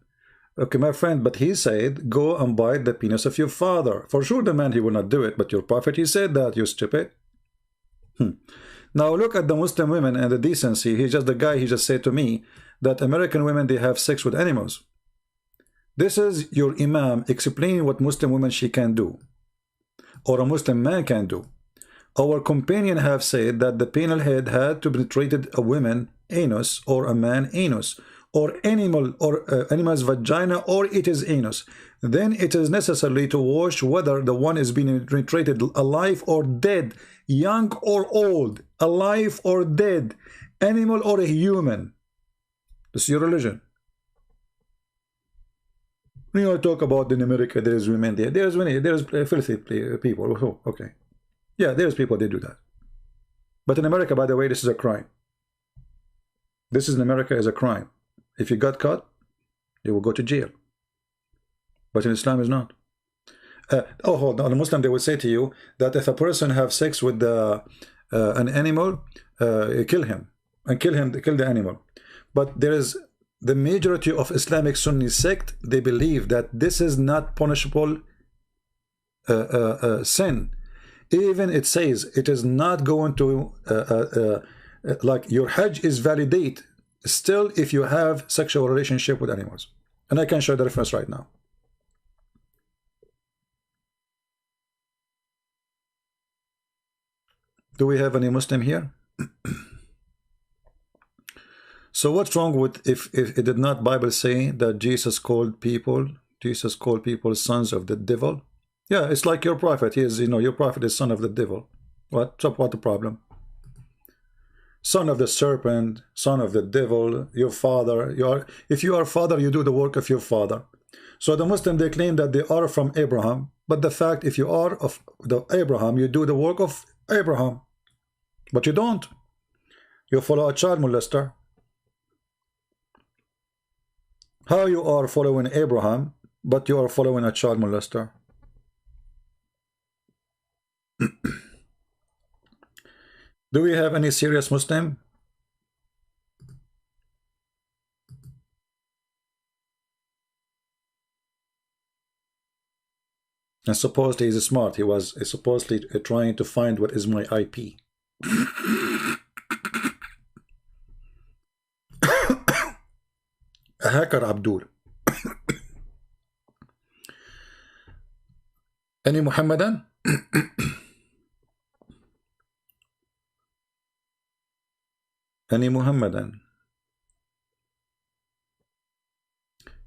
Okay, my friend, but he said, go and buy the penis of your father. For sure, the man, he will not do it, but your prophet, he said that, you stupid. Now look at the Muslim women and the decency. He's just the guy, he just said to me that American women, they have sex with animals. This is your imam explaining what Muslim women she can do, or a Muslim man can do. Our companion have said that the penal head had to penetrated a woman anus or a man anus or animal or animal's vagina or it is anus. Then it is necessary to wash whether the one is being penetrated alive or dead, young or old, alive or dead, animal or a human. This is your religion. When you talk about in America, there is women there. There's filthy people. Oh, okay. Yeah, there's people that do that. But in America, by the way, this is a crime. This is in America is a crime. If you got caught, you will go to jail. But in Islam is not. Hold on. The Muslim, they will say to you that if a person have sex with an animal, kill him and kill the animal. But there is the majority of Islamic Sunni sect. They believe that this is not punishable sin. Even it says it is not going to like your Hajj is validate still if you have sexual relationship with animals. And I can show the reference right now. Do we have any Muslim here? So what's wrong with if it did not Bible say that Jesus called people sons of the devil? Yeah, it's like your prophet. He is, your prophet is son of the devil. What the problem? Son of the serpent, son of the devil, your father. If you are father, you do the work of your father. So the Muslim, they claim that they are from Abraham, but the fact, if you are of the Abraham, you do the work of Abraham. But you don't. You follow a child molester. How you are following Abraham, but you are following a child molester? Do we have any serious Muslim? And supposedly he's smart. He was supposedly trying to find what is my IP. A hacker, Abdul. Any Muhammadan? Any Muhammadan?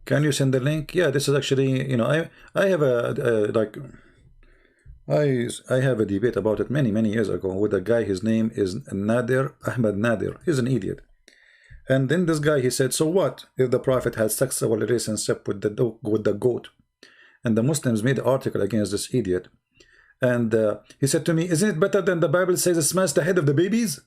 Can you send the link? Yeah, this is actually, I have I have a debate about it many years ago with a guy. His name is Nadir, Ahmed Nadir. He's an idiot. And then this guy, he said, so what if the Prophet had sexual relationship with the goat? And the Muslims made an article against this idiot. And he said to me, isn't it better than the Bible says smash the head of the babies?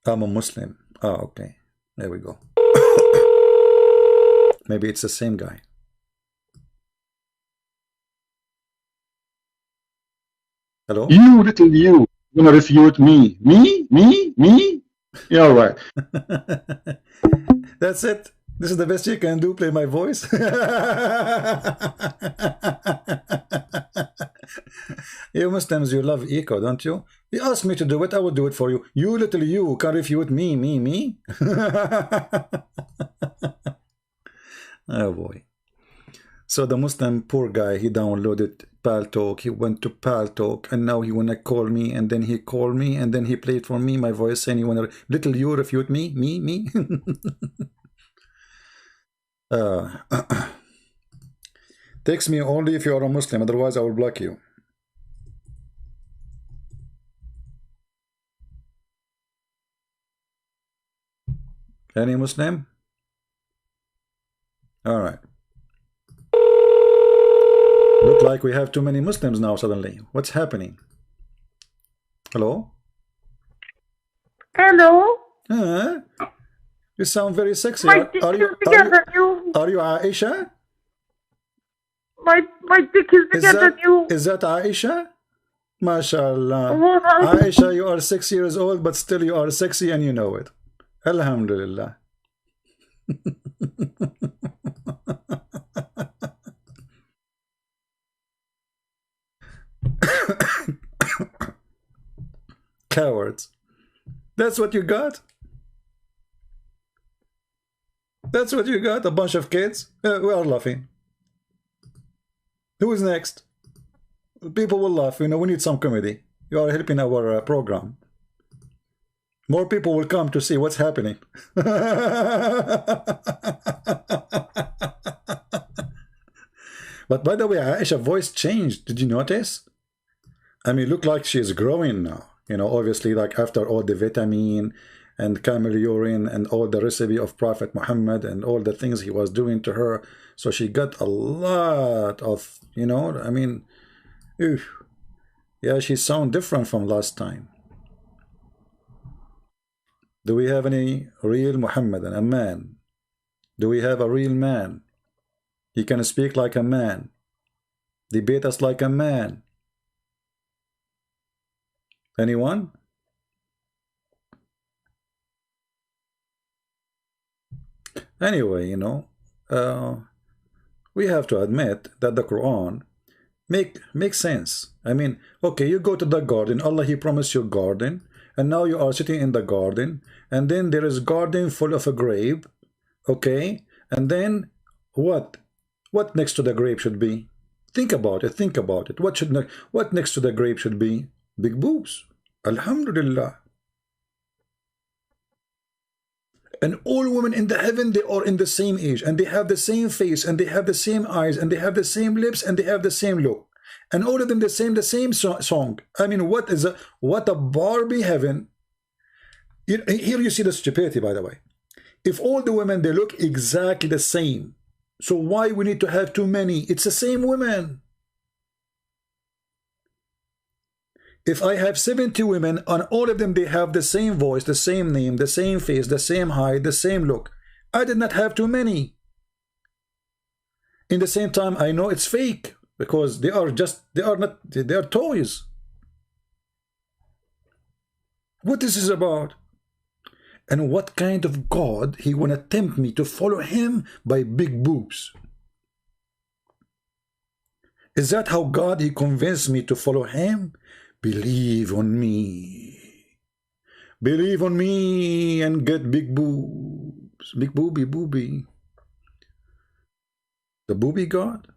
I'm a Muslim. Oh, okay. There we go. Maybe it's the same guy. Hello? You little you. Gonna refute me. Me? Yeah, all right. That's it. This is the best you can do, play my voice. You Muslims, you love echo, don't you? You ask me to do it, I will do it for you. You little you can refute me. Oh boy. So the Muslim poor guy, he downloaded Paltalk, he went to Paltalk, and now he wanna call me, and then he called me, and then he played for me my voice, saying he wanna little you refute me, me. Text me only if you are a Muslim, otherwise I will block you. Any Muslim? All right. Look like we have too many Muslims now suddenly. What's happening? Hello? Hello? You sound very sexy. My dick is bigger than you. Are you Aisha? My dick is bigger than you. Is that Aisha? MashaAllah. Wow. Aisha, you are 6 years old, but still you are sexy and you know it. Alhamdulillah. Cowards. That's what you got? That's what you got? A bunch of kids? We are laughing. Who is next? People will laugh. You know, we need some comedy. You are helping our program. More people will come to see what's happening. But by the way, Aisha's voice changed. Did you notice? I mean, look like she's growing now. You know, obviously, like after all the vitamin and camel urine and all the recipe of Prophet Muhammad and all the things he was doing to her. So she got a lot of, you know, I mean, yeah, she sounds different from last time. Do we have any real Muhammadan, a man? Do we have a real man? He can speak like a man, debate us like a man. Anyone? Anyway, you know, we have to admit that the Quran makes sense. I mean, okay, you go to the garden, Allah, he promised you a garden, and now you are sitting in the garden, and then there is garden full of a grape, okay, and then what next to the grape should be? Think about it. What next to the grape should be? Big boobs. Alhamdulillah. And all women in the heaven, they are in the same age, and they have the same face, and they have the same eyes, and they have the same lips, and they have the same look, and all of them the same song. I mean, what a Barbie heaven. Here you see the stupidity, by the way. If all the women, they look exactly the same, so why we need to have too many? It's the same women. If I have 70 women, and all of them, they have the same voice, the same name, the same face, the same height, the same look, I did not have too many. In the same time, I know it's fake, because they are toys. What this is about? And what kind of God he wanna tempt me to follow him by big boobs? Is that how God he convinced me to follow him? Believe on me. Believe on me and get big boobs. Big booby. The booby God?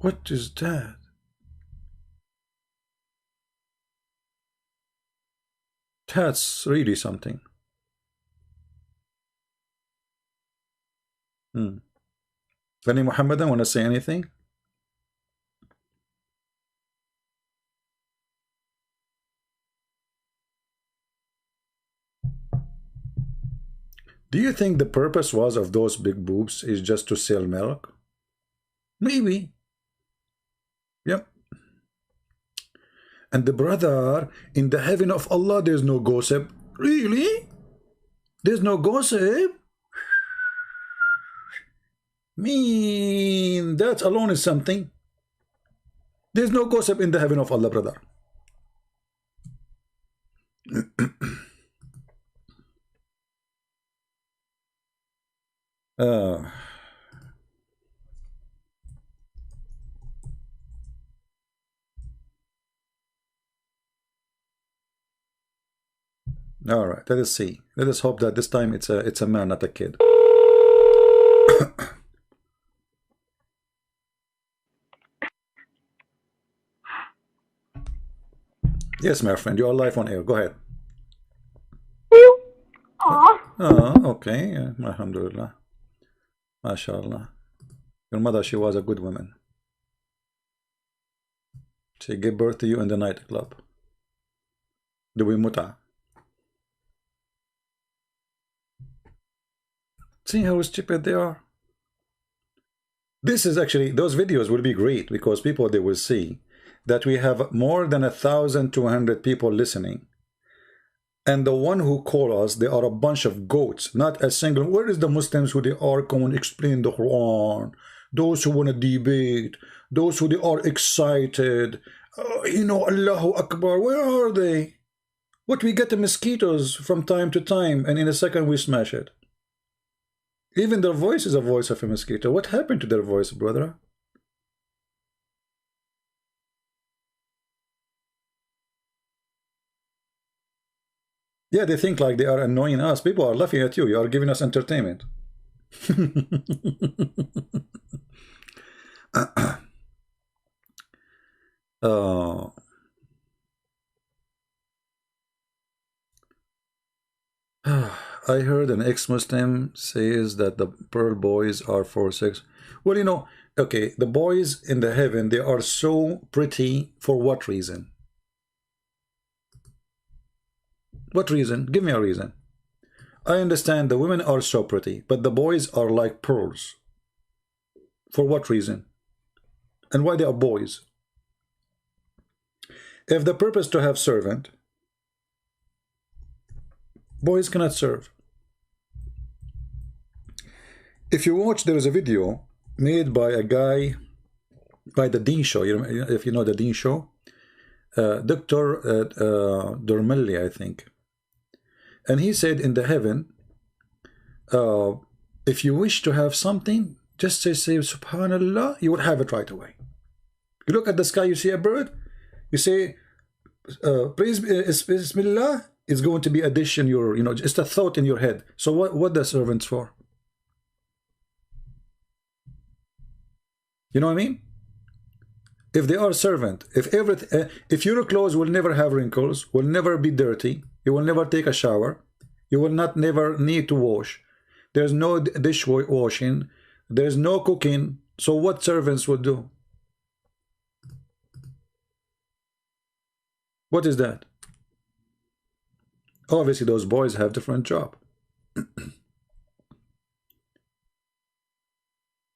What is that? That's really something. Any Muhammadan want to say anything? Do you think the purpose was of those big boobs is just to sell milk? Maybe. Yep. And the brother, in the heaven of Allah, there's no gossip. Really? There's no gossip? Mean, that alone is something. There's no gossip in the heaven of Allah, brother. All right, let us see. Let us hope that this time it's a man, not a kid. Yes, my friend, you are live on air. Go ahead. Aw. Oh, okay. Alhamdulillah. MashaAllah. Your mother, she was a good woman. She gave birth to you in the nightclub. Doing muta. See how stupid they are? This is actually, those videos will be great because people, they will see that we have more than 1,200 people listening. And the one who call us, they are a bunch of goats, not a single. Where is the Muslims who they are going to explain the Quran? Those who want to debate, those who they are excited. You know, Allahu Akbar, where are they? What, we get the mosquitoes from time to time, and in a second we smash it. Even their voice is a voice of a mosquito. What happened to their voice, brother? Yeah, they think like they are annoying us. People are laughing at you. You are giving us entertainment. I heard an ex-Muslim says that the pearl boys are for sex. Well, you know, okay, the boys in the heaven, they are so pretty for what reason? What reason? Give me a reason. I understand the women are so pretty, but the boys are like pearls. For what reason? And why they are boys? If the purpose to have servant, boys cannot serve. If you watch, there is a video made by a guy, by the Dean Show. You know, if you know the Dean Show, Dr. Dormelli, I think. And he said in the heaven, if you wish to have something, just say Subhanallah, you will have it right away. You look at the sky, you see a bird, you say, praise Bismillah, it's going to be a dish in your, you know, just a thought in your head. So what the servants for? You know what I mean? If they are servant, if your clothes will never have wrinkles, will never be dirty, you will never take a shower, you will not never need to wash, there's no dishwashing, there's no cooking, so what servants will do? What is that? Obviously those boys have different job.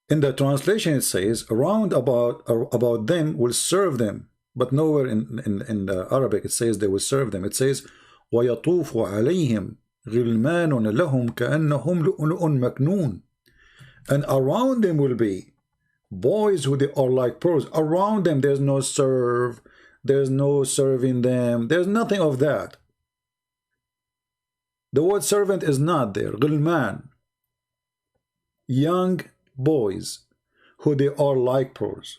In the translation it says, around about them will serve them, but nowhere in the Arabic it says they will serve them. It says, وَيَطُوفُ عَلَيْهِمْ غِلْمَانٌ لَهُمْ كَأَنَّهُمْ لُؤْلُؤٌ مَكْنُونٌ. And around them will be boys who they are like pearls. Around them there's no serve, there's no serving them, there's nothing of that. The word servant is not there. غِلْمَان, young boys who they are like pearls.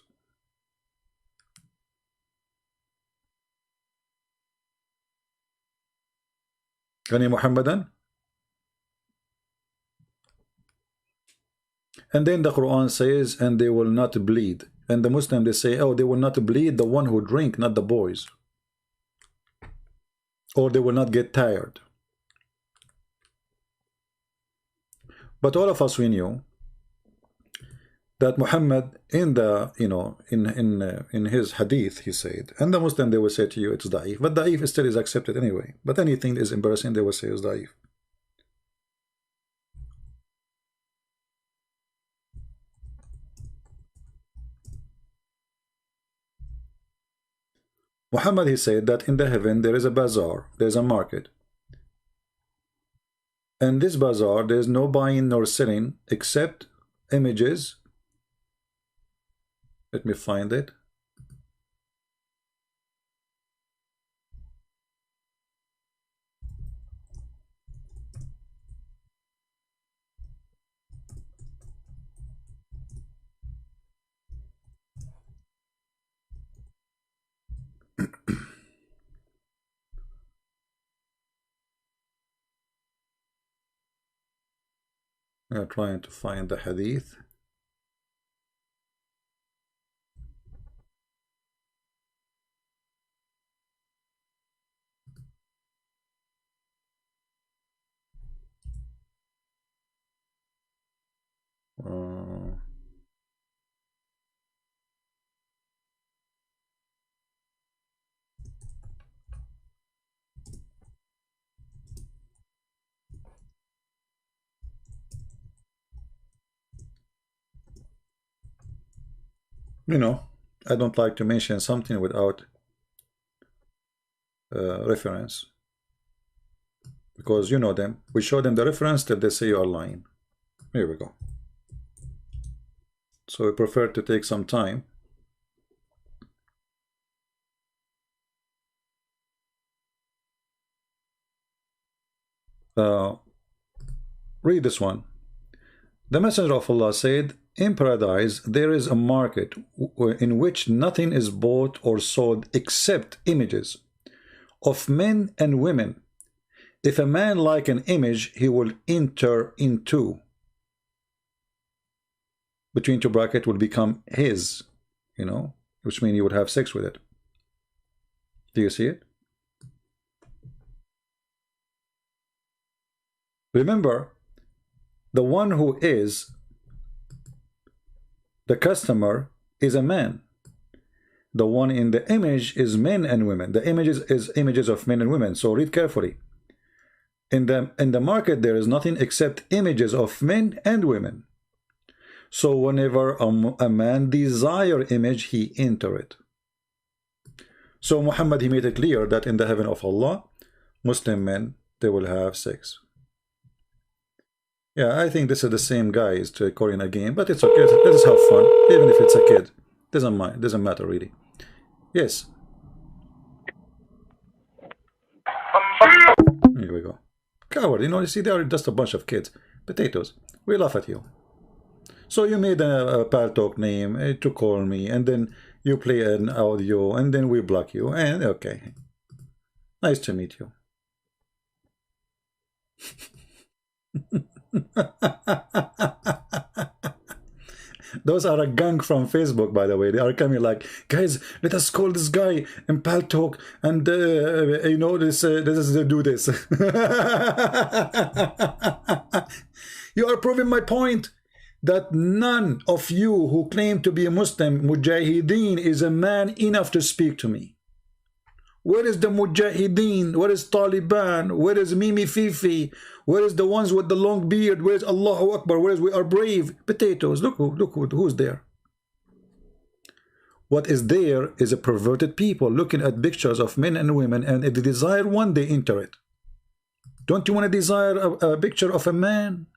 Gani Muhammadan? And then the Quran says, and they will not bleed. And the Muslim, they say, oh, they will not bleed the one who drink, not the boys. Or they will not get tired. But all of us, we knew that Muhammad, in the, you know, in his hadith, he said, and the Muslim, they will say to you it's da'if, but da'if still is accepted anyway. But anything is embarrassing, they will say is da'if. Muhammad, he said that in the heaven there is a bazaar, there is a market. And this bazaar, there is no buying nor selling except images. Let me find it. I'm trying to find the hadith. you know, I don't like to mention something without reference, because you know them. We show them the reference till they say you are lying. Here we go. So we prefer to take some time. Read this one. The Messenger of Allah said, in paradise there is a market in which nothing is bought or sold except images of men and women. If a man like an image, he will enter into, between two brackets, will become his, you know, which means he would have sex with it. Do you see it? Remember, the one who is the customer is a man. The one in the image is men and women. The images is images of men and women. So read carefully. In the market there is nothing except images of men and women. So whenever a man desire image, he enter it. So Muhammad, he made it clear that in the heaven of Allah, Muslim men, they will have sex. Yeah, I think this is the same guy is recording a game, but it's okay. Let us have fun, even if it's a kid. Doesn't matter really. Yes. Here we go. Coward, you know, you see, they are just a bunch of kids. Potatoes. We laugh at you. So you made a Paltalk name to call me, and then you play an audio, and then we block you, and okay. Nice to meet you. Those are a gang from Facebook, by the way. They are coming like, guys, let us call this guy in Paltalk, and you know, let us do this. You are proving my point that none of you who claim to be a Muslim Mujahideen is a man enough to speak to me. Where is the Mujahideen? Where is Taliban? Where is Mimi Fifi? Where is the ones with the long beard? Where is Allahu Akbar? Where is we are brave? Potatoes. Look who's there. What is there is a perverted people looking at pictures of men and women, and if they desire one, they enter it. Don't you want to desire a picture of a man?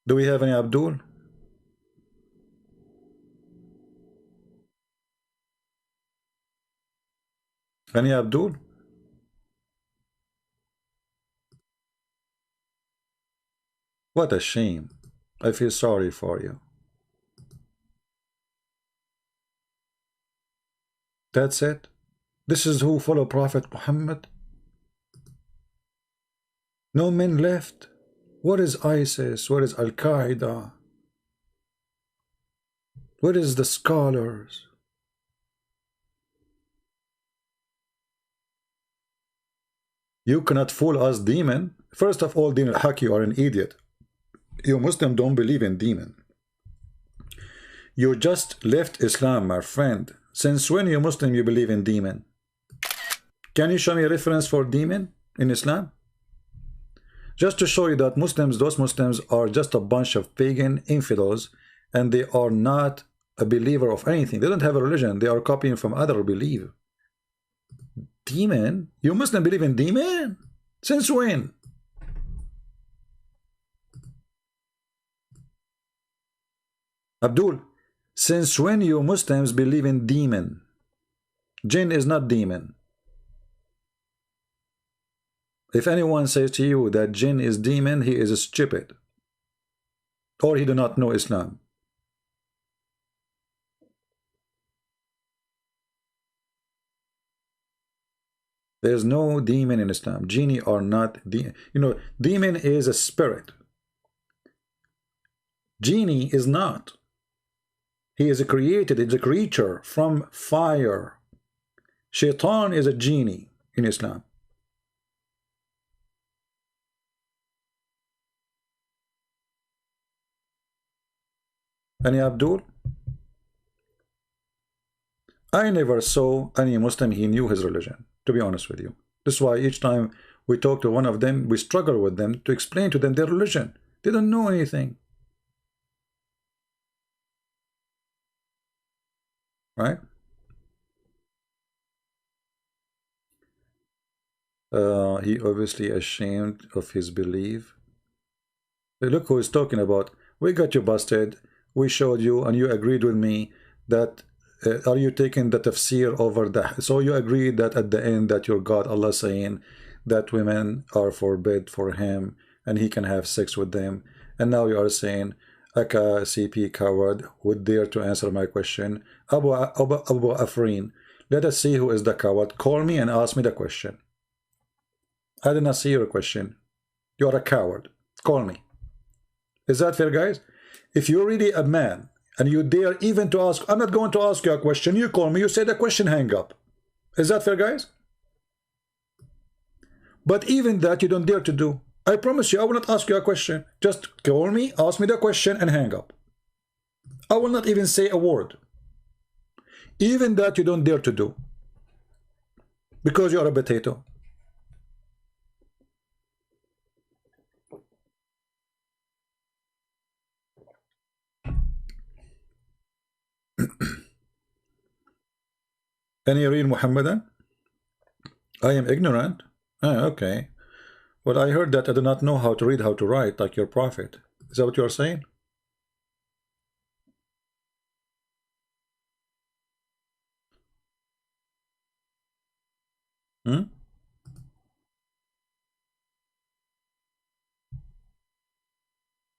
Do we have any Abdul? Any Abdul? What a shame. I feel sorry for you. That's it? This is who follow Prophet Muhammad? No men left? What is ISIS? What is Al-Qaeda? What is the scholars? You cannot fool us, demon. First of all, Din al-Haq, you are an idiot. You Muslim don't believe in demon. You just left Islam, my friend. Since when you Muslim you believe in demon? Can you show me a reference for demon in Islam? Just to show you that Muslims, those Muslims are just a bunch of pagan infidels, and they are not a believer of anything. They don't have a religion. They are copying from other belief. Demon? You Muslim believe in demon? Since when? Abdul, since when you Muslims believe in demon? Jinn is not demon. If anyone says to you that jinn is demon, he is stupid, or he do not know Islam. There's no demon in Islam. Genie are not demon. You know, demon is a spirit. Genie is not. He is created, is a creature from fire. Shaitan is a genie in Islam. Any Abdul? I never saw any Muslim he knew his religion, to be honest with you. This is why each time we talk to one of them, we struggle with them to explain to them their religion. They don't know anything. Right? He obviously ashamed of his belief. Look who is talking about. We got you busted. We showed you, and you agreed with me that. Are you taking the tafsir over the? So you agreed that at the end that your God Allah saying that women are forbid for him and he can have sex with them, and now you are saying Aka CP coward would dare to answer my question. Abu Afrin, let us see who is the coward. Call me and ask me the question. I did not see your question. You are a coward. Call me. Is that fair, guys? If you're really a man and you dare even to ask, I'm not going to ask you a question. You call me, you say the question, hang up. Is that fair, guys? But even that you don't dare to do. I promise you, I will not ask you a question. Just call me, ask me the question, and hang up. I will not even say a word. Even that you don't dare to do. Because you are a potato. Any real Muhammadan? I am ignorant. Okay. Well, I heard that I do not know how to read, how to write, like your prophet. Is that what you are saying?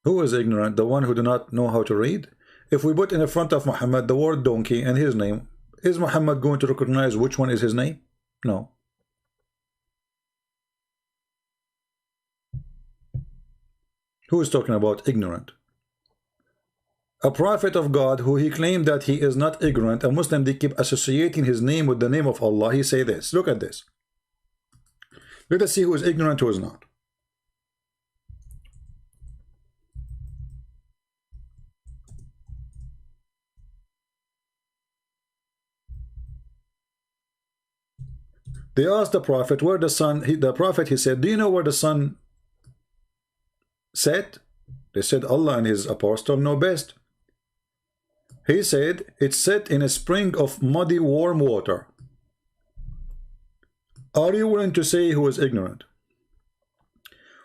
Who is ignorant? The one who do not know how to read? If we put in the front of Muhammad the word donkey and his name, is Muhammad going to recognize which one is his name? No. Who is talking about ignorant? A prophet of God who he claimed that he is not ignorant. A Muslim, they keep associating his name with the name of Allah. He say this. Look at this. Let us see who is ignorant, who is not. They asked the prophet where the sun. The prophet, he said, do you know where the sun set? They said Allah and his apostle know best. He said it's set in a spring of muddy warm water. Are you willing to say who is ignorant?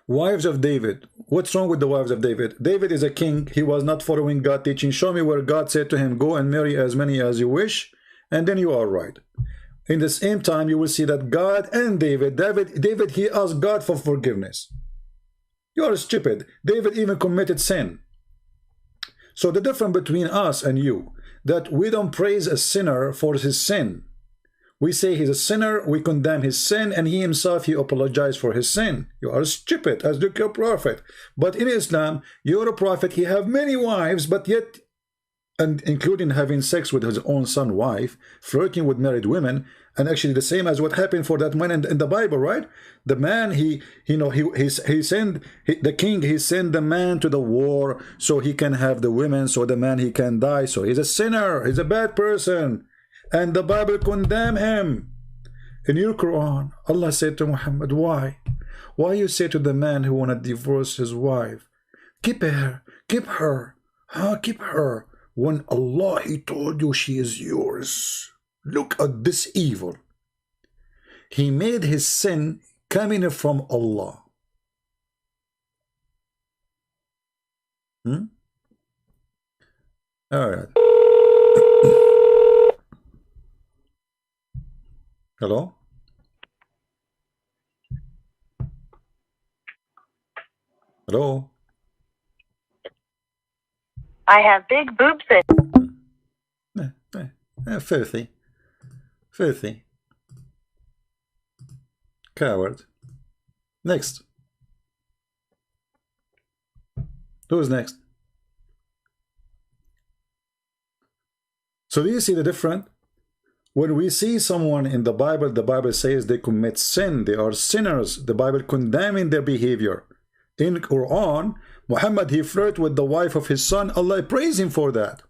Wives of David. What's wrong with the wives of David? David is a king. He was not following God teaching. Show me where God said to him, go and marry as many as you wish, and then you are right. In the same time, you will see that God and David, he asked God for forgiveness. You are stupid. David even committed sin. So the difference between us and you, that we don't praise a sinner for his sin. We say he's a sinner, we condemn his sin, and he himself, he apologized for his sin. You are stupid, as the prophet. But in Islam, you're a prophet, he have many wives, but yet, and including having sex with his own son's wife, flirting with married women, and actually the same as what happened for that man in the Bible, right? The man, he sent the king, he sent the man to the war so he can have the women, so the man he can die. So he's a sinner, he's a bad person, and the Bible condemn him. In your Quran, Allah said to Muhammad, why you say to the man who want to divorce his wife, keep her, keep her, when Allah, he told you she is yours. Look at this evil. He made his sin coming from Allah. All right. Hello? Hello? I have big boobs and... Filthy. Filthy. Coward. Next. Who's next? So do you see the difference? When we see someone in the Bible says they commit sin, they are sinners. The Bible condemning their behavior. In Quran, Muhammad, he flirted with the wife of his son. Allah praise him for that.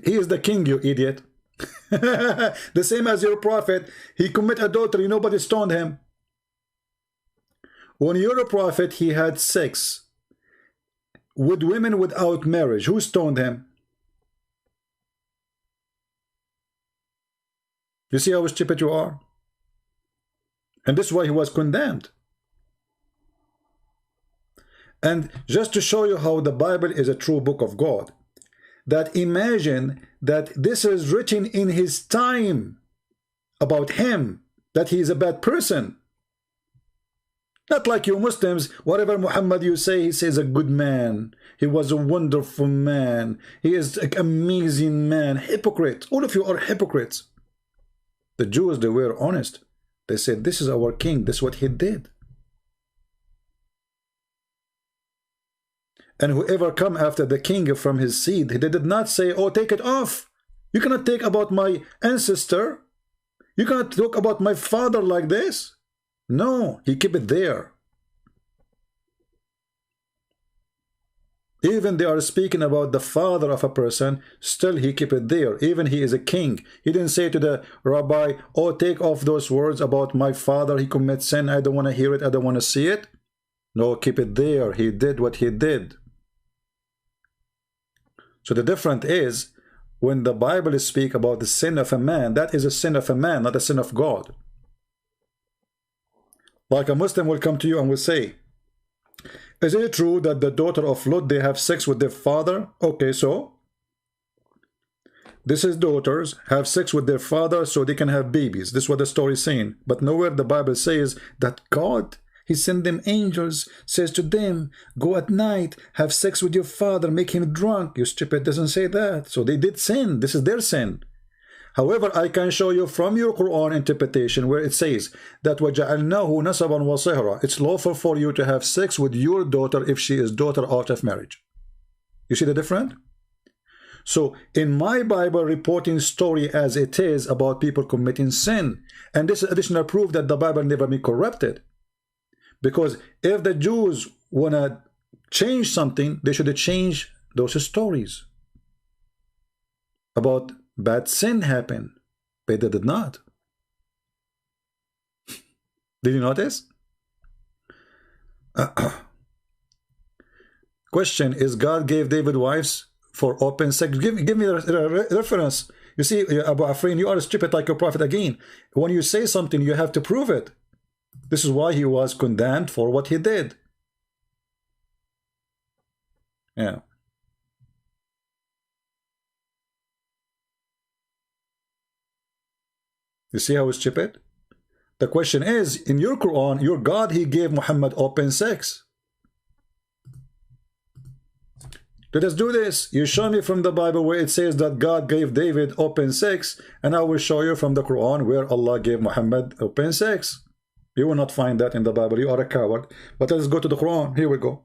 He is the king, you idiot. The same as your prophet. He committed adultery, nobody stoned him. When you're a prophet, he had sex with women without marriage. Who stoned him? You see how stupid you are? And this is why he was condemned. And just to show you how the Bible is a true book of God, that imagine that this is written in his time about him, that he is a bad person. Not like you Muslims, whatever Muhammad you say, he says a good man. He was a wonderful man. He is an amazing man. Hypocrite. All of you are hypocrites. The Jews, they were honest. They said, this is our king. This is what he did. And whoever come after the king from his seed, they did not say, oh, take it off. You cannot take about my ancestor. You cannot talk about my father like this. No, he keep it there. Even they are speaking about the father of a person, still he keep it there. Even he is a king. He didn't say to the rabbi, oh, take off those words about my father. He commits sin. I don't want to hear it. I don't want to see it. No, keep it there. He did what he did. So the difference is, when the Bible speaks about the sin of a man, that is a sin of a man, not a sin of God. Like a Muslim will come to you and will say, is it true that the daughter of Lot, they have sex with their father? Okay, so this is daughters have sex with their father so they can have babies. This is what the story is saying. But nowhere the Bible says that God, he sent them angels, says to them, go at night, have sex with your father, make him drunk. You stupid, doesn't say that. So they did sin. This is their sin. However, I can show you from your Quran interpretation where it says that وَجَعَلْنَاهُ نَسَبًا وَصِهْرًا. It's lawful for you to have sex with your daughter if she is daughter out of marriage. You see the difference? So in my Bible reporting story as it is about people committing sin, and this is additional proof that the Bible never been corrupted. Because if the Jews want to change something, they should change those stories about bad sin happen, but they did not. Did you notice? Question, is God gave David wives for open sex? Give me a reference. You see, Abu Afrin, you are stupid like your prophet again. When you say something, you have to prove it. This is why he was condemned for what he did. Yeah. You see how it's stupid? The question is, in your Quran, your God, he gave Muhammad open sex. Let us do this. You show me from the Bible where it says that God gave David open sex, and I will show you from the Quran where Allah gave Muhammad open sex. You will not find that in the Bible. You are a coward. But let's go to the Quran. Here we go.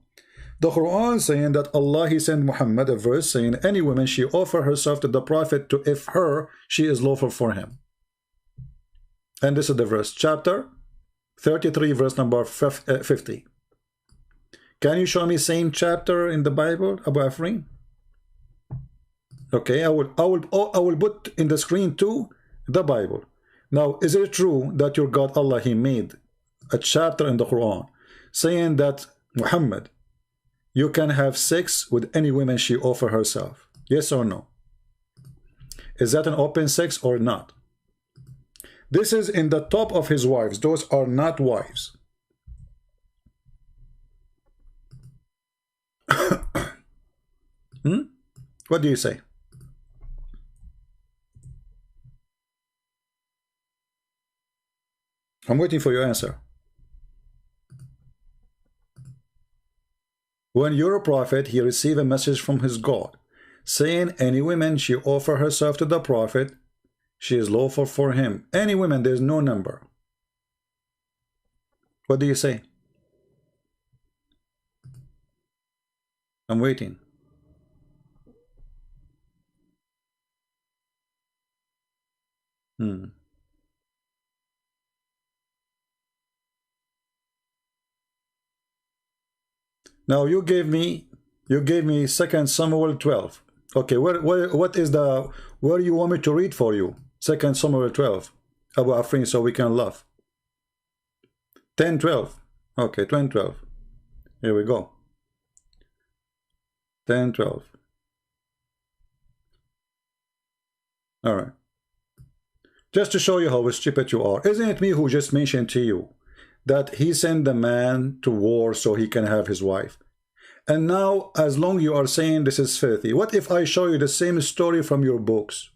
The Quran saying that Allah, he sent Muhammad a verse saying, any woman, she offer herself to the Prophet to if her, she is lawful for him. And this is the verse, chapter 33, verse number 50. Can you show me same chapter in the Bible, Abu Afrin? Okay, I will put in the screen too the Bible. Now, is it true that your God Allah, he made a chapter in the Quran saying that Muhammad, you can have sex with any woman she offer herself? Yes or no? Is that an open sex or not? This is in the top of his wives. Those are not wives. What do you say? I'm waiting for your answer. When you're a prophet, he received a message from his God saying any woman she offer herself to the prophet, she is lawful for him. Any woman, there's no number. What do you say? I'm waiting. Now you gave me 2 Samuel 12. Okay, what is the, where you want me to read for you? 2 Samuel 12. Abu Afrin, so we can laugh. 10:12. Okay, 10:12. Here we go. 10:12. All right. Just to show you how stupid you are. Isn't it me who just mentioned to you that he sent the man to war so he can have his wife? And now, as long you are saying this is filthy, what if I show you the same story from your books?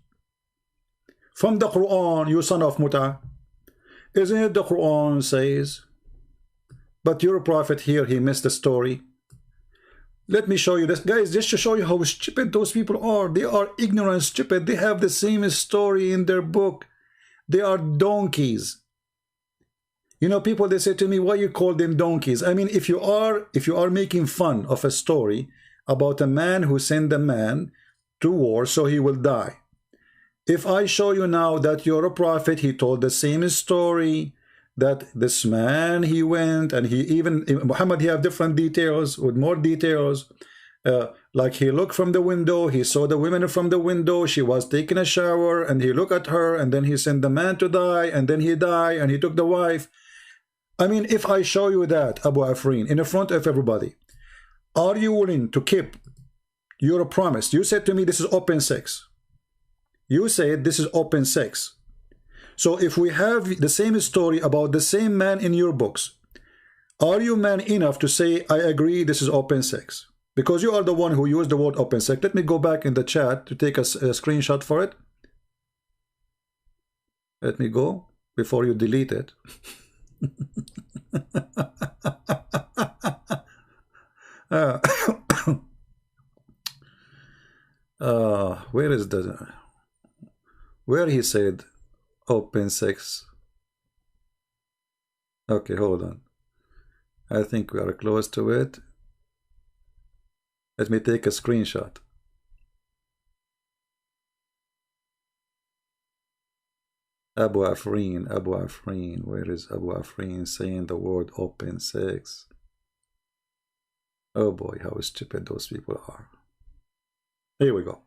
From the Quran, you son of Muta. Isn't it the Quran says? But your prophet here, he missed the story. Let me show you this. Guys, just to show you how stupid those people are. They are ignorant, stupid. They have the same story in their book. They are donkeys. You know, people, they say to me, why you call them donkeys? I mean, if you are making fun of a story about a man who sent a man to war so he will die. If I show you now that you're a prophet, he told the same story, that this man, he went and he even, Muhammad, he have different details with more details. Like he looked from the window, he saw the women from the window, she was taking a shower, and he looked at her, and then he sent the man to die, and then he died, and he took the wife. I mean, if I show you that, Abu Afrin, in front of everybody, are you willing to keep your promise? You said to me, this is open sex. You said this is open sex. So if we have the same story about the same man in your books, are you man enough to say, I agree, this is open sex? Because you are the one who used the word open sex. Let me go back in the chat to take a screenshot for it. Let me go before you delete it. Where is the... Where he said open sex? Okay, hold on. I think we are close to it. Let me take a screenshot. Abu Afrin, where is Abu Afrin saying the word open sex? Oh boy, how stupid those people are. Here we go.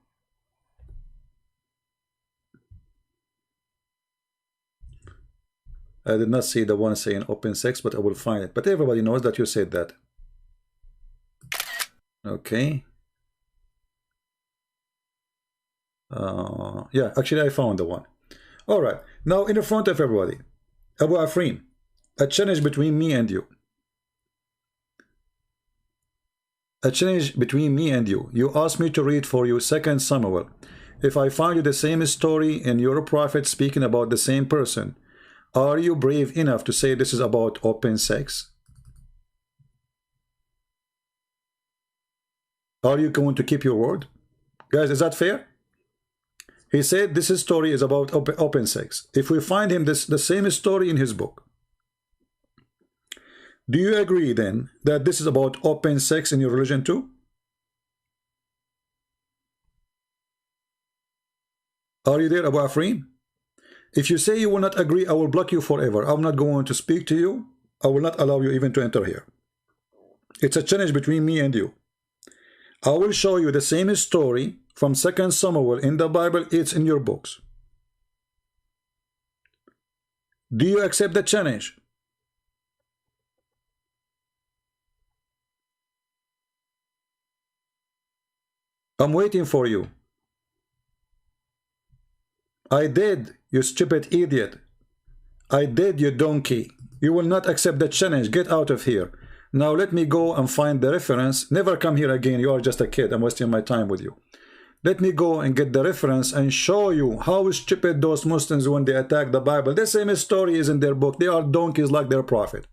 I did not see the one saying open sex, but I will find it. But everybody knows that you said that. Okay. Yeah, actually I found the one. All right. Now in the front of everybody, Abu Afrin, a challenge between me and you. A challenge between me and you. You asked me to read for you 2 Samuel. If I find you the same story and you're a prophet speaking about the same person, are you brave enough to say this is about open sex? Are you going to keep your word? Guys, is that fair? He said this story is about open sex. If we find him the same story in his book, do you agree then that this is about open sex in your religion too? Are you there, Abu Afrin? If you say you will not agree, I will block you forever. I'm not going to speak to you. I will not allow you even to enter here. It's a challenge between me and you. I will show you the same story from 2 Samuel in the Bible. It's in your books. Do you accept the challenge? I'm waiting for you. I did, you stupid idiot. I did, you donkey. You will not accept the challenge. Get out of here. Now let me go and find the reference. Never come here again. You are just a kid. I'm wasting my time with you. Let me go and get the reference and show you how stupid those Muslims when they attack the Bible. The same story is in their book. They are donkeys like their prophet.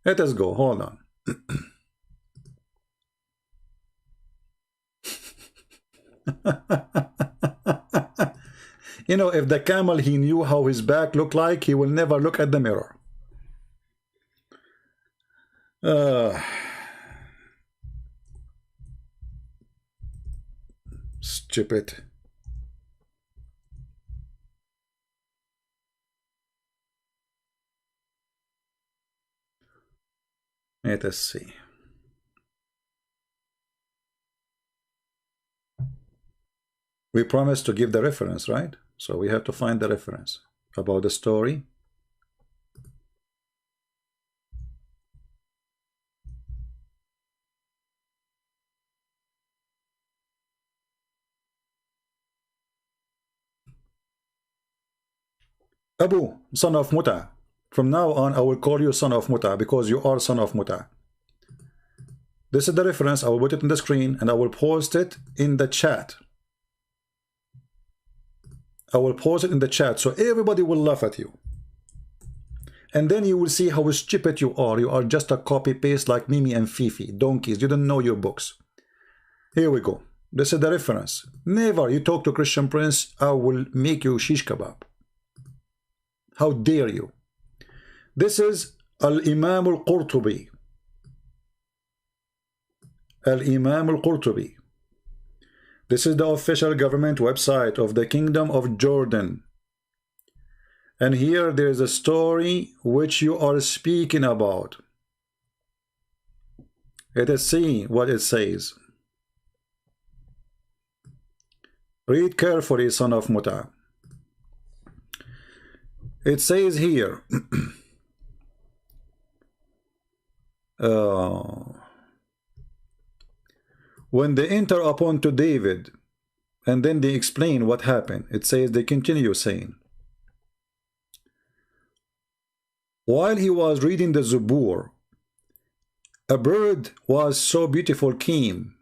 Let us go. Hold on. You know, if the camel, he knew how his back looked like, he will never look at the mirror. Stupid. Let us see. We promised to give the reference, right? So we have to find the reference about the story. Abu, son of Muta. From now on, I will call you son of Muta because you are son of Muta. This is the reference. I will put it in the screen and I will post it in the chat. I will post it in the chat so everybody will laugh at you. And then you will see how stupid you are. You are just a copy-paste like Mimi and Fifi. Donkeys. You don't know your books. Here we go. This is the reference. Never you talk to Christian Prince, I will make you shish kebab. How dare you? This is Al-Imam Al-Qurtubi. Al-Imam Al-Qurtubi. This is the official government website of the Kingdom of Jordan. And here there is a story which you are speaking about. Let us see what it says. Read carefully, son of Muta. It says here, when they enter upon to David, and then they explain what happened. It says, they continue saying, while he was reading the Zabur, a bird was so beautiful came,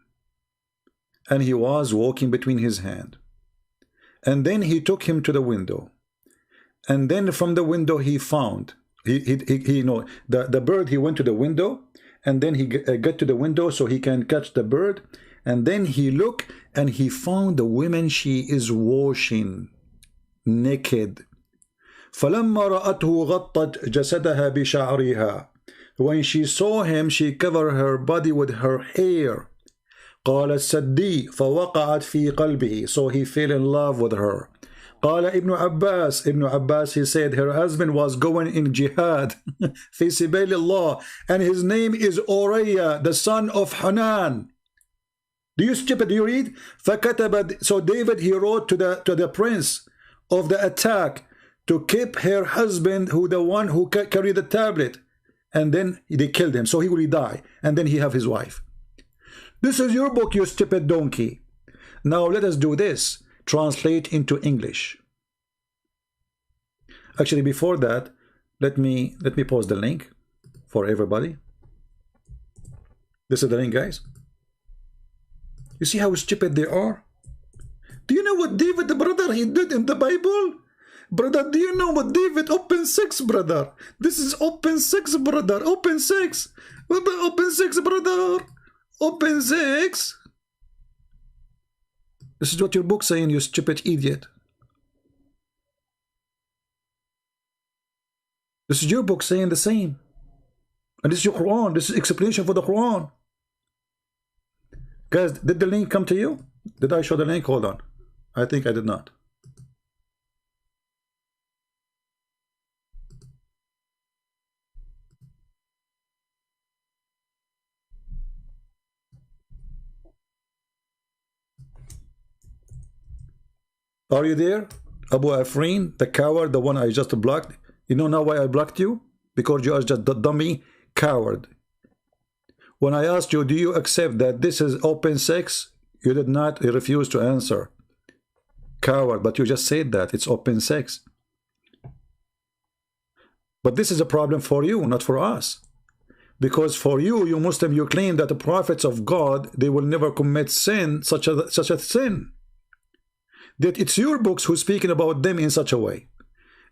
and he was walking between his hand. And then he took him to the window. And then from the window he found, the bird, he went to the window, and then he got to the window so he can catch the bird. And then he looked and he found the woman she is washing naked. فَلَمَّا رَأَتْهُ غَطَّتْ جَسَدَهَا بِشَعْرِهَا. When she saw him, she covered her body with her hair. قَالَتْ سَدِّي فَوَقَعَتْ فِي قَلْبِهِ. So he fell in love with her. قال Ibn Abbas, he said her husband was going in jihad في سبيل الله, and his name is Uriah, the son of Hanan. Do you stupid? Do you read? فكتب, so David, he wrote to the prince of the attack to keep her husband, who the one who carried the tablet, and then they killed him, so he will die, and then he have his wife. This is your book, you stupid donkey. Now let us do this. Translate into English. Actually, before that, let me post the link for everybody. This is the link, guys. You see how stupid they are? Do you know what David, the brother, he did in the Bible? Brother, do you know what David, open 6, brother? This is open 6, brother. Open 6. Open 6, brother. Open 6. This is what your book saying, you stupid idiot. This is your book saying the same. And this is your Quran. This is explanation for the Quran. Guys, did the link come to you? Did I show the link? Hold on. I think I did not. Are you there? Abu Afrin, the coward, the one I just blocked. You know now why I blocked you? Because you are just the dummy coward. When I asked you, do you accept that this is open sex? You did not, you refused to answer. Coward, but you just said that it's open sex. But this is a problem for you, not for us. Because for you, you Muslim, you claim that the prophets of God, they will never commit sin, such a sin. That it's your books who's speaking about them in such a way.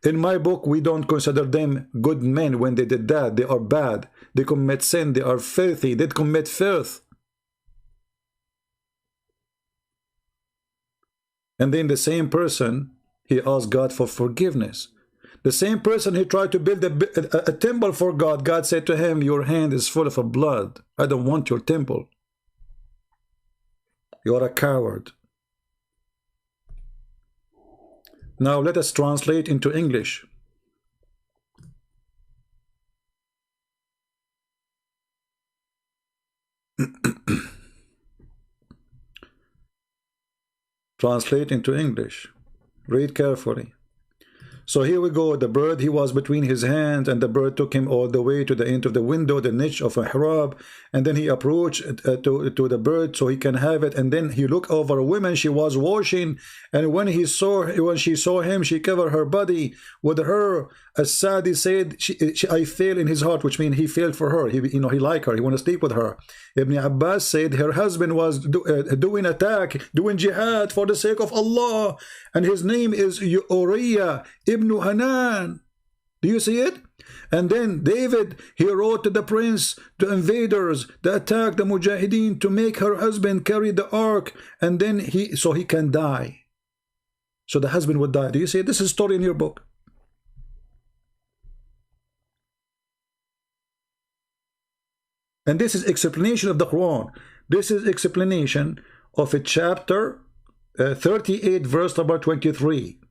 In my book, we don't consider them good men when they did that. They are bad. They commit sin. They are filthy. They commit filth. And then the same person, he asked God for forgiveness. The same person, he tried to build a temple for God. God said to him, your hand is full of blood. I don't want your temple. You are a coward. Now let us translate into English. Translate into English. Read carefully. So here we go. The bird, he was between his hands, and the bird took him all the way to the end of the window, the niche of a mihrab, and then he approached to the bird so he can have it. And then he looked over a woman, she was washing, and when she saw him, she covered her body with her. As Sadi said, I fell in his heart, which means he fell for her. He liked her. He want to sleep with her. Ibn Abbas said her husband was doing jihad for the sake of Allah, and his name is Uriya ibn Hanan. Do you see it? And then David, he wrote to the prince, to invaders that attack the Mujahideen, to make her husband carry the ark, and then so he can die. So the husband would die. Do you see it? This is a story in your book. And this is explanation of the Quran. This is explanation of a chapter 38, verse number 23.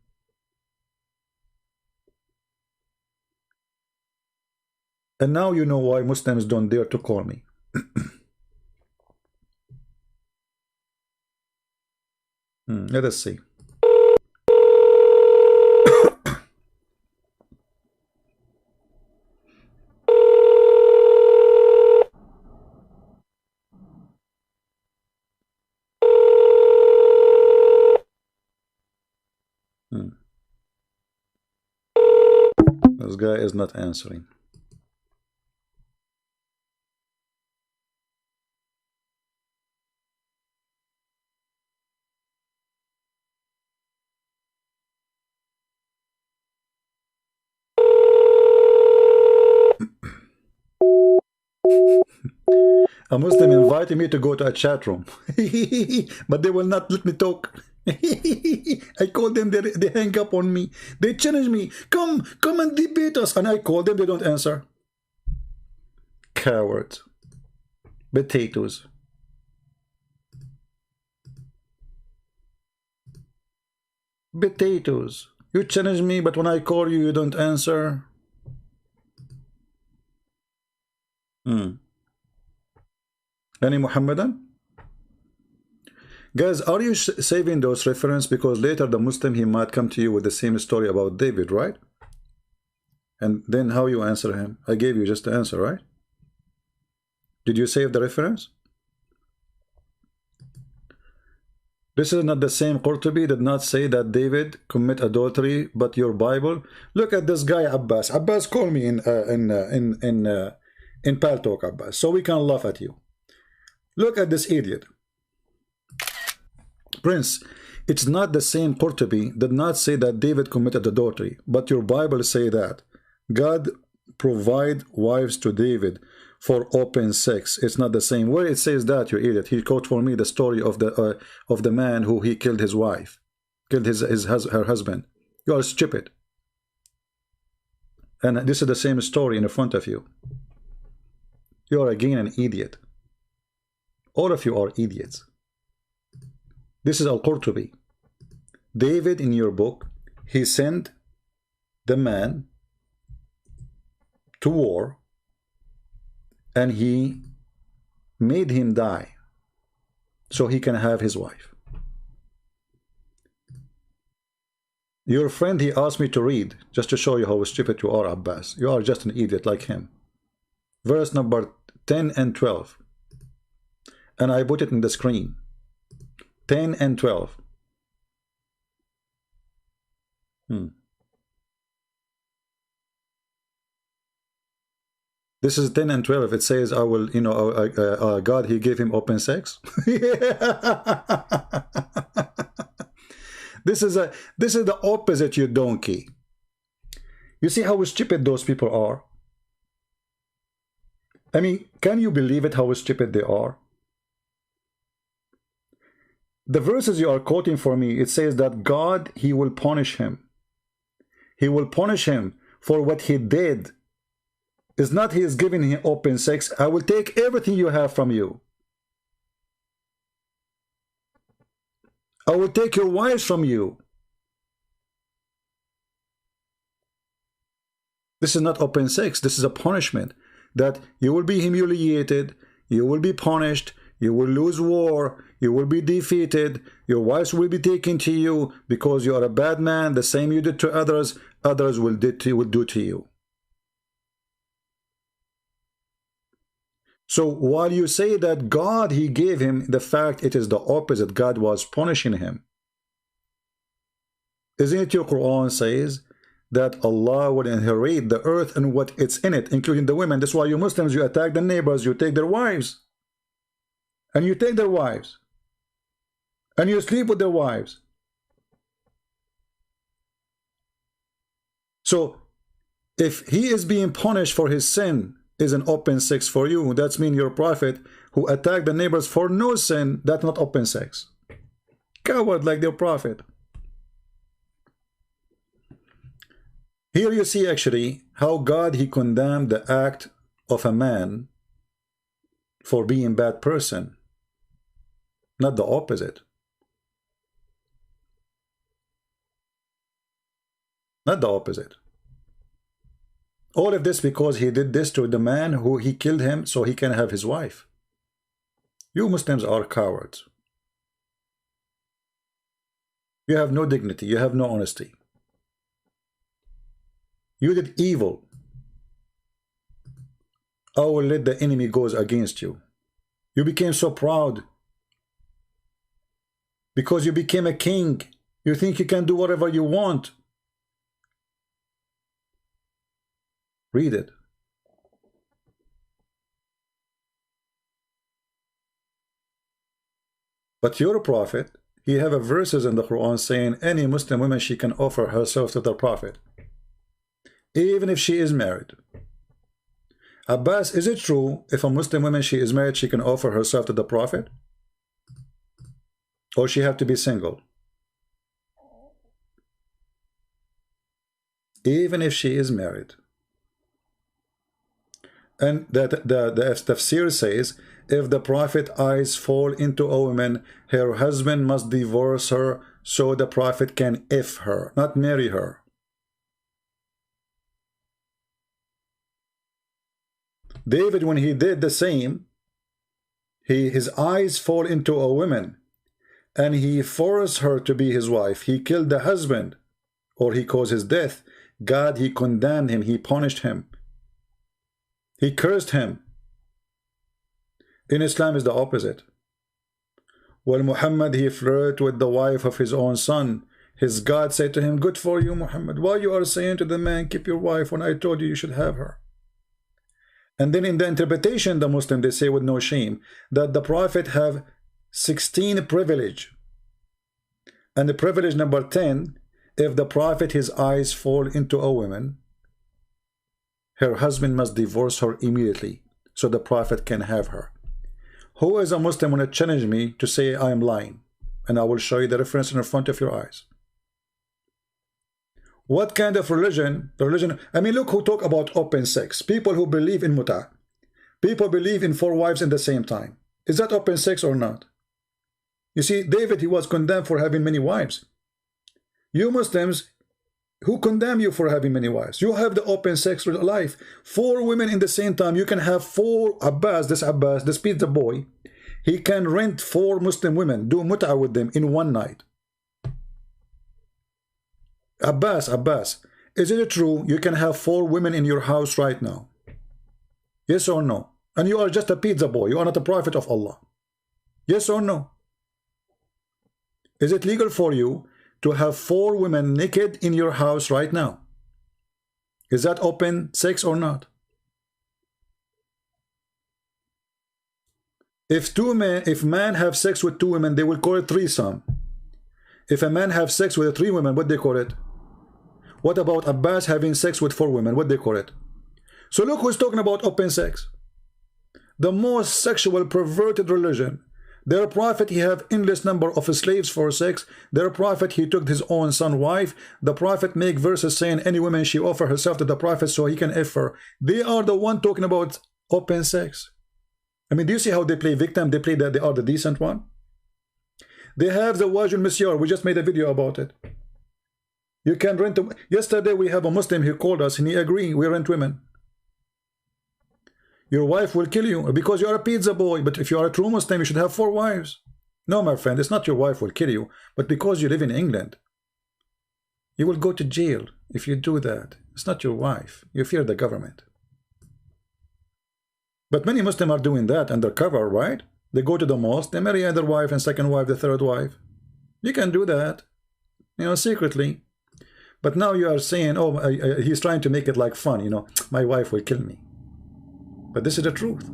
And now you know why Muslims don't dare to call me. Let us see. This guy is not answering. A Muslim invited me to go to a chat room, but they will not let me talk. I called them, they hang up on me. They challenge me, come and debate us. And I call them, they don't answer. Cowards. Potatoes. Potatoes. You challenge me, but when I call you, you don't answer. Any Muhammadan? Guys, are you saving those references? Because later the Muslim, he might come to you with the same story about David, right? And then how you answer him? I gave you just the answer, right? Did you save the reference? This is not the same. Qurtubi did not say that David commit adultery, but your Bible. Look at this guy Abbas. Abbas, call me in Pal Talk, Abbas, so we can laugh at you. Look at this idiot. Prince, it's not the same. Qurtubi did not say that David committed adultery, but your Bible say that God provide wives to David for open sex. It's not the same. Where it says that, you idiot? He quote for me the story of the man who he killed his wife, killed her husband. You are stupid. And this is the same story in front of you. You are again an idiot. All of you are idiots. This is Al-Qurtubi. David, in your book, he sent the man to war and he made him die so he can have his wife. Your friend, he asked me to read just to show you how stupid you are, Abbas. You are just an idiot like him. Verse number 10 and 12. And I put it in the screen. 10 and 12. This is 10 and 12. It says, I will, God, he gave him open sex. This is the opposite, you donkey. You see how stupid those people are? I mean, can you believe it, how stupid they are? The verses you are quoting for me, it says that God, he will punish him. He will punish him for what he did. It's not he is giving him open sex. I will take everything you have from you. I will take your wives from you. This is not open sex. This is a punishment. That you will be humiliated. You will be punished. You will lose war. You will be defeated. Your wives will be taken to you because you are a bad man. The same you did to others, others will do to you. So while you say that God, he gave him, the fact it is the opposite. God was punishing him. Isn't it your Quran says that Allah will inherit the earth and what it's in it, including the women? That's why you Muslims, you attack the neighbors, you take their wives. And you take their wives. And you sleep with their wives. So if he is being punished for his sin is an open sex for you, that means your prophet who attacked the neighbors for no sin, that's not open sex. Coward like their prophet. Here you see actually how God, he condemned the act of a man for being a bad person, not the opposite. Not the opposite. All of this because he did this to the man who he killed him so he can have his wife. You Muslims are cowards. You have no dignity. You have no honesty. You did evil. I will let the enemy goes against you. You became so proud because you became a king. You think you can do whatever you want. Read it. But your prophet, he have a verses in the Quran saying any Muslim woman, she can offer herself to the prophet, even if she is married. Abbas, is it true if a Muslim woman, she is married, she can offer herself to the prophet? Or she have to be single? Even if she is married. And that the tafsir says, if the prophet eyes fall into a woman, her husband must divorce her so the prophet can if her, not marry her. David, when he did the same, his eyes fall into a woman and he forced her to be his wife. He killed the husband, or he caused his death. God, he condemned him, he punished him. He cursed him. In Islam is the opposite. Well, Muhammad, he flirted with the wife of his own son. His God said to him, good for you, Muhammad. Why you are saying to the man, keep your wife, when I told you you should have her? And then in the interpretation, the Muslim, they say with no shame, that the prophet have 16 privilege. And the privilege number 10, if the prophet, his eyes fall into a woman, her husband must divorce her immediately so the prophet can have her. Who is a Muslim want to challenge me to say I am lying? And I will show you the reference in front of your eyes. What kind of religion? The religion, I mean, look who talk about open sex. People who believe in muta. People believe in 4 wives at the same time. Is that open sex or not? You see, David, he was condemned for having many wives. You Muslims, who condemn you for having many wives? You have the open sex life. 4 women in the same time. You can have 4 Abbas, this pizza boy. He can rent 4 Muslim women, do mut'a with them in one night. Abbas, is it true you can have 4 women in your house right now? Yes or no? And you are just a pizza boy. You are not a prophet of Allah. Yes or no? Is it legal for you to have 4 women naked in your house right now? Is that open sex or not? If man have sex with 2 women, they will call it threesome. If a man have sex with 3 women, what they call it? What about Abbas having sex with 4 women? What they call it? So look who's talking about open sex. The most sexual perverted religion. Their prophet, he have endless number of slaves for sex. Their prophet, he took his own son wife. The prophet make verses saying any woman she offer herself to the prophet so he can F her. They are the one talking about open sex. I mean, do you see how they play victim? They play that they are the decent one. They have the Wajul Misyar. We just made a video about it. You can rent them. Yesterday we have a Muslim who called us and he agreed we rent women. Your wife will kill you because you are a pizza boy. But if you are a true Muslim, you should have 4 wives. No, my friend, it's not your wife will kill you, but because you live in England, you will go to jail if you do that. It's not your wife. You fear the government. But many Muslims are doing that undercover, right? They go to the mosque, they marry either wife and second wife, the third wife. You can do that, you know, secretly. But now you are saying, oh, he's trying to make it like fun, you know, my wife will kill me. But this is the truth.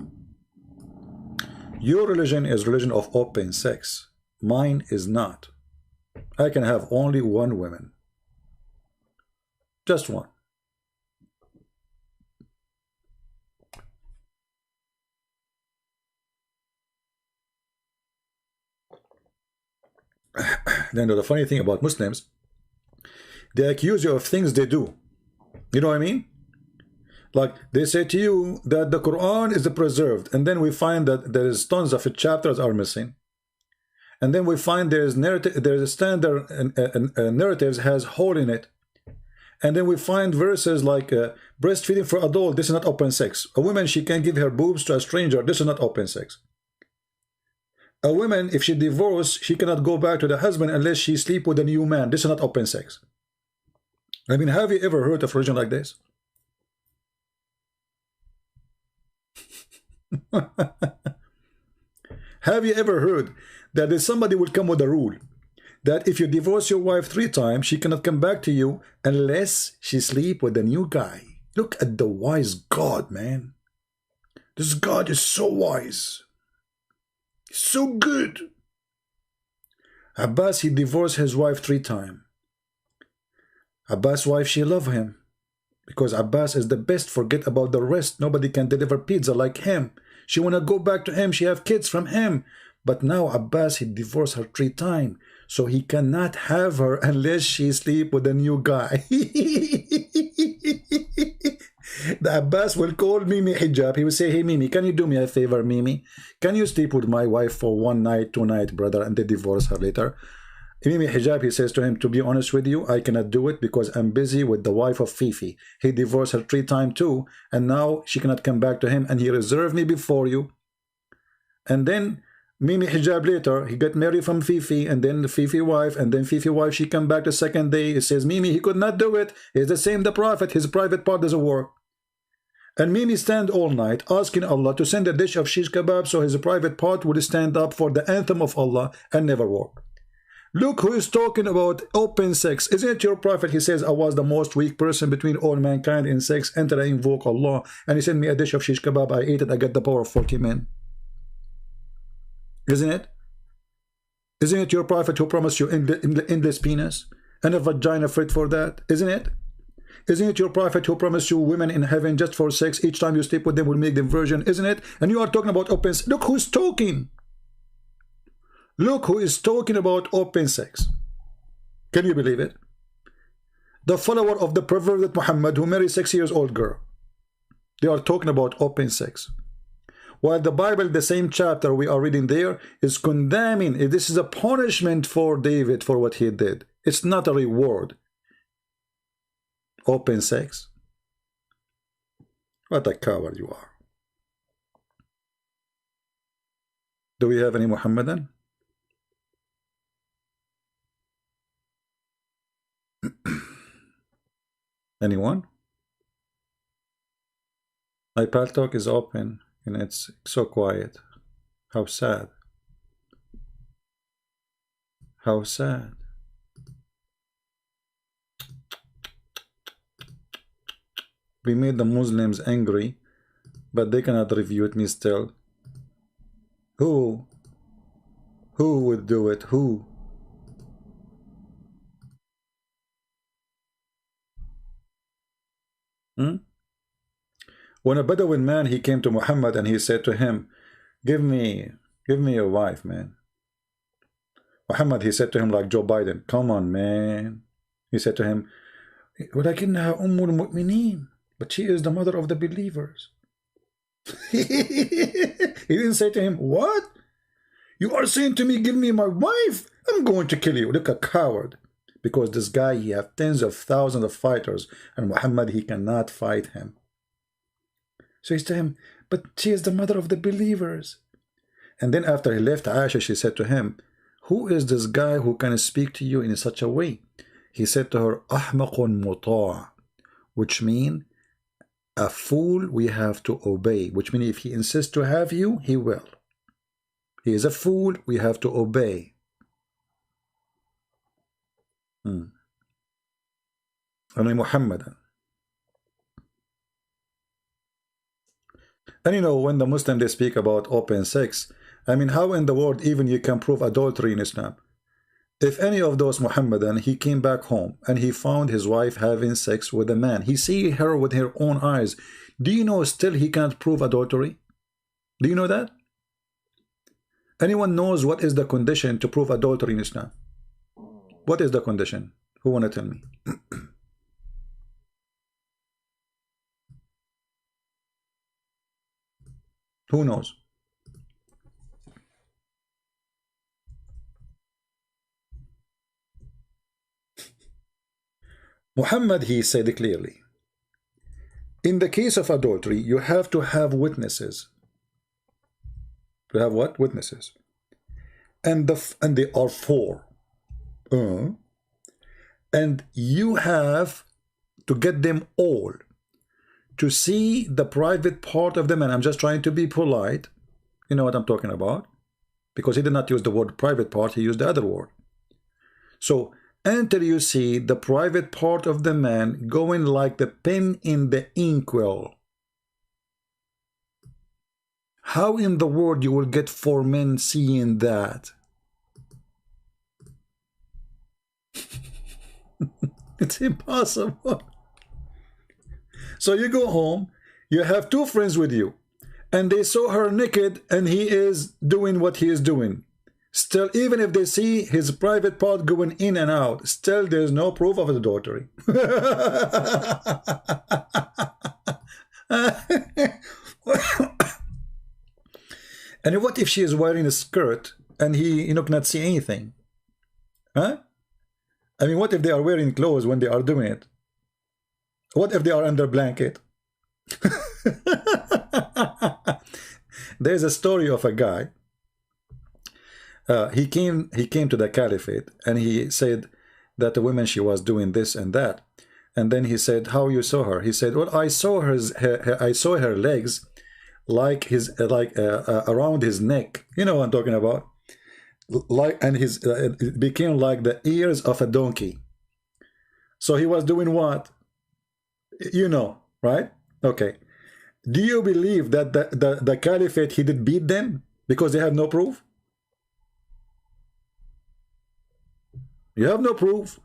Your religion is religion of open sex. Mine is not. I can have only one woman. Just one. Then the funny thing about Muslims, they accuse you of things they do. You know what I mean? Like they say to you that the Quran is preserved, and then we find that there is tons of chapters are missing, and then we find there's narrative, there's a standard narratives has hole in it, and then we find verses like breastfeeding for adult. This is not open sex. A woman, she can give her boobs to a stranger. This is not open sex. A woman, if she divorced, she cannot go back to the husband unless she sleep with a new man. This is not open sex. I mean, have you ever heard of religion like this? Have you ever heard that somebody will come with a rule that if you divorce your wife 3 times, she cannot come back to you unless she sleep with a new guy? Look at the wise God, man. This God is so wise. So good. Abbas, he divorced his wife 3 times. Abbas' wife, she loved him because Abbas is the best. Forget about the rest. Nobody can deliver pizza like him. She want to go back to him. She have kids from him. But now Abbas, he divorced her 3 times. So he cannot have her unless she sleep with a new guy. The Abbas will call Mimi Hijab. He will say, hey Mimi, can you do me a favor, Mimi? Can you sleep with my wife for 1 night, 2 nights, brother, and they divorce her later? Mimi Hijab, he says to him, to be honest with you, I cannot do it because I'm busy with the wife of Fifi. He divorced her 3 times too, and now she cannot come back to him, and he reserved me before you. And then Mimi Hijab later, he got married from Fifi, and then the Fifi wife, and then Fifi wife, she come back the second day. He says, Mimi, he could not do it. He's the same, the prophet. His private part doesn't work. And Mimi stand all night asking Allah to send a dish of shish kebab so his private part would stand up for the anthem of Allah and never work. Look who is talking about open sex. Isn't it your prophet? He says, I was the most weak person between all mankind in sex until I invoke Allah. And he sent me a dish of shish kebab. I ate it. I got the power of 40 men. Isn't it? Isn't it your prophet who promised you endless penis and a vagina fit for that? Isn't it? Isn't it your prophet who promised you women in heaven just for sex? Each time you sleep with them will make them virgin. Isn't it? And you are talking about open sex. Look who's talking. Look who is talking about open sex. Can you believe it? The follower of the perverted Muhammad who married 6 years old girl. They are talking about open sex. While the Bible, the same chapter we are reading there, is condemning. This is a punishment for David for what he did. It's not a reward. Open sex. What a coward you are. Do we have any Muhammadan? Anyone? My Paltalk is open and it's so quiet. How sad. How sad. We made the Muslims angry, but they cannot refute me still. Who would do it? Who? When a Bedouin man, he came to Muhammad and he said to him, give me your wife, man. Muhammad, he said to him like Joe Biden, come on, man. He said to him, وَلَكِنَّهَا أُمُّ الْمُؤْمِنِينَ, but she is the mother of the believers. He didn't say to him, what? You are saying to me, give me my wife? I'm going to kill you. Look, a coward. Because this guy, he have tens of thousands of fighters, and Muhammad, he cannot fight him. So he said to him, but she is the mother of the believers. And then after he left, Aisha, she said to him, who is this guy who can speak to you in such a way? He said to her, Ahmaqun muta', which means a fool we have to obey, which means if he insists to have you, he will. He is a fool, we have to obey. And Muhammadan. And you know, when the Muslims, they speak about open sex, I mean, how in the world even you can prove adultery in Islam? If any of those Muhammadan, he came back home and he found his wife having sex with a man, he see her with her own eyes, do you know still he can't prove adultery? Do you know that? Anyone knows what is the condition to prove adultery in Islam? What is the condition? Who want to tell me? Who knows? Muhammad, he said clearly, in the case of adultery, you have to have witnesses. To have what? Witnesses. And they are four. And you have to get them all to see the private part of the man. I'm just trying to be polite. You know what I'm talking about? Because he did not use the word private part, he used the other word. So, until you see the private part of the man going like the pen in the inkwell, how in the world you will get four men seeing that? It's impossible. So you go home, you have two friends with you, and they saw her naked and he is doing what he is doing. Still, even if they see his private part going in and out, still there's no proof of adultery. And what if she is wearing a skirt and he cannot see anything? Huh? I mean, what if they are wearing clothes when they are doing it? What if they are under blanket? There's a story of a guy. He came to the caliphate and he said that the woman, she was doing this and that. And then he said, how you saw her? He said, well, I saw her legs like around his neck. You know what I'm talking about? And his it became like the ears of a donkey. So he was doing what? You know, right? Okay. Do you believe that the caliphate, he did beat them because they have no proof? You have no proof.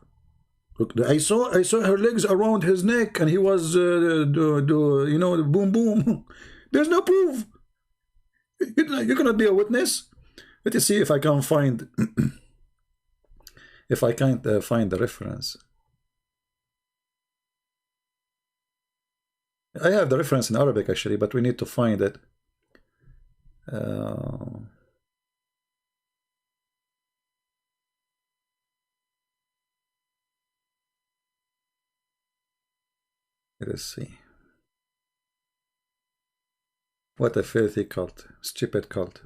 Look, I saw her legs around his neck and he was you know, boom boom. There's no proof. You cannot be a witness. Let us see if I can find if I can't find the reference. I have the reference in Arabic actually, but we need to find it. Let us see. What a filthy cult, stupid cult.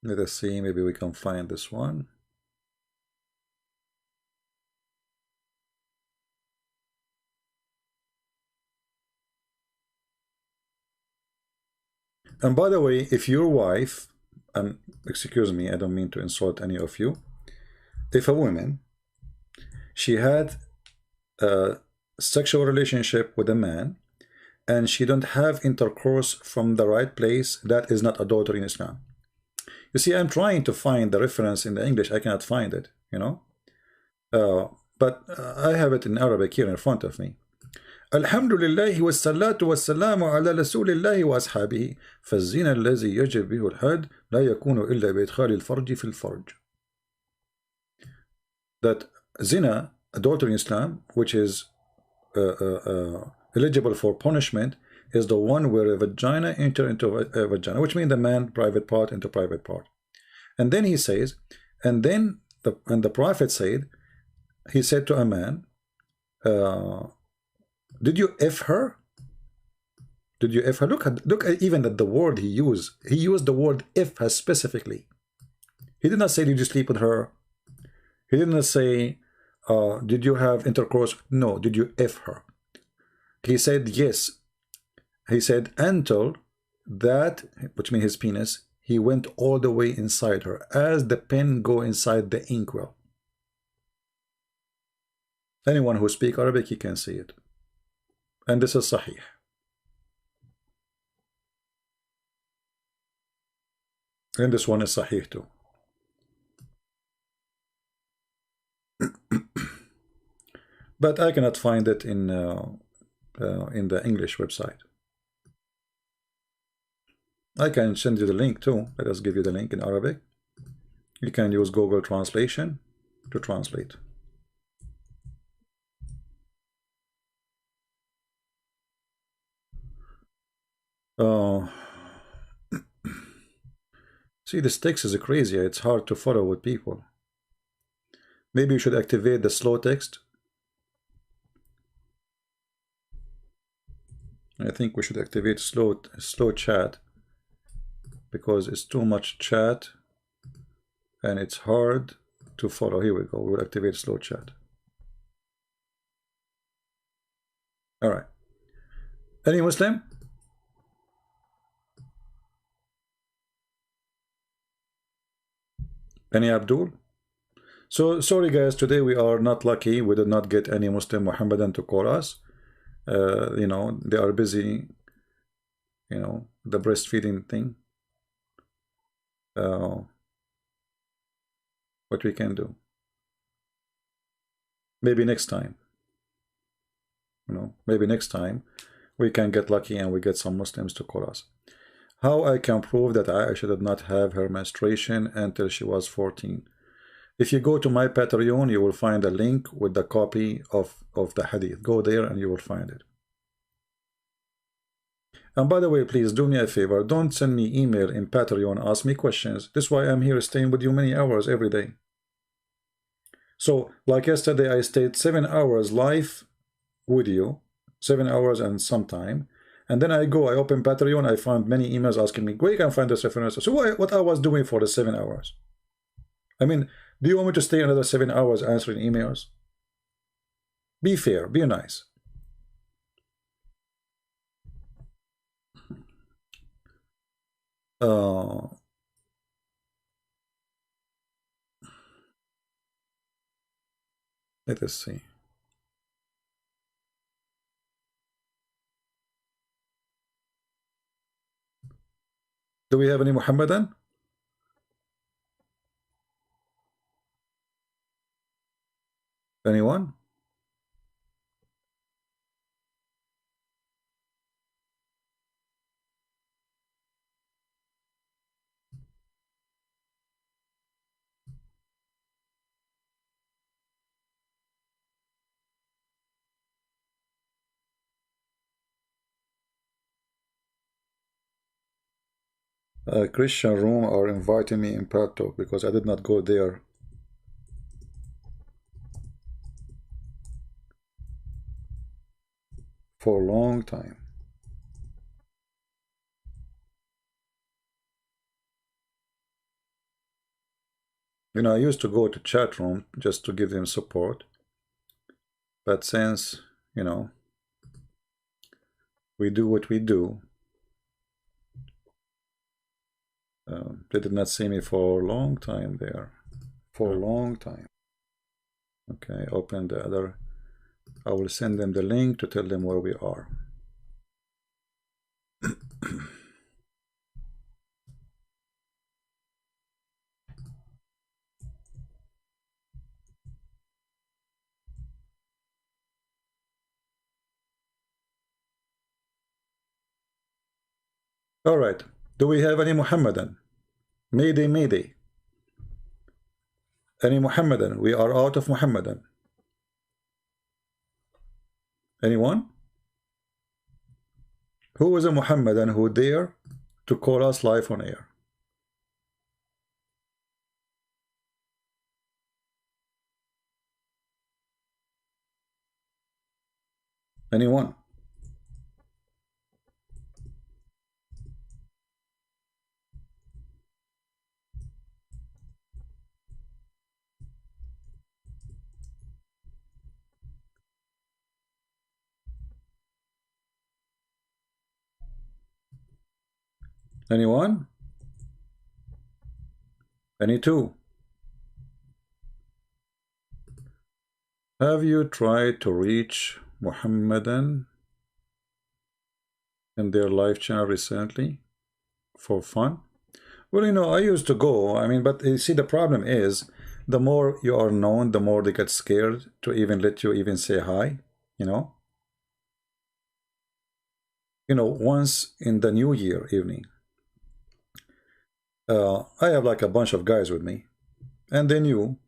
Let us see, maybe we can find this one. And by the way, if your wife, excuse me, I don't mean to insult any of you, if a woman, she had a sexual relationship with a man and she don't have intercourse from the right place, that is not adultery in Islam. You see, I'm trying to find the reference in the English. I cannot find it, you know. But I have it in Arabic here in front of me. Alhamdulillah wassalatu wassalamu ala rasulillahi wa ashabihi فالزنا الذي يجب به الحد لا يكون إلا بإدخال الفرج في الفرج. That zina, adultery in Islam, which is eligible for punishment is the one where a vagina enter into a vagina, which means the man private part into private part. And then he says, and then the prophet said, he said to a man, did you F her? Did you F her? Look at even at the word he used. He used the word F her specifically. He did not say, did you sleep with her? He did not say, did you have intercourse? No, did you F her? He said yes. He said until that, which means his penis, he went all the way inside her, as the pen go inside the inkwell. Anyone who speaks Arabic, he can see it. And this is Sahih. And this one is Sahih too. But I cannot find it in the English website. I can send you the link too. Let us give you the link in Arabic. You can use Google Translation to translate. See, this text is crazy. It's hard to follow with people. Maybe you should activate the slow text. I think we should activate slow chat, because it's too much chat and it's hard to follow. Here we go. We'll activate slow chat. All right. Any Muslim? Any Abdul? So sorry guys, today we are not lucky. We did not get any Muslim Muhammadan to call us. You know, they are busy, you know, the breastfeeding thing. What we can do? Maybe next time. You know, maybe next time we can get lucky and we get some Muslims to call us. How I can prove that Aisha did not have her menstruation until she was 14? If you go to my Patreon, you will find a link with the copy of the hadith. Go there and you will find it. And by the way, please do me a favor. Don't send me email in Patreon. Ask me questions. This is why I'm here staying with you many hours every day. So, like yesterday, I stayed 7 hours live with you. 7 hours and some time. And then I open Patreon, I find many emails asking me, where you can find this reference? So what I was doing for the 7 hours? I mean, do you want me to stay another 7 hours answering emails? Be fair, be nice. Let us see. Do we have any Muhammadan? Anyone? Christian room are inviting me in Pal Talk because I did not go there. For a long time. You know, I used to go to chat room just to give them support. But since, you know, we do what we do, they did not see me for a long time there. For a long time. Okay, open the other. I will send them the link to tell them where we are. All right. Do we have any Muhammadan? Mayday, Mayday. Any Muhammadan? We are out of Muhammadan. Anyone? Who is a Muhammadan who dare to call us live on air? Anyone? Anyone? Any two? Have you tried to reach Muhammadan in their live channel recently for fun? Well, you know, I used to go, I mean, but you see, the problem is the more you are known, the more they get scared to even let you even say hi, you know. You know, once in the New Year evening, I have like a bunch of guys with me, and they knew,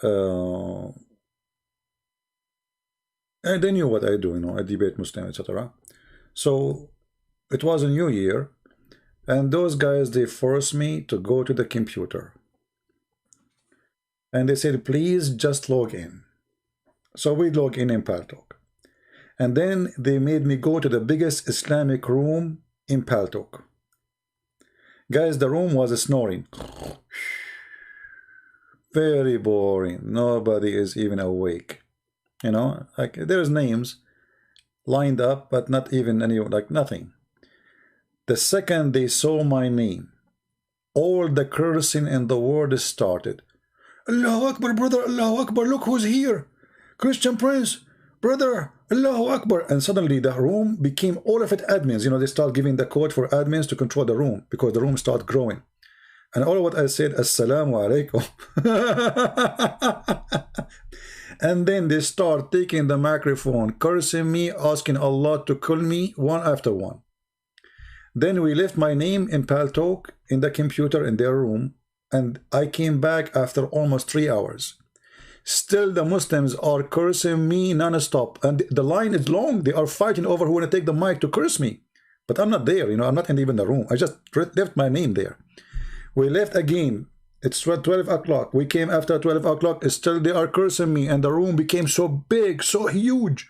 and they knew what I do, you know, I debate Muslim, etc. So it was a New Year, and those guys, they forced me to go to the computer, and they said, please just log in. So we log in Paltalk, and then they made me go to the biggest Islamic room in Paltalk. Guys, the room was snoring. Very boring. Nobody is even awake. You know, like there's names lined up, but not even any, like nothing. The second they saw my name, all the cursing in the world started. Allahu Akbar, brother, Allahu Akbar, look who's here. Christian Prince, brother, Allahu Akbar. And suddenly the room became all of it admins. You know, they start giving the code for admins to control the room because the room started growing. And all of what I said, Assalamu alaikum. And then they start taking the microphone, cursing me, asking Allah to kill me one after one. Then we left my name in Paltalk in the computer in their room, and I came back after almost 3 hours. Still the Muslims are cursing me non-stop, and the line is long. They are fighting over who want to take the mic to curse me, but I'm not there, you know, I'm not even in the room. I just left my name there. We left again. It's 12 o'clock. We came after 12 o'clock. Still they are cursing me, and the room became so big, so huge.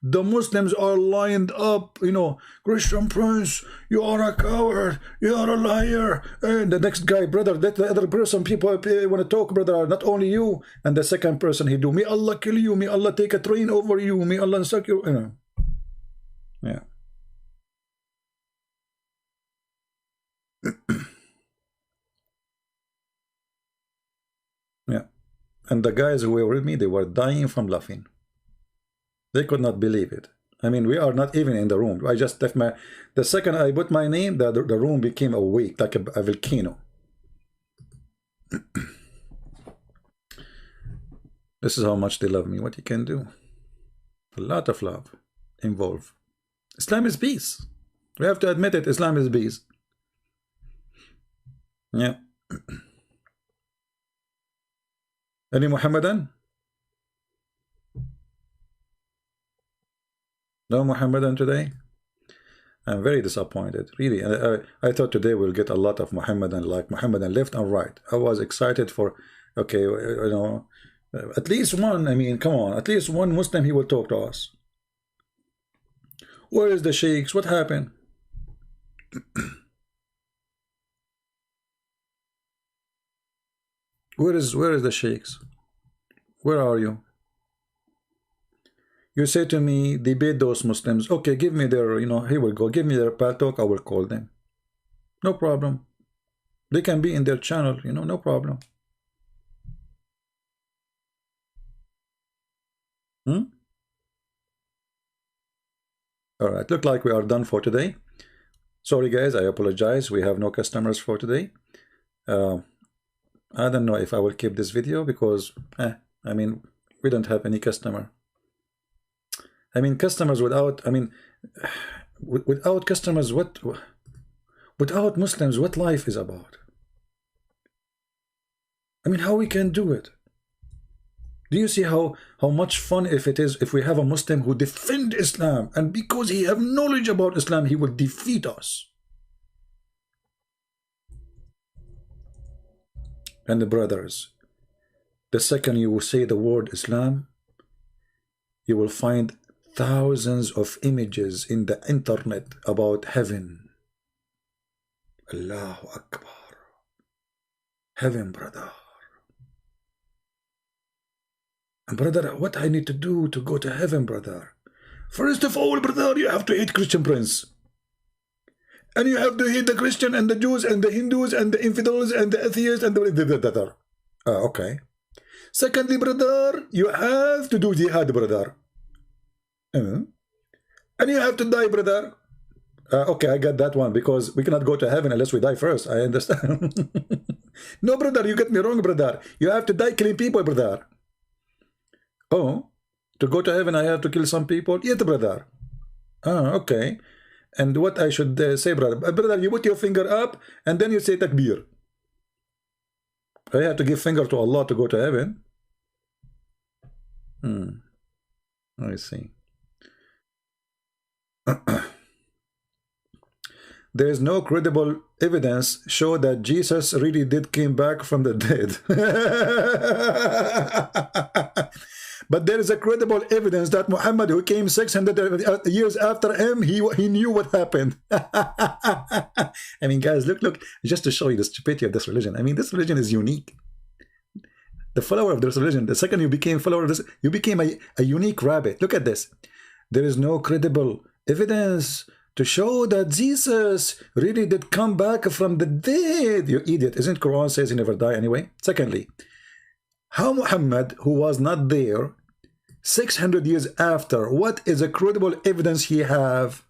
The Muslims are lined up, you know, Christian Prince, you are a coward, you are a liar. And the next guy, brother, that the other person, people want to talk, brother, not only you. And the second person, he do, may Allah kill you, may Allah take a train over you, may Allah suck you, you know. Yeah. Yeah. And the guys who were with me, they were dying from laughing. They could not believe it. I mean, we are not even in the room. I just left my... The second I put my name, the room became awake, like a volcano. This is how much they love me. What you can do. A lot of love involved. Islam is peace. We have to admit it. Islam is peace. Yeah. Any Muhammadan? No Muhammadan today? I'm very disappointed, really. And I thought today we'll get a lot of Muhammadan, like Muhammadan left and right. I was excited for, okay, you know, at least one, I mean, come on, at least one Muslim, he will talk to us. Where is the sheikhs? What happened? Where is the sheikhs? Where are you? You say to me, debate those Muslims. Okay, give me their, you know, here we go. Give me their Paltalk, I will call them. No problem. They can be in their channel, you know, no problem. All right, look like we are done for today. Sorry guys, I apologize. We have no customers for today. I don't know if I will keep this video because, I mean, we don't have any customer. I mean, customers without, I mean, without customers, without Muslims, what life is about? I mean, how we can do it? Do you see how much fun if it is if we have a Muslim who defend Islam, and because he have knowledge about Islam, he will defeat us. And the brothers, the second you will say the word Islam, you will find thousands of images in the internet about heaven. Allahu Akbar. Heaven, brother. And brother, what I need to do to go to heaven, brother? First of all, brother, you have to hate Christian Prince. And you have to hate the Christian and the Jews and the Hindus and the infidels and the atheists and the... okay. Secondly, brother, you have to do jihad, brother. And you have to die, brother. Okay, I got that one, because we cannot go to heaven unless we die first. I understand. No, brother, you get me wrong, brother. You have to die killing people, brother. Oh, to go to heaven, I have to kill some people? Yes, brother. Okay. And what I should say, brother? Brother, you put your finger up, and then you say takbir. I have to give finger to Allah to go to heaven. I see. There is no credible evidence show that Jesus really did came back from the dead. But there is a credible evidence that Muhammad, who came 600 years after him, he knew what happened. I mean, guys, look, just to show you the stupidity of this religion. I mean, this religion is unique. The follower of this religion, the second you became follower of this, you became a unique rabbit. Look at this. There is no credible evidence to show that Jesus really did come back from the dead. You idiot. Isn't Quran says he never die anyway? Secondly, how Muhammad, who was not there 600 years after, what is a credible evidence he have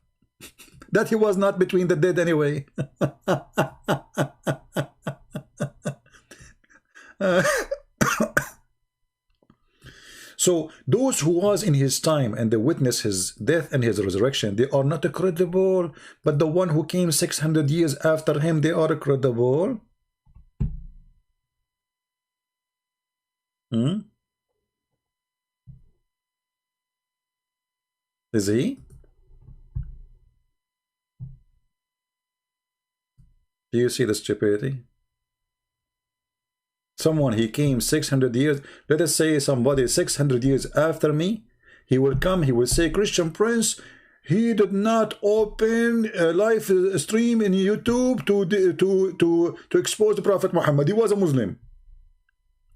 that he was not between the dead anyway? So those who was in his time and they witnessed his death and his resurrection, they are not credible. But the one who came 600 years after him, they are credible. Is he? Do you see the stupidity? Someone, he came 600 years, let us say somebody 600 years after me, he will come, he will say, Christian Prince, he did not open a live stream in YouTube to expose the Prophet Muhammad. He was a Muslim.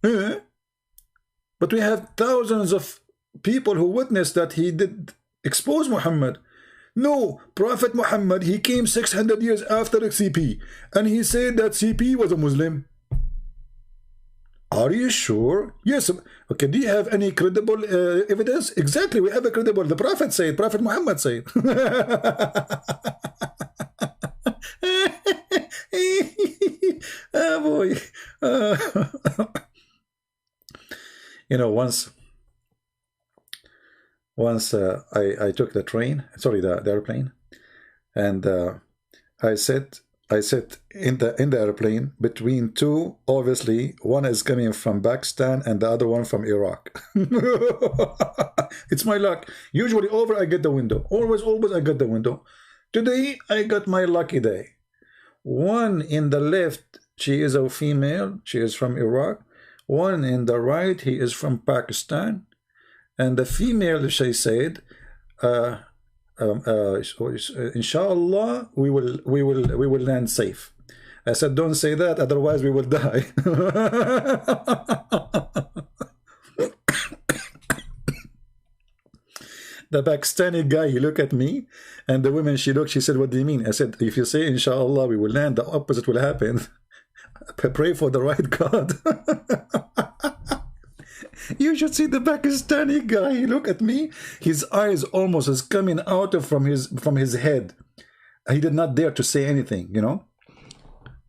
But we have thousands of people who witnessed that he did expose Muhammad. No, Prophet Muhammad, he came 600 years after CP, and he said that CP was a Muslim. Are you sure? Yes. Okay, do you have any credible evidence? Exactly, we have a credible. The Prophet said, Prophet Muhammad said. Oh boy. You know, once I took the train, sorry, the airplane, and I sat in the airplane between two. Obviously, one is coming from Pakistan and the other one from Iraq. It's my luck. Usually over I get the window. Always I get the window. Today I got my lucky day. One in the left, she is a female. She is from Iraq. One in the right, he is from Pakistan. And the female, she said, inshallah, we will land safe. I said, don't say that, otherwise we will die. The Pakistani guy, he looked at me, and the woman, she looked, she said, what do you mean? I said, if you say inshallah we will land, the opposite will happen. Pray for the right God. You should see the Pakistani guy. He looked at me. His eyes almost is coming out from his head. He did not dare to say anything, you know.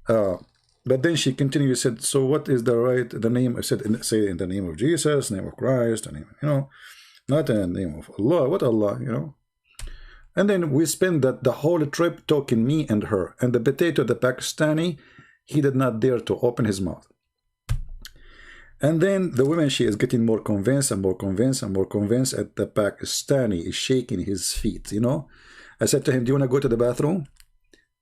But then she continued. Said, "So what is the name?" I said, "Say in the name of Jesus, name of Christ, the name, you know, not in the name of Allah. What Allah, you know." And then we spent the whole trip talking, me and her. And the potato, the Pakistani, he did not dare to open his mouth. And then the woman, she is getting more convinced and more convinced and more convinced. At the Pakistani is shaking his feet, you know. I said to him, do you want to go to the bathroom?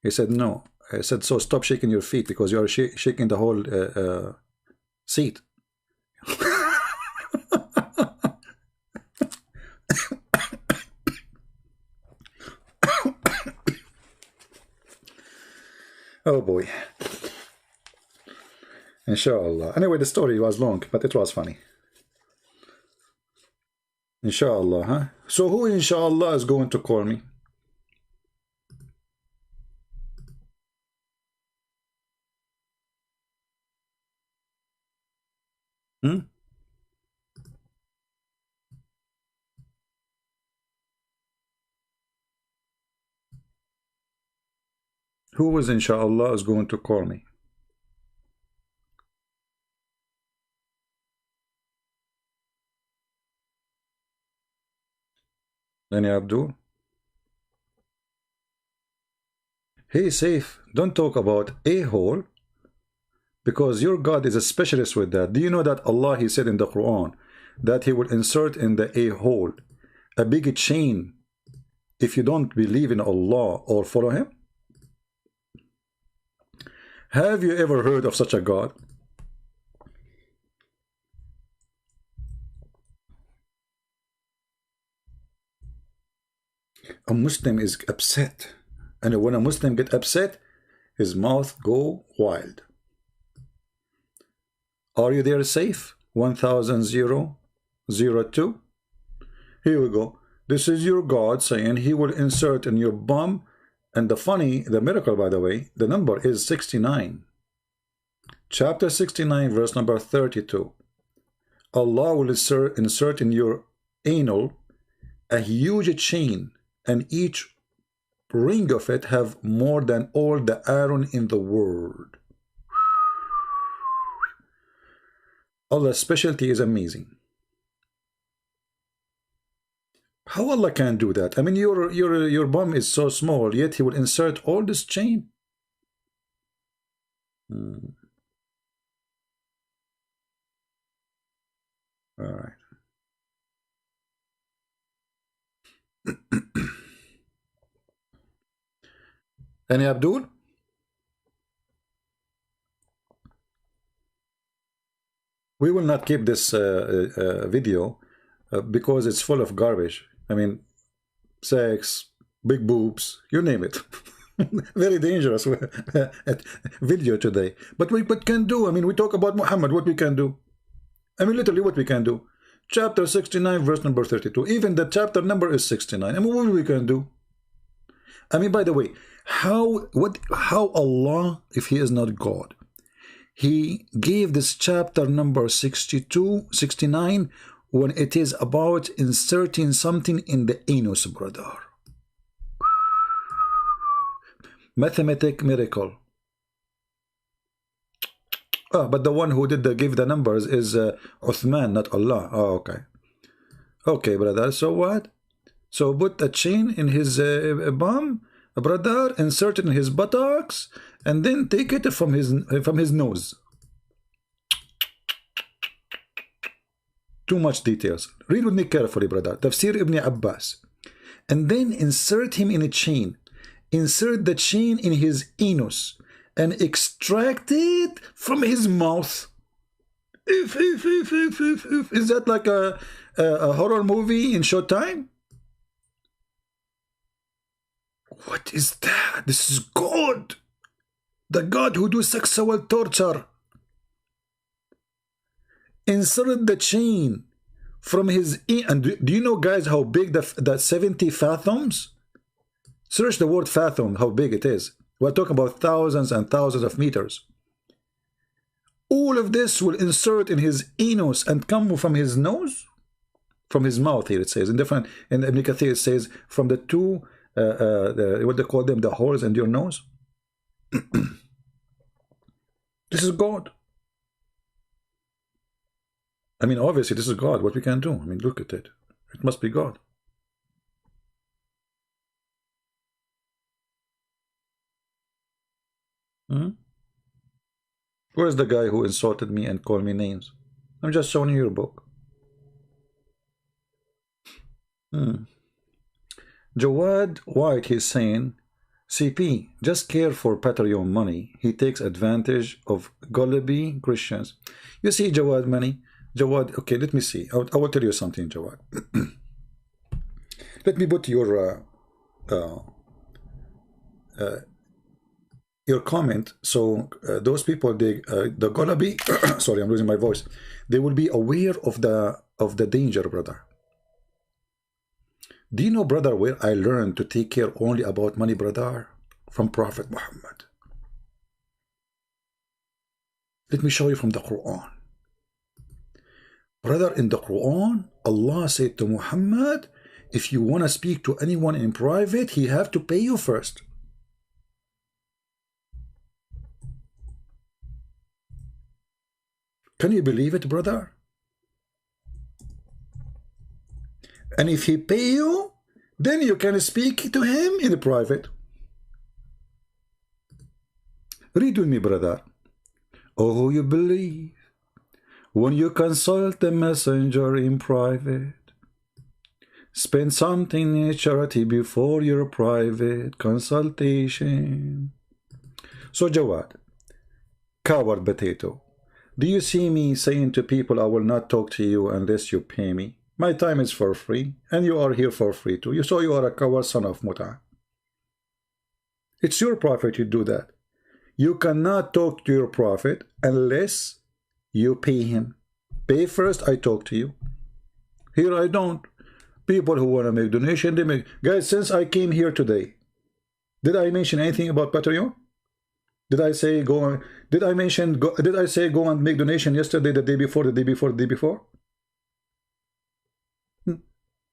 He said, no. I said, so stop shaking your feet because you are shaking the whole seat. Oh boy. Inshallah. Anyway, the story was long, but it was funny. Inshallah, huh? So who inshallah is going to call me? Hmm? Who is inshallah is going to call me? Lenny Abdul? Hey, Safe, don't talk about a-hole because your God is a specialist with that. Do you know that Allah, He said in the Quran that He will insert in the a-hole a big chain if you don't believe in Allah or follow Him? Have you ever heard of such a God? A Muslim is upset, and when a Muslim get upset, his mouth go wild. Are you there, Safe? 1002. Here we go. This is your God saying He will insert in your bum. And the miracle, by the way, the number is 69. Chapter 69, verse number 32. Allah will insert in your anal a huge chain, and each ring of it have more than all the iron in the world. Allah's specialty is amazing. How Allah can do that? I mean, your bum is so small, yet He will insert all this chain. All right. Any Abdul? We will not keep this video because it's full of garbage. I mean, sex, big boobs, you name it. Very dangerous video today. But what can do? I mean, we talk about Muhammad, what we can do. I mean, literally what we can do. Chapter 69, verse number 32. Even the chapter number is 69. I mean, what we can do? I mean, by the way, how Allah, if He is not God, He gave this chapter number 62, 69, when it is about inserting something in the anus, brother. Mathematic miracle. But the one who did give the numbers is Uthman, not Allah. Oh, okay. Okay, brother. So what? So put a chain in his bum, brother, insert it in his buttocks, and then take it from his nose. Too much details. Read with me carefully, brother. Tafsir Ibn Abbas. And then insert him in a chain. Insert the chain in his anus and extract it from his mouth. Is that like a horror movie in Showtime? What is that? This is God. The God who do sexual torture. Insert the chain from his... And do you know, guys, how big that 70 fathoms? Search the word fathom, how big it is. We're talking about thousands and thousands of meters. All of this will insert in his anus and come from his nose? From his mouth here, it says. In Ibn Kathir, it says from the two, what they call them, the holes in your nose. This is God. I mean, obviously, this is God. What we can do? I mean, look at it. It must be God. Where's the guy who insulted me and called me names? I'm just showing you your book. Jawad White, he's saying, CP, just care for Patreon money. He takes advantage of gullible Christians. You see, Jawad money. Jawad, okay, let me see. I will tell you something, Jawad. Let me put your comment. So those people, they the gullible, sorry, I'm losing my voice. They will be aware of the danger, brother. Do you know, brother, where I learned to take care only about money, brother? From Prophet Muhammad. Let me show you from the Quran. Brother, in the Quran, Allah said to Muhammad, if you want to speak to anyone in private, he have to pay you first. Can you believe it, brother? And if he pay you, then you can speak to him in private. Read with me, brother. Oh, who you believe when you consult the messenger in private. Spend something in charity before your private consultation. So, Jawad, coward potato, do you see me saying to people, I will not talk to you unless you pay me? My time is for free, and you are here for free too. So you are a coward son of Muta. It's your prophet you do that. You cannot talk to your prophet unless you pay him. Pay first, I talk to you. Here I don't. People who want to make donation, they make. Guys, since I came here today, did I mention anything about Patreon? Did I say go on? Did I mention? Did I say go and make donation yesterday, the day before, the day before, the day before?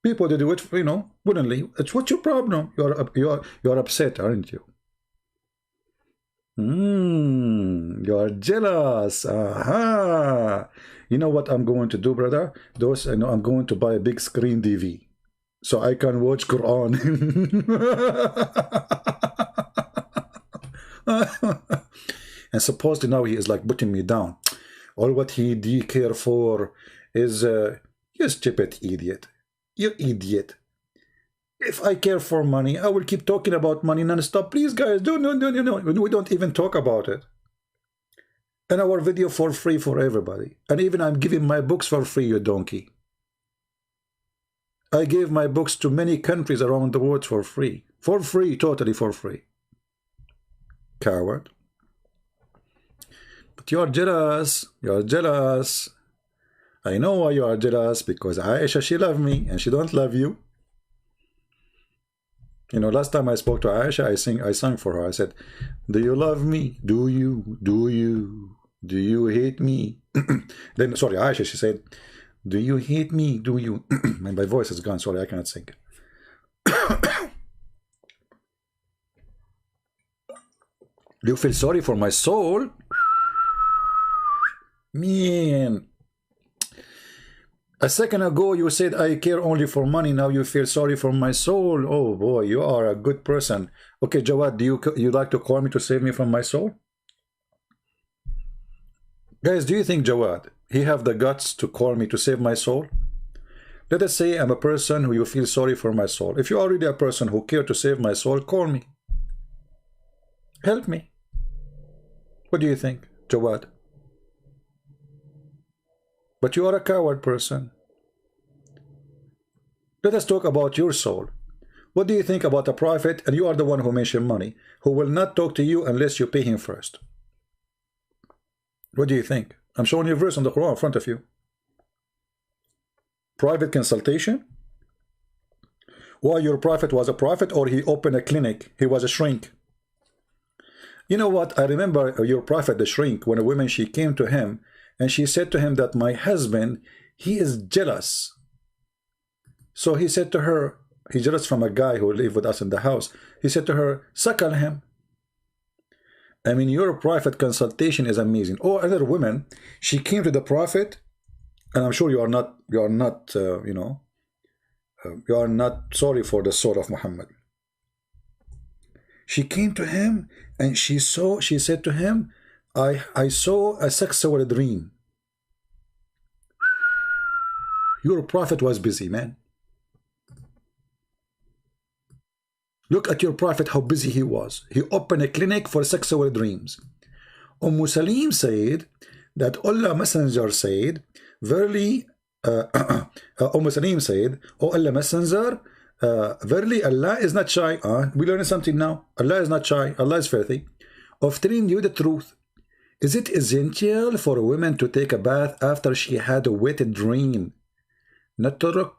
People, they do it, you know, willingly. It's what's your problem? You're upset, aren't you? You're jealous. Aha. You know what I'm going to do, brother? I know I'm going to buy a big screen TV so I can watch Quran. And supposedly now he is like putting me down. All what he do care for is you stupid idiot. You idiot. If I care for money, I will keep talking about money non-stop. Please, guys, no. We don't even talk about it. And our video for free for everybody. And even I'm giving my books for free, you donkey. I gave my books to many countries around the world for free. For free, totally for free. Coward. But you're jealous. You're jealous. I know why you are jealous, because Aisha, she loves me and she don't love you. You know, last time I spoke to Aisha, I sang for her. I said, do you love me? Do you? Do you? Do you hate me? Then, sorry, Aisha, she said, do you hate me? Do you? My voice is gone. Sorry, I cannot sing. Do you feel sorry for my soul? Man. A second ago, you said I care only for money. Now you feel sorry for my soul. Oh boy, you are a good person. Okay, Jawad, do you like to call me to save me from my soul? Guys, do you think Jawad, he have the guts to call me to save my soul? Let us say I'm a person who you feel sorry for my soul. If you're already a person who care to save my soul, call me. Help me. What do you think, Jawad? But you are a coward person. Let us talk about your soul. What do you think about a prophet, and you are the one who mentioned money, who will not talk to you unless you pay him first? What do you think? I'm showing you a verse on the Quran in front of you. Private consultation? Why your prophet was a prophet, or he opened a clinic, he was a shrink? You know what? I remember your prophet, the shrink, when a woman, she came to him, and she said to him that my husband, he is jealous. So he said to her, he's jealous from a guy who lived with us in the house. He said to her, suckle him. I mean, your private consultation is amazing. Or another woman, she came to the prophet, and I'm sure you are not sorry for the soul of Muhammad. She came to him, and she said to him, I saw a sexual dream. Your prophet was busy, man. Look at your prophet, how busy he was. He opened a clinic for sexual dreams. Salim said that Allah Messenger said, verily, Salim said, oh Allah Messenger, verily Allah is not shy. We learned something now. Allah is not shy. Allah is filthy. Of telling you the truth. Is it essential for a woman to take a bath after she had a wet dream? Natural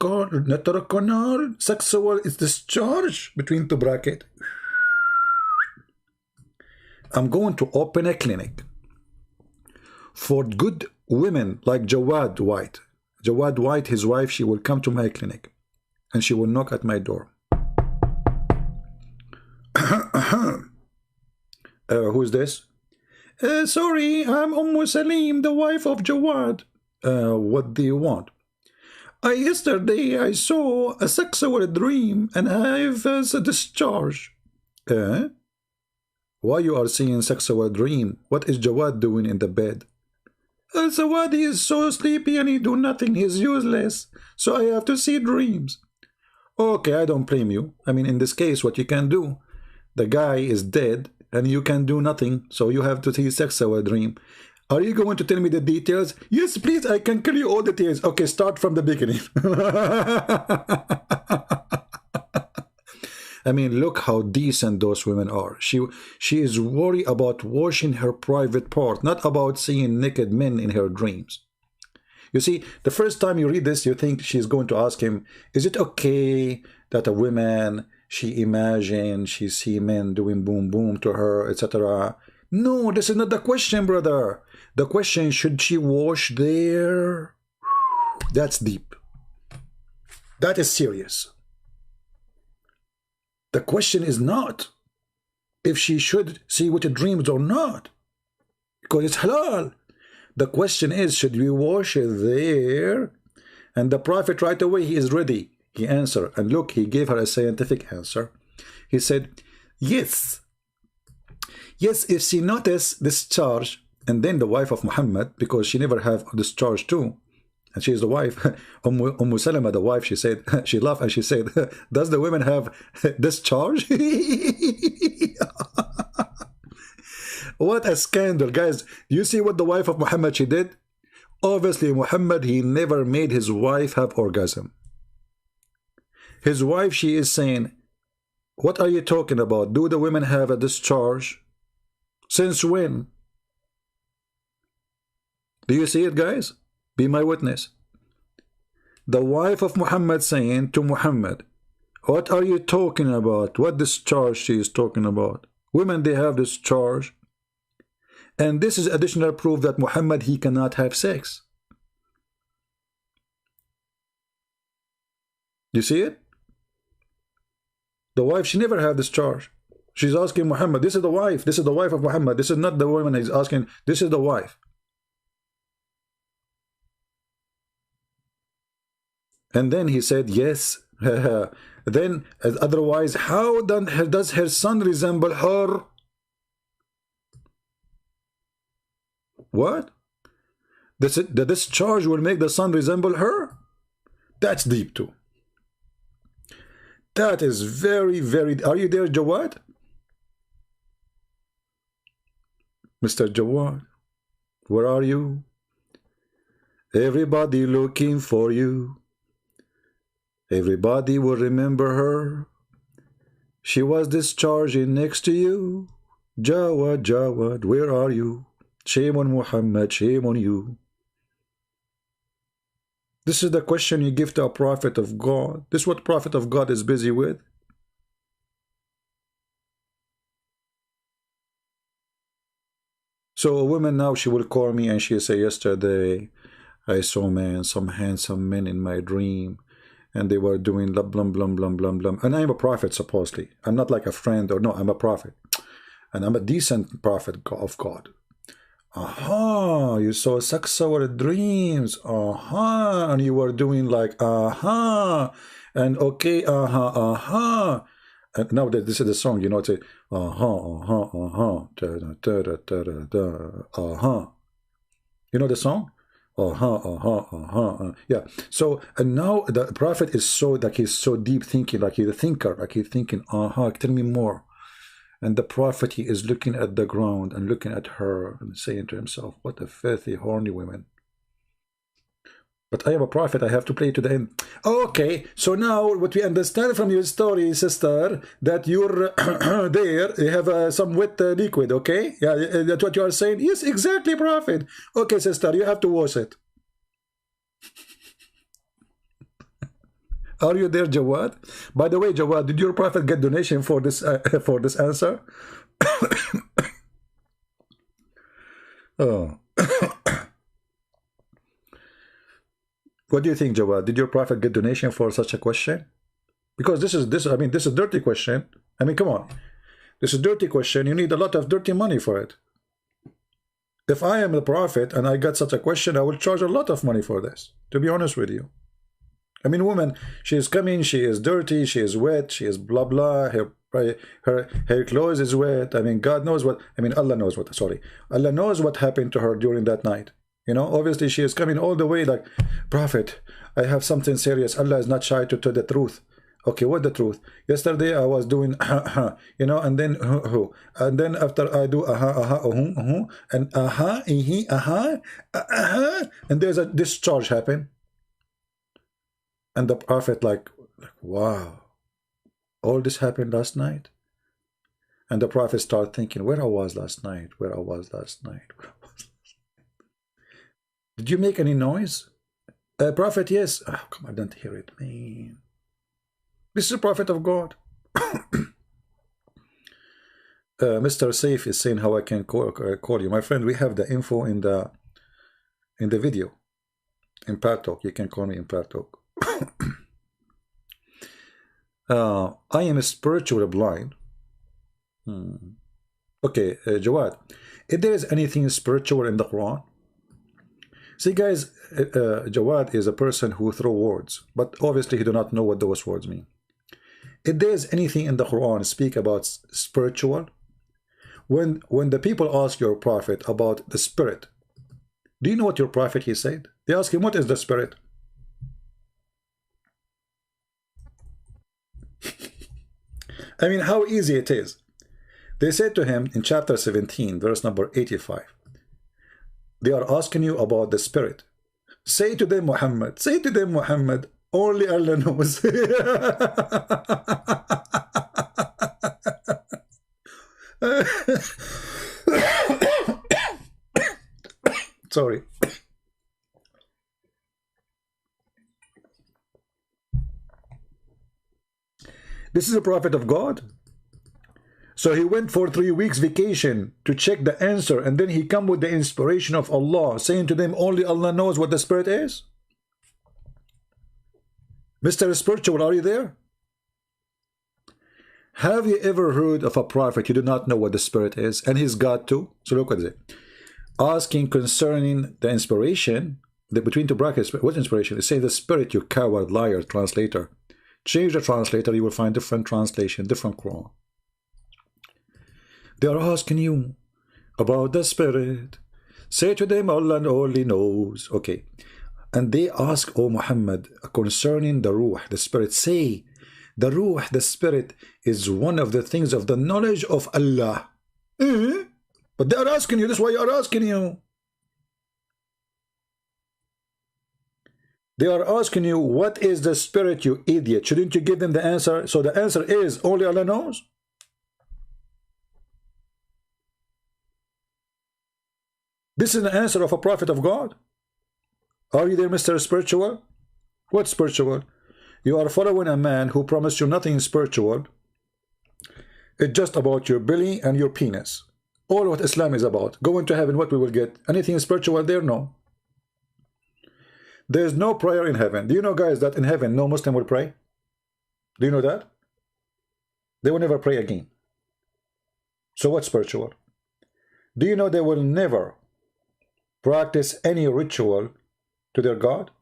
sexual is discharge between two brackets. I'm going to open a clinic for good women like Jawad White. Jawad White, his wife, she will come to my clinic and she will knock at my door. Who's this? Sorry, I'm Salim, the wife of Jawad. What do you want? Yesterday I saw a sexual dream and I have a discharge. Why you are seeing sexual dream? What is Jawad doing in the bed? Jawad is so sleepy and he do nothing. He's useless. So I have to see dreams. Okay, I don't blame you. I mean, in this case, what you can do, the guy is dead and you can do nothing. So you have to see sexual dream. Are you going to tell me the details? Yes, please, I can tell you all the details. Okay, start from the beginning. I mean, look how decent those women are. She is worried about washing her private part, not about seeing naked men in her dreams. You see, the first time you read this, you think she's going to ask him, is it okay that a woman, she imagines she see men doing boom boom to her, etc.? No, this is not the question, brother. The question, should she wash there? That's deep. That is serious. The question is not if she should see what it dreams or not, because it's halal. The question is, should we wash it there? And the Prophet right away, he is ready. He answered. And look, he gave her a scientific answer. He said, yes. Yes, if she noticed discharge, and then the wife of Muhammad, because she never have discharge too, and she is the wife, Salama, the wife, she said, she laughed and she said, does the women have discharge? What a scandal, guys. You see what the wife of Muhammad, she did? Obviously, Muhammad, he never made his wife have orgasm. His wife, she is saying, what are you talking about? Do the women have a discharge? Since when? Do you see it, guys? Be my witness. The wife of Muhammad saying to Muhammad, what are you talking about? What discharge she is talking about? Women, they have discharge. And this is additional proof that Muhammad, he cannot have sex. You see it? The wife, she never had discharge. She's asking Muhammad, this is the wife. This is the wife of Muhammad. This is not the woman he's asking. This is the wife. And then he said, yes. Then, otherwise, how does her son resemble her? What? The discharge will make the son resemble her? That's deep too. That is very, very... Are you there, Jawad? Mr. Jawad, where are you? Everybody looking for you. Everybody will remember her. She was discharging next to you. Jawad, Jawad, where are you? Shame on Muhammad, shame on you. This is the question you give to a prophet of God. This is what prophet of God is busy with. So a woman now, she will call me and she'll say, yesterday I saw some handsome men in my dream, and they were doing blah, blah, blah, blah, blah, blah. And I'm a prophet, supposedly. I'm not like a friend, or no, I'm a prophet. And I'm a decent prophet of God. Aha, you saw sexual dreams. Aha, and you were doing like, aha, and okay, aha, aha. And now this is the song, you know, it's a, aha, aha, aha, da, da, da, da, da, da, aha. You know the song? Yeah. So, and now the prophet is so, like, he's so deep thinking, like he's a thinker, like he's thinking, tell me more. And the prophet, he is looking at the ground and looking at her and saying to himself, what a filthy, horny woman. But I am a prophet, I have to play to the end. Okay, so now what we understand from your story, sister, that you're there, you have some wet liquid, okay? Yeah, that's what you are saying? Yes, exactly, prophet. Okay, sister, you have to wash it. Are you there, Jawad? By the way, Jawad, did your prophet get donation for this answer? Oh. What do you think, Jawad? Did your prophet get donation for such a question? Because this is a dirty question. I mean, come on. This is a dirty question. You need a lot of dirty money for it. If I am the prophet and I got such a question, I will charge a lot of money for this, to be honest with you. I mean, woman, she is coming, she is dirty, she is wet, she is blah blah, her clothes is wet. I mean, God knows what, I mean, Allah knows what, sorry. Allah knows what happened to her during that night. You know, obviously she is coming all the way like, prophet, I have something serious. Allah is not shy to tell the truth. Okay, what the truth? Yesterday I was doing you know, and then after I do and and there's a discharge happen. And the prophet like, wow, all this happened last night. And the prophet started thinking, where I was last night, where I was last night. Did you make any noise? Prophet, yes. Oh, come on, I don't hear it, man. This is a prophet of God. Mr. Saif is saying how I can call you. My friend, we have the info in the video. In Partalk, you can call me in Partalk. I am spiritually blind. Okay, Jawad, if there is anything spiritual in the Quran, see guys, Jawad is a person who throws words, but obviously he do not know what those words mean. If there is anything in the Quran speak about spiritual, when the people ask your prophet about the spirit, do you know what your prophet he said? They ask him, what is the spirit? I mean, how easy it is. They said to him in chapter 17, verse number 85, they are asking you about the spirit. Say to them, Muhammad, only Allah knows. Sorry. This is a prophet of God. So he went for 3 weeks vacation to check the answer, and then he come with the inspiration of Allah, saying to them, only Allah knows what the spirit is. Mr. Spiritual, are you there? Have you ever heard of a prophet who did not know what the spirit is, and he's God too? So look at it. Asking concerning the inspiration, between two brackets, what inspiration? It says the spirit, you coward, liar, translator. Change the translator, you will find different translation, different Quran. They are asking you about the spirit. Say to them, Allah only knows. Okay. And they ask, oh Muhammad, concerning the ruh, the spirit. Say, the ruh, the spirit, is one of the things of the knowledge of Allah. But they are asking you, this is why you are asking you. They are asking you, what is the spirit, you idiot? Shouldn't you give them the answer? So the answer is, only Allah knows. This is the answer of a prophet of God. Are you there, Mr. Spiritual? What spiritual? You are following a man who promised you nothing spiritual. It's just about your belly and your penis. All what Islam is about. Going to heaven, what we will get? Anything spiritual there? No. There's no prayer in heaven. Do you know, guys, that in heaven no Muslim will pray? Do you know that? They will never pray again. So what's spiritual? Do you know they will never practice any ritual to their God?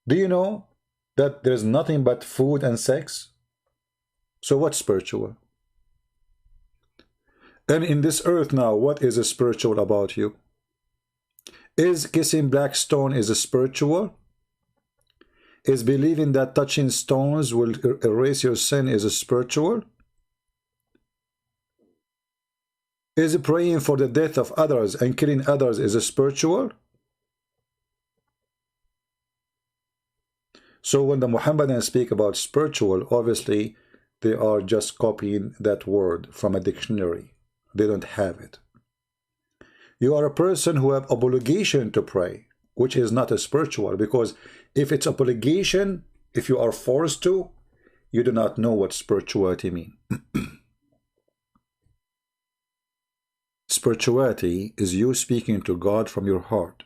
Do you know that there's nothing but food and sex? So what's spiritual? And in this earth now, what is spiritual about you? Is kissing black stone is a spiritual? Is believing that touching stones will erase your sin is a spiritual? Is praying for the death of others and killing others is a spiritual? So when the Muhammadans speak about spiritual, obviously they are just copying that word from a dictionary. They don't have it. You are a person who have obligation to pray, which is not a spiritual, because if it's obligation, if you are forced to, you do not know what spirituality means. Spirituality is you speaking to God from your heart.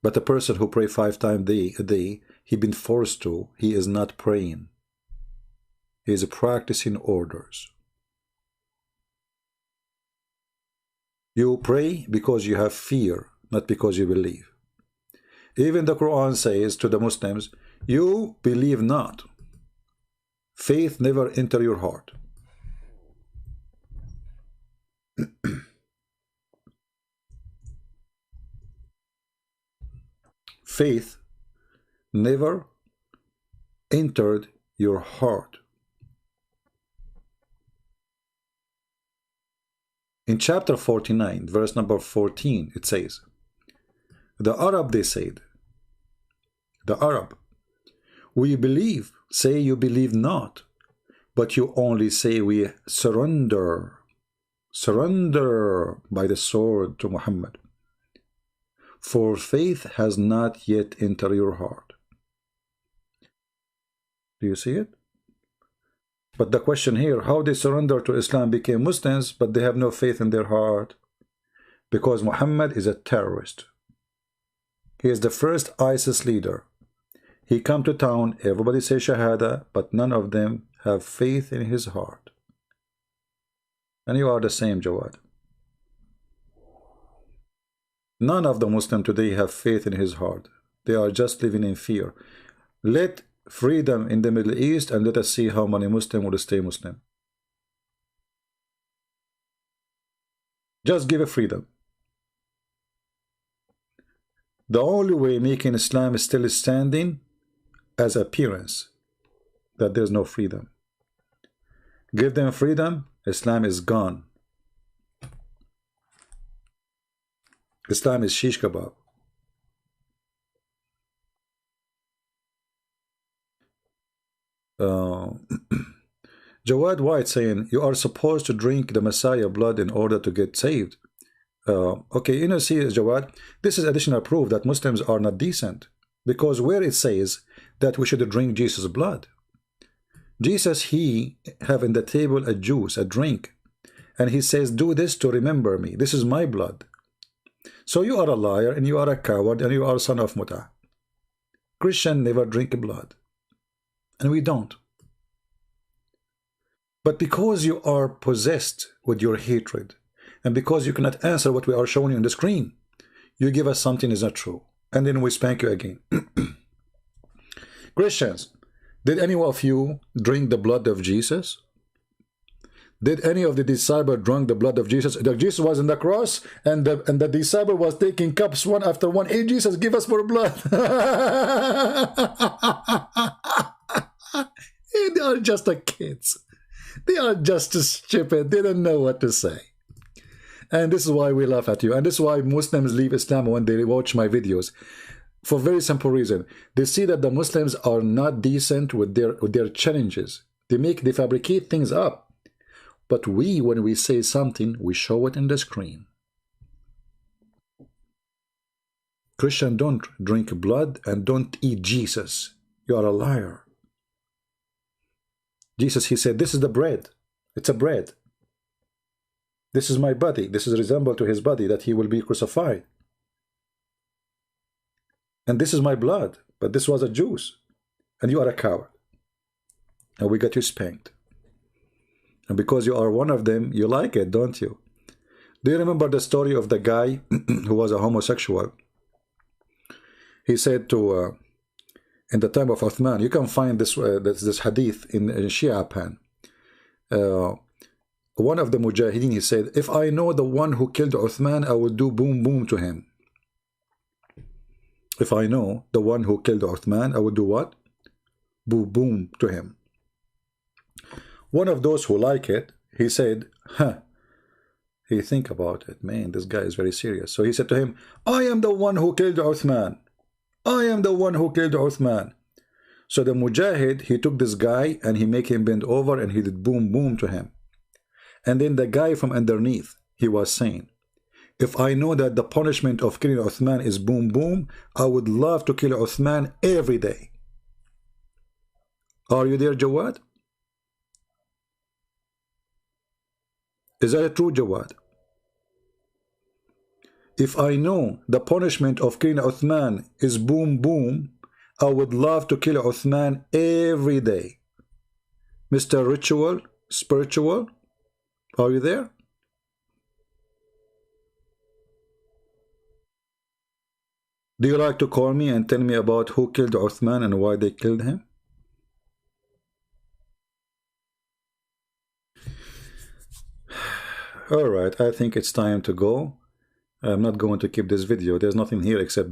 But a person who prays 5 times a day, he been forced to, he is not praying. He is practicing orders. You pray because you have fear, not because you believe. Even the Quran says to the Muslims, you believe not. Faith never enter your heart. Faith never entered your heart. In chapter 49, verse number 14, it says, the Arab, they said, the Arab, we believe, say you believe not, but you only say we surrender by the sword to Muhammad. For faith has not yet entered your heart. Do you see it? But the question here, how they surrender to Islam, became Muslims, but they have no faith in their heart? Because Muhammad is a terrorist. He is the first ISIS leader. He come to town, everybody say Shahada, but none of them have faith in his heart. And you are the same, Jawad. None of the Muslims today have faith in his heart. They are just living in fear. Let freedom in the Middle East and let us see how many Muslims will stay Muslim. Just give a freedom. The only way making Islam still standing as appearance, that there's no freedom. Give them freedom, Islam is gone. Islam is shish kebab. Jawad White saying, you are supposed to drink the Messiah blood in order to get saved. Okay, you know, see, Jawad, this is additional proof that Muslims are not decent. Because where it says that we should drink Jesus' blood, Jesus, he have in the table a juice, a drink, and he says, do this to remember me. This is my blood. So you are a liar, and you are a coward, and you are a son of Muta. Christian never drink blood. And we don't. But because you are possessed with your hatred, and because you cannot answer what we are showing you on the screen, you give us something is not true. And then we spank you again. Christians, did any of you drink the blood of Jesus? Did any of the disciples drink the blood of Jesus? Jesus was on the cross, and the disciple was taking cups one after one. Hey, Jesus, give us more blood. They are just the kids. They are just stupid. They don't know what to say. And this is why we laugh at you. And this is why Muslims leave Islam when they watch my videos. For a very simple reason. They see that the Muslims are not decent with their challenges. They fabricate things up. But we, when we say something, we show it in the screen. Christian, don't drink blood and don't eat Jesus. You are a liar. Jesus, he said, this is the bread. It's a bread. This is my body. This is resembled to his body, that he will be crucified. And this is my blood. But this was a juice. And you are a coward. And we got you spanked. And because you are one of them, you like it, don't you? Do you remember the story of the guy who was a homosexual? He said to, in the time of Uthman, you can find this hadith in Shia Pan. One of the Mujahideen, he said, if I know the one who killed Uthman, I will do boom boom to him. if I know the one who killed Uthman, I would do what? Boom, boom to him. One of those who like it, he said, huh. He think about it. Man, this guy is very serious. So he said to him, I am the one who killed Uthman. I am the one who killed Uthman. So the Mujahid, he took this guy and he make him bend over and he did boom, boom to him. And then the guy from underneath, he was saying, if I know that the punishment of killing Uthman is boom, boom, I would love to kill Uthman every day. Are you there, Jawad? Is that true, Jawad? If I know the punishment of killing Uthman is boom, boom, I would love to kill Uthman every day. Mr. Ritual, Spiritual, are you there? Do you like to call me and tell me about who killed Uthman and why they killed him? Alright, I think it's time to go. I'm not going to keep this video. There's nothing here except